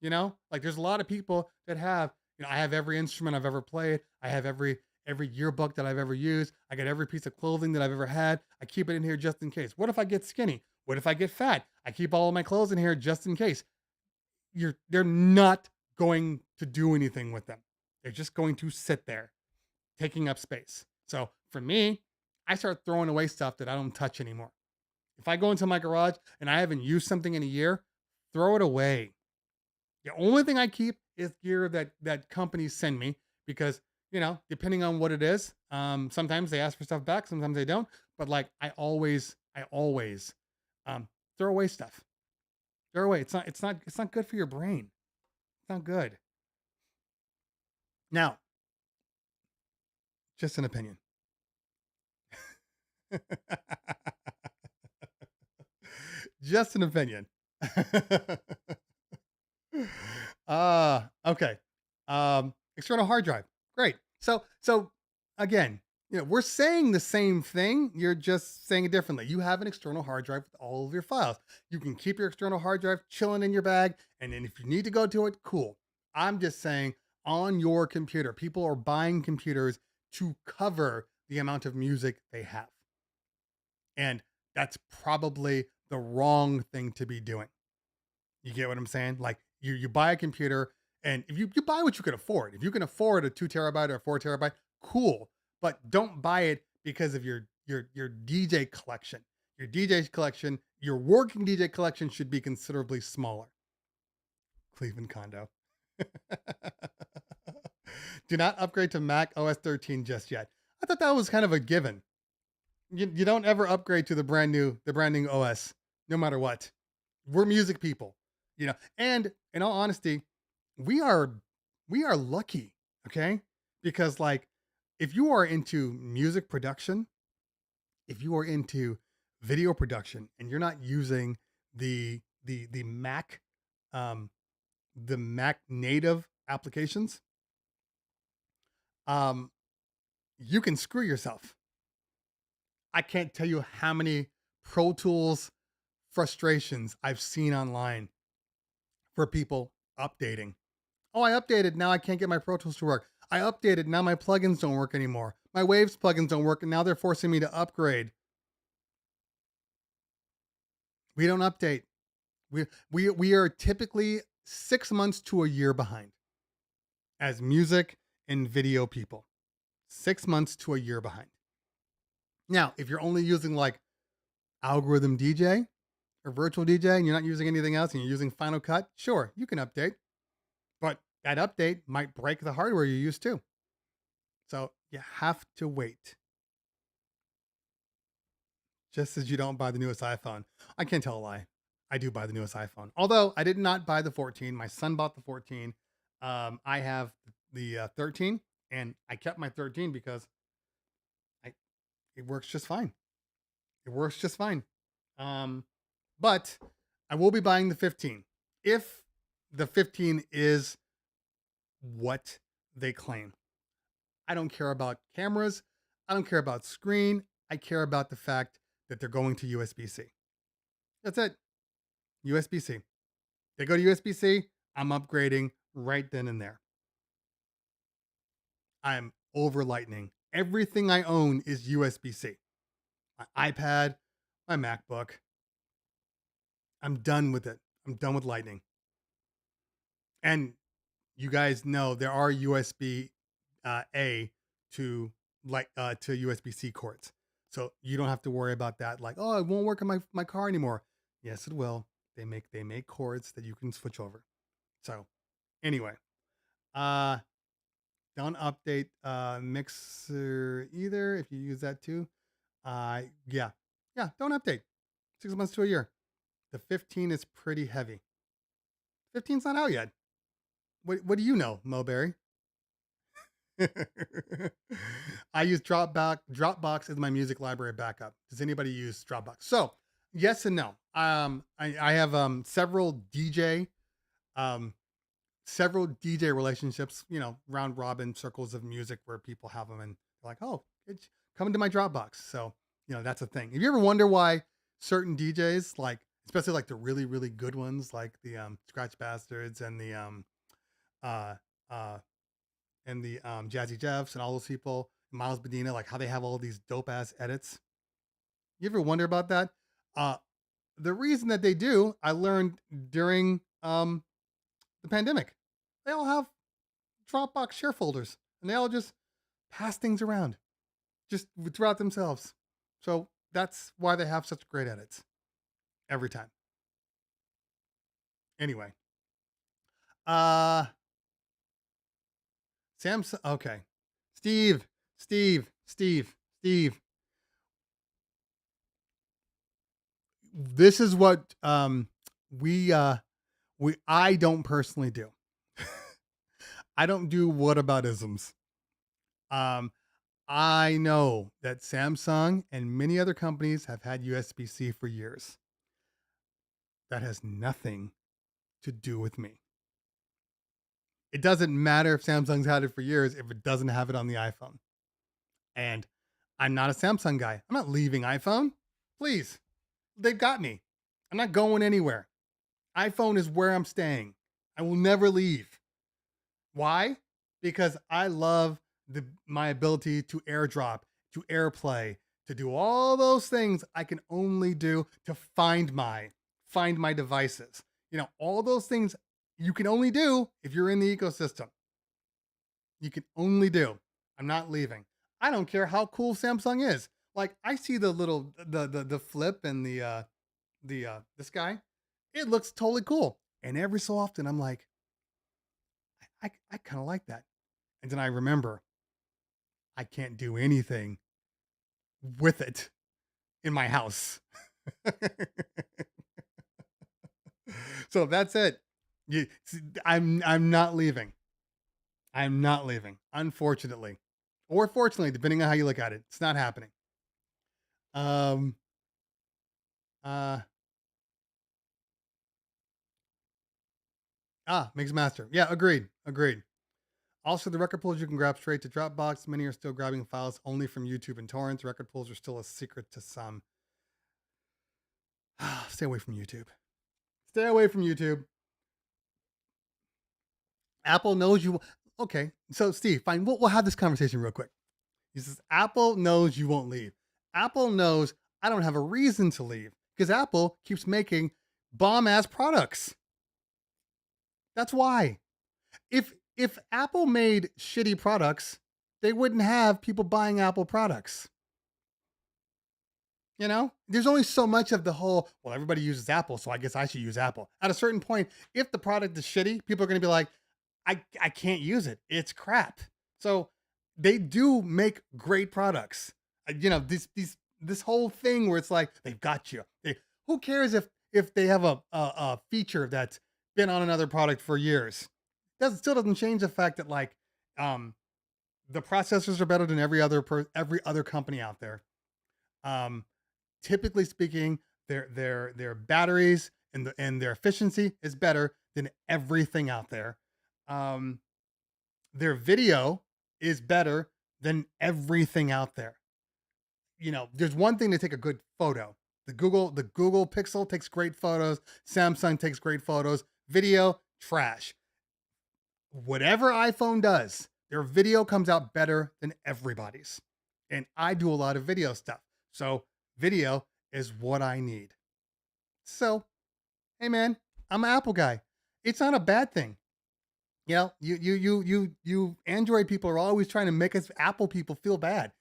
There's a lot of people that have, I have every instrument I've ever played. I have every yearbook that I've ever used. I got every piece of clothing that I've ever had. I keep it in here just in case. What if I get skinny? What if I get fat? I keep all of my clothes in here just in case. They're not going to do anything with them. They're just going to sit there, taking up space. So for me, I start throwing away stuff that I don't touch anymore. If I go into my garage and I haven't used something in a year, throw it away. The only thing I keep is gear that companies send me, because, depending on what it is, sometimes they ask for stuff back, sometimes they don't. But I always throw away stuff. Throw away. It's not good for your brain. It's not good. Now, just an opinion. Just an opinion. Okay. External hard drive. Great. So again, we're saying the same thing. You're just saying it differently. You have an external hard drive with all of your files. You can keep your external hard drive chilling in your bag, and then if you need to go to it, cool. I'm just saying, on your computer, people are buying computers to cover the amount of music they have. And that's probably the wrong thing to be doing. You get what I'm saying? You buy a computer, and if you buy what you can afford. If you can afford a 2 terabyte or a 4 terabyte, cool. But don't buy it because of your DJ collection. Your DJ collection, your working DJ collection, should be considerably smaller. Cleveland Condo. Do not upgrade to Mac OS 13 just yet. I thought that was kind of a given. You don't ever upgrade to the brand new OS, no matter what. We're music people, and in all honesty, we are lucky. Okay. Because if you are into music production, if you are into video production, and you're not using the Mac, the Mac native applications, you can screw yourself. I can't tell you how many Pro Tools frustrations I've seen online for people updating. Oh, I updated. Now I can't get my Pro Tools to work. I updated. Now my plugins don't work anymore. My Waves plugins don't work, and now they're forcing me to upgrade. We don't update. We are typically 6 months to a year behind as music and video people. 6 months to a year behind. Now, if you're only using Algorithm DJ or Virtual DJ, and you're not using anything else, and you're using Final Cut, sure, you can update. But that update might break the hardware you use too. So you have to wait. Just as you don't buy the newest iPhone. I can't tell a lie. I do buy the newest iPhone. Although I did not buy the 14. My son bought the 14. I have the 13, and I kept my 13 because it works just fine. It works just fine. But I will be buying the 15 if the 15 is what they claim. I don't care about cameras. I don't care about screen. I care about the fact that they're going to USB-C. That's it. USB-C. They go to USB-C, I'm upgrading right then and there. I'm over Lightning. Everything I own is USB-C. My iPad, my MacBook. I'm done with it. I'm done with Lightning. And you guys know there are USB A to USB-C cords. So you don't have to worry about that. Like, oh, it won't work on my car anymore. Yes, it will. They make cords that you can switch over. So anyway, don't update Mixer either if you use that too. Yeah, don't update. 6 months to a year. The 15 is pretty heavy. 15's not out yet. What do you know, Moberry? I use Dropbox as my music library backup. Does anybody use Dropbox? So yes and no. I have several DJ relationships, round robin circles of music where people have them and they're like, oh, come into my Dropbox. So, that's a thing. If you ever wonder why certain DJs, like, especially like the really, really good ones, like the Scratch Bastards and the Jazzy Jeffs and all those people, Miles Medina, like how they have all these dope ass edits. You ever wonder about that? The reason that they do, I learned during the pandemic. They all have Dropbox share folders and they all just pass things around just throughout themselves. So that's why they have such great edits every time. Anyway, Samsung. Okay, Steve. This is what I don't personally do. I don't do whataboutisms. I know that Samsung and many other companies have had USB-C for years. That has nothing to do with me. It doesn't matter if Samsung's had it for years if it doesn't have it on the iPhone. And I'm not a Samsung guy. I'm not leaving iPhone. Please. They've got me. I'm not going anywhere. iPhone is where I'm staying. I will never leave. Why? Because I love my ability to airdrop, to AirPlay, to do all those things I can only do to find my devices. All those things you can only do if you're in the ecosystem. You can only do. I'm not leaving. I don't care how cool Samsung is. Like, I see the little the flip and this guy. It looks totally cool. And every so often I'm like, I kind of like that. And then I remember I can't do anything with it in my house. So that's it. I'm not leaving. I'm not leaving, unfortunately. Or fortunately, depending on how you look at it. It's not happening. Mix Master. Yeah, agreed. Also, the record pools you can grab straight to Dropbox. Many are still grabbing files only from YouTube and torrents. Record pools are still a secret to some. Stay away from YouTube. Stay away from YouTube. Apple knows you. Okay, so Steve, fine. We'll have this conversation real quick. He says, Apple knows you won't leave. Apple knows I don't have a reason to leave because Apple keeps making bomb-ass products. That's why. If Apple made shitty products, they wouldn't have people buying Apple products. There's only so much of the whole, well, everybody uses Apple, so I guess I should use Apple. At a certain point, if the product is shitty, people are going to be like, I can't use it. It's crap. So they do make great products. You know, this whole thing where it's like they've got you. Who cares if they have a feature that's been on another product for years? Still doesn't change the fact that like the processors are better than every other company out there. Typically speaking, their batteries and their efficiency is better than everything out there. Their video is better than everything out there. You know, there's one thing to take a good photo. The Google Pixel takes great photos. Samsung takes great photos. Video, trash. Whatever iPhone does, their video comes out better than everybody's. And I do a lot of video stuff. So video is what I need. So, hey man, I'm an Apple guy. It's not a bad thing. You know, you Android people are always trying to make us Apple people feel bad.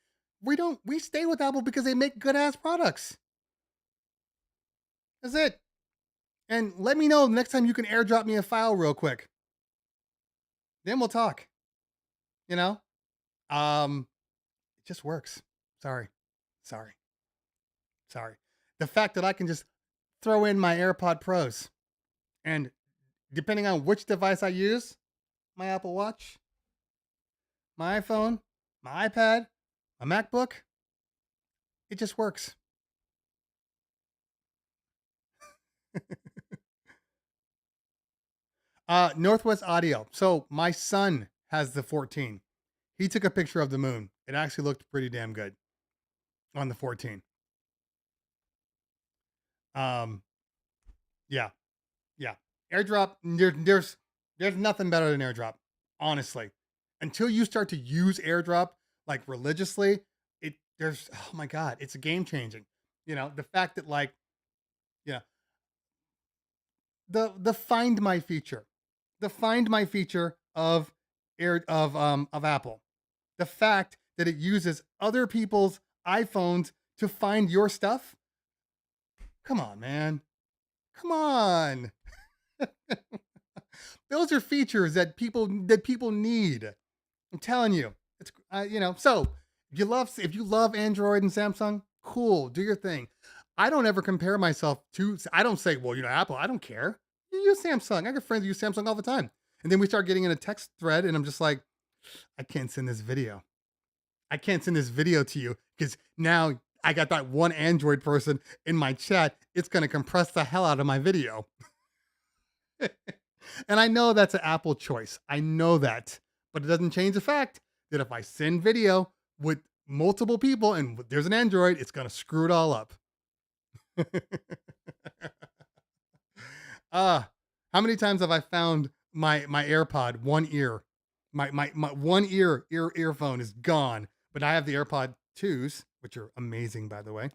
We stay with Apple because they make good ass products. That's it. And let me know next time you can airdrop me a file real quick. Then we'll talk. You know? It just works. Sorry. The fact that I can just throw in my AirPod Pros and depending on which device I use, my Apple Watch, my iPhone, my iPad, my MacBook, it just works. Northwest Audio. So my son has the 14. He took a picture of the moon. It actually looked pretty damn good on the 14. Yeah. AirDrop. There's nothing better than AirDrop, honestly. Until you start to use AirDrop like religiously, oh my God, it's a game changing. You know, the fact that like, yeah, the Find My feature, of Apple, the fact that it uses other people's iPhones to find your stuff. Come on, man. Come on. Those are features that people need. I'm telling you. It's you know, so if you love Android and Samsung, cool, do your thing. I don't ever compare myself to, I don't say, well, you know, Apple, I don't care. You use Samsung. I got friends who use Samsung all the time. And then we start getting in a text thread and I'm just like, I can't send this video. I can't send this video to you because now I got that one Android person in my chat. It's going to compress the hell out of my video. And I know that's an Apple choice. I know that. But it doesn't change the fact that if I send video with multiple people and there's an Android, it's going to screw it all up. How many times have I found my AirPod, one ear? My one earphone is gone, but I have the AirPod 2s, which are amazing, by the way.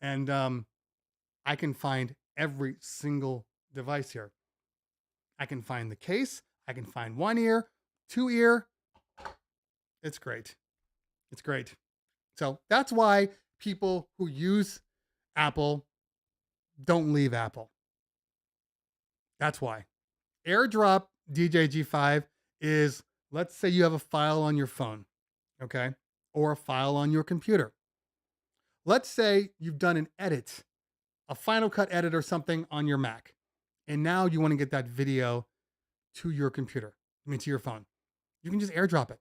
And I can find every single device here. I can find the case. I can find one ear, two ear. It's great. It's great. So that's why people who use Apple don't leave Apple. That's why. AirDrop DJ G5 is, let's say you have a file on your phone, okay? Or a file on your computer. Let's say you've done an edit, a Final Cut edit or something on your Mac. And now you want to get that video to your computer, to your phone. You can just AirDrop it.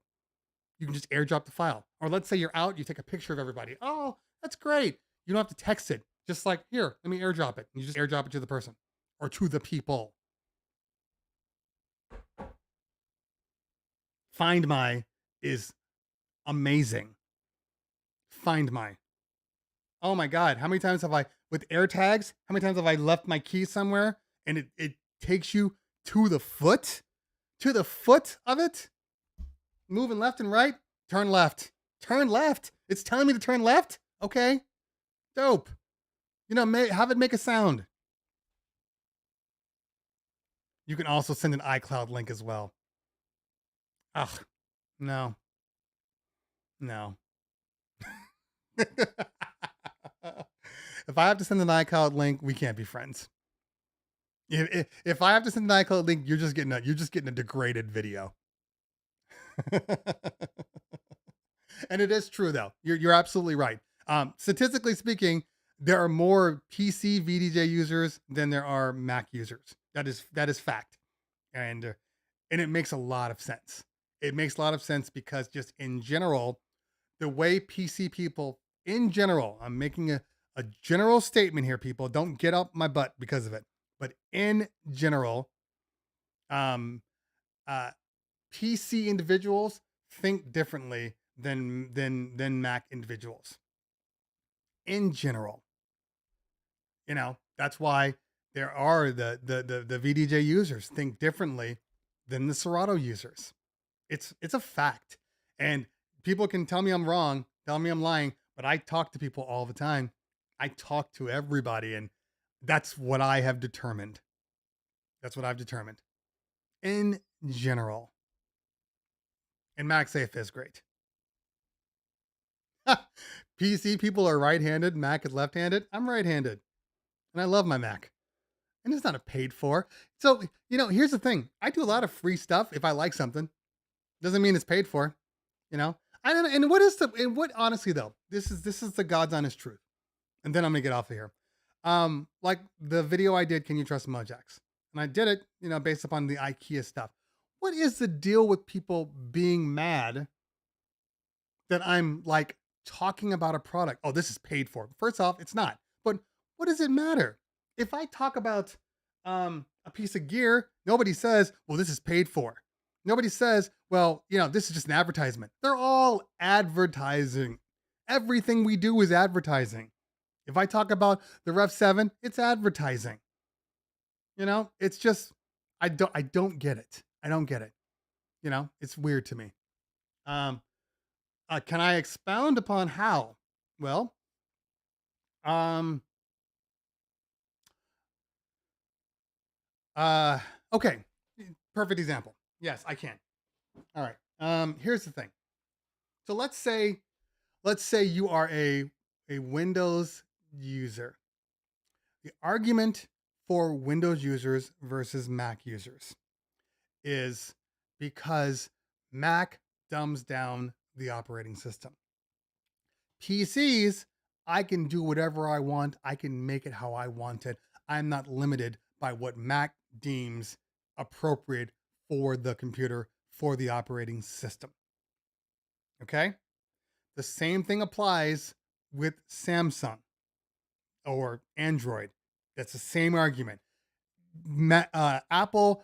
You can just AirDrop the file. Or let's say you're out, you take a picture of everybody. Oh, that's great. You don't have to text it. Just like, here, let me AirDrop it. And you just AirDrop it to the person or to the people. Find My is amazing. Find My. Oh my God. How many times have I, with AirTags, how many times have I left my key somewhere and it takes you to the foot of it? Moving left and right, turn left. Turn left. It's telling me to turn left? Okay. Dope. You know, have it make a sound. You can also send an iCloud link as well. Ugh, no. If I have to send an iCloud link, we can't be friends. If I have to send the iCloud link, you're just getting a degraded video. And it is true though. You're absolutely right. Statistically speaking, there are more PC VDJ users than there are Mac users. That is fact, and it makes a lot of sense. It makes a lot of sense because just in general, the way PC people in general, I'm making a general statement here, people. Don't get up my butt because of it. But in general, PC individuals think differently than Mac individuals. In general, that's why there are the VDJ users think differently than the Serato users. It's a fact, and people can tell me I'm wrong, tell me I'm lying, but I talk to people all the time. I talk to everybody, and that's what I have determined. That's what I've determined. In general. And MagSafe is great. PC people are right-handed, Mac is left-handed. I'm right-handed. And I love my Mac. And it's not a paid for. So, here's the thing. I do a lot of free stuff if I like something. Doesn't mean it's paid for. I don't know. And what honestly though, this is the God's honest truth. And then I'm gonna get off of here. Like the video I did, Can You Trust Mojax? And I did it, based upon the IKEA stuff. What is the deal with people being mad that I'm like talking about a product? Oh, this is paid for. First off, it's not. But what does it matter? If I talk about a piece of gear, nobody says, well, this is paid for. Nobody says, well, this is just an advertisement. They're all advertising. Everything we do is advertising. If I talk about the Rev 7, it's advertising. It's just, I don't get it. I don't get it. It's weird to me. Can I expound upon how? Well, okay. Perfect example. Yes, I can. All right. Here's the thing. So let's say you are a Windows user. The argument for Windows users versus Mac users is because Mac dumbs down the operating system. PCs, I can do whatever I want. I can make it how I want it. I'm not limited by what Mac deems appropriate for the computer, for the operating system. Okay? The same thing applies with Samsung or Android. That's the same argument. Apple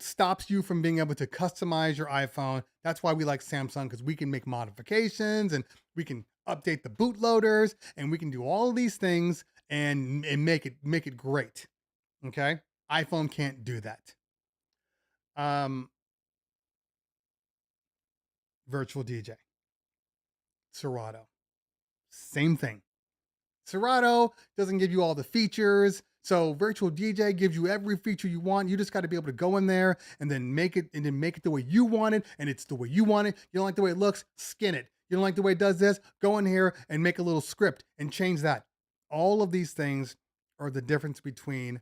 stops you from being able to customize your iPhone. That's why we like Samsung, because we can make modifications and we can update the bootloaders and we can do all of these things and make it great. Okay? iPhone can't do that. Virtual DJ. Serato. Same thing. Serato doesn't give you all the features. So Virtual DJ gives you every feature you want. You just got to be able to go in there and then make it the way you want it. And it's the way you want it. You don't like the way it looks, skin it. You don't like the way it does this, go in here and make a little script and change that. All of these things are the difference between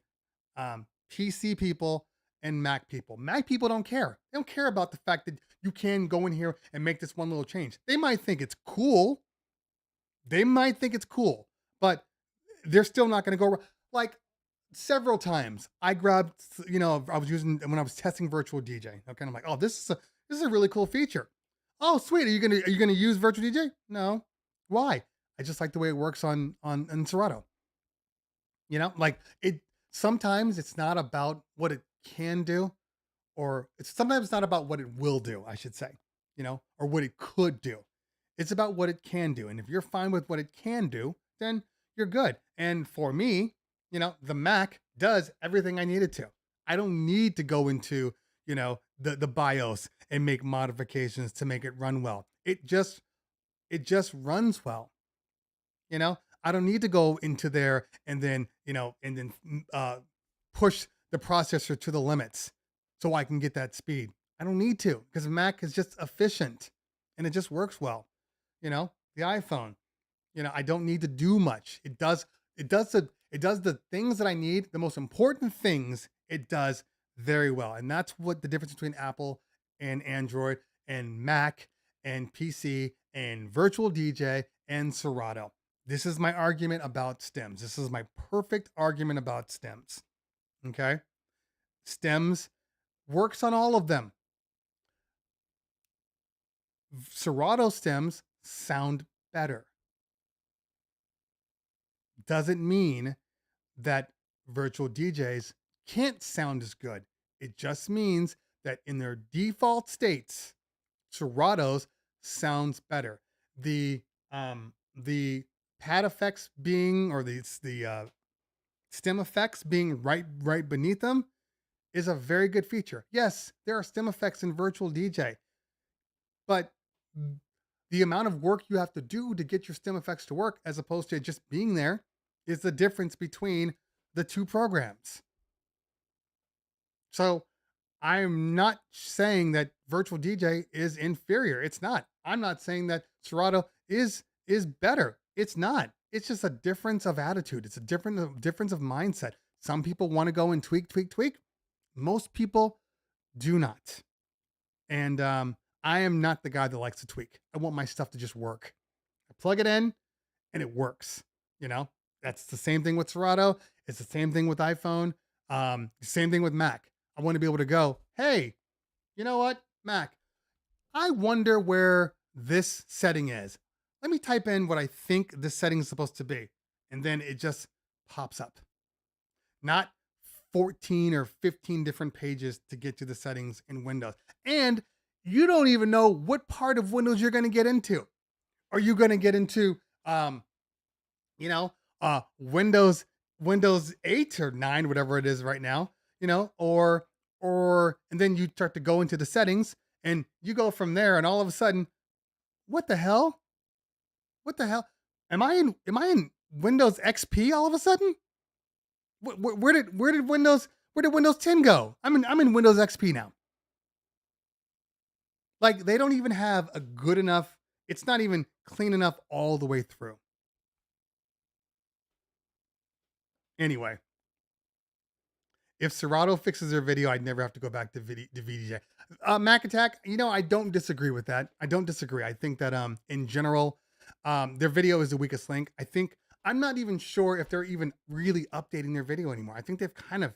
PC people and Mac people. Mac people don't care. They don't care about the fact that you can go in here and make this one little change. They might think it's cool. But they're still not going to go. Like several times I grabbed, I was using when I was testing Virtual DJ. Okay. And I'm like, oh, this is a really cool feature. Oh, sweet. Are you going to use Virtual DJ? No. Why? I just like the way it works on Serato. Sometimes it's not about what it can do, or sometimes it's not about what it will do, I should say, or what it could do. It's about what it can do. And if you're fine with what it can do, then you're good. And for me, the Mac does everything I need it to. I don't need to go into, the BIOS and make modifications to make it run well. It just runs well. I don't need to go into there and then, push the processor to the limits so I can get that speed. I don't need to, because Mac is just efficient and it just works well. The iPhone, I don't need to do much. It does It does the things that I need, the most important things it does very well. And that's what the difference between Apple and Android and Mac and PC and virtual DJ and Serato. This is my argument about stems. This is my perfect argument about stems. Okay. Stems works on all of them. Serato stems sound better. Doesn't mean that virtual DJs can't sound as good. It just means that in their default states, Serato's sounds better. The pad effects being, or the stem effects being right beneath them is a very good feature. Yes, there are stem effects in virtual DJ, but the amount of work you have to do to get your stem effects to work, as opposed to just being there, is the difference between the two programs. So I'm not saying that virtual DJ is inferior. It's not. I'm not saying that Serato is better. It's not. It's just a difference of attitude. It's a difference of mindset. Some people want to go and tweak. Most people do not. And I am not the guy that likes to tweak. I want my stuff to just work. I plug it in and it works. You know, that's the same thing with Serato. It's the same thing with iPhone. Same thing with Mac. I want to be able to go, hey, you know what, Mac, I wonder where this setting is. Let me type in what I think this setting is supposed to be. And then it just pops up. Not 14 or 15 different pages to get to the settings in Windows. And you don't even know what part of Windows you're going to get into. Are you going to get into, Windows 8 or 9, whatever it is right now, and then you start to go into the settings and you go from there, and all of a sudden, what the hell? Am I in Windows XP all of a sudden? Where did Windows 10 go? I'm in Windows XP now. Like, they don't even have a good enough, it's not even clean enough all the way through. Anyway, if Serato fixes their video, I'd never have to go back to VDJ. Mac Attack, I don't disagree with that. I don't disagree. I think that in general, their video is the weakest link. I'm not even sure if they're even really updating their video anymore. I think they've kind of,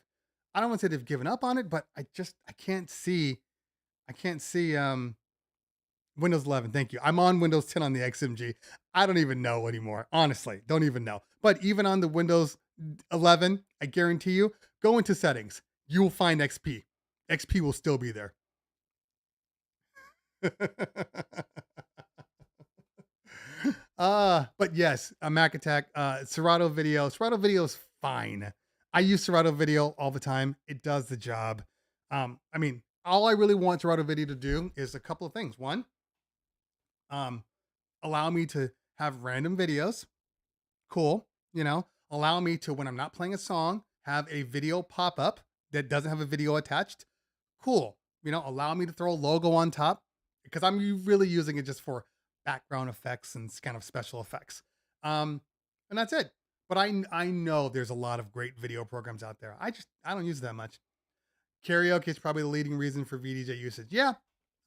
I don't want to say they've given up on it, but I can't see Windows 11. Thank you. I'm on Windows 10 on the XMG. I don't even know anymore. Honestly, don't even know. But even on the Windows 11, I guarantee you, go into settings. You will find XP. XP will still be there. But yes, a Mac Attack, Serato video. Serato video is fine. I use Serato video all the time. It does the job. All I really want Serato video to do is a couple of things. One, allow me to have random videos. Cool. Allow me to, when I'm not playing a song, have a video pop up that doesn't have a video attached. Cool. Allow me to throw a logo on top, because I'm really using it just for background effects and kind of special effects. And that's it. But I know there's a lot of great video programs out there. I don't use that much. Karaoke is probably the leading reason for VDJ usage. Yeah,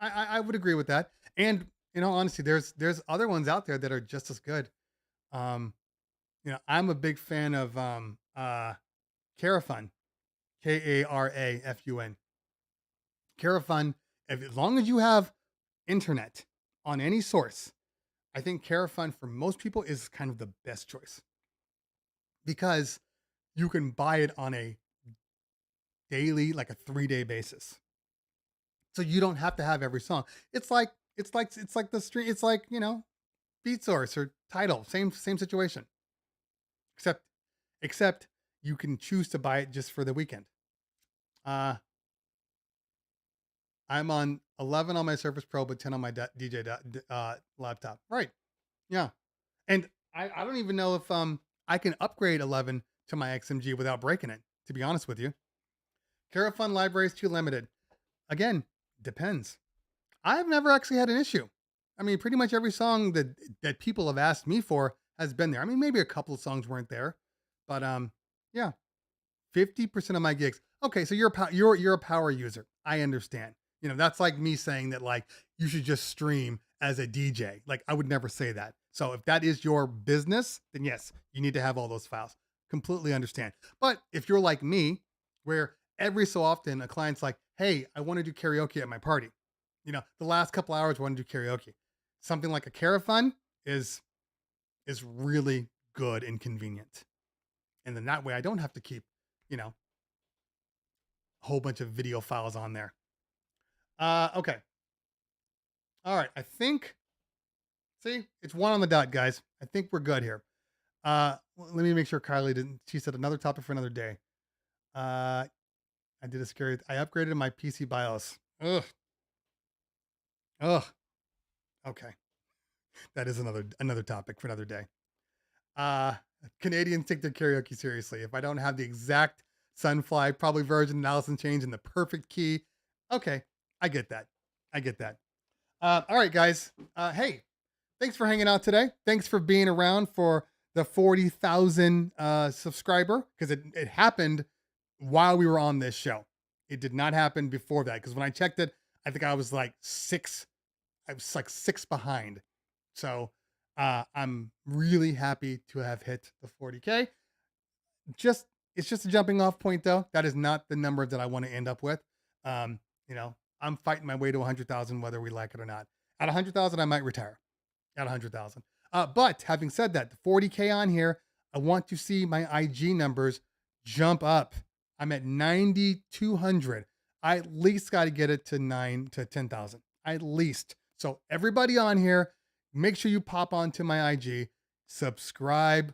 I would agree with that. And, honestly, there's other ones out there that are just as good. I'm a big fan of Carafun, Karafun. Carafun, as long as you have internet on any source, I think Carafun for most people is kind of the best choice, because you can buy it on a daily, like a 3-day basis. So you don't have to have every song. It's like the stream. It's like, Beat Source or Tidal, same situation. Except you can choose to buy it just for the weekend. I'm on 11 on my Surface Pro, but 10 on my DJ laptop. Right. Yeah. And I don't even know if I can upgrade 11 to my XMG without breaking it, to be honest with you. Carafun library is too limited. Again, depends. I've never actually had an issue. Pretty much every song that people have asked me for has been there. Maybe a couple of songs weren't there, but Yeah. 50% of my gigs. Okay, so you're a power user. I understand. You know, that's like me saying that like you should just stream as a DJ. Like I would never say that. So if that is your business, then yes, you need to have all those files. Completely understand. But if you're like me, where every so often a client's like, "Hey, I want to do karaoke at my party." You know, the last couple hours I want to do karaoke. Something like a Carafun is really good and convenient. And then that way I don't have to keep, you know, a whole bunch of video files on there. Okay. All right. I think, see, it's 1 on the dot, guys. I think we're good here. Let me make sure Kylie didn't, she said another topic for another day. I upgraded my PC BIOS. Ugh. Okay. That is another topic for another day. Canadians take their karaoke seriously. If I don't have the exact Sunfly, probably Virgin, Allison change in the perfect key. Okay, I get that. All right, guys. Hey, thanks for hanging out today. Thanks for being around for the 40,000 subscriber, because it happened while we were on this show. It did not happen before that, because when I checked it, I think I was like 6 behind. So I'm really happy to have hit the 40K. It's just a jumping off point though. That is not the number that I want to end up with. You know, I'm fighting my way to 100,000, whether we like it or not. At 100,000, I might retire at 100,000. But having said that, the 40K on here, I want to see my IG numbers jump up. I'm at 9,200. I at least got to get it to 10,000 at least. So everybody on here, make sure you pop onto my IG, don't subscribe,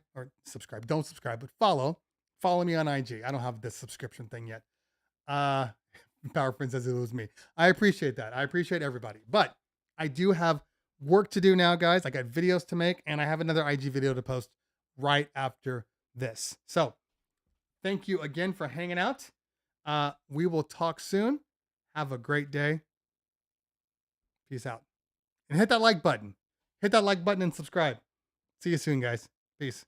but follow me on IG. I don't have this subscription thing yet. PowerPrint says it was me. I appreciate that. I appreciate everybody, but I do have work to do now, guys. I got videos to make, and I have another IG video to post right after this. So thank you again for hanging out. We will talk soon. Have a great day. Peace out. And hit that like button. Hit that like button and subscribe. See you soon, guys. Peace.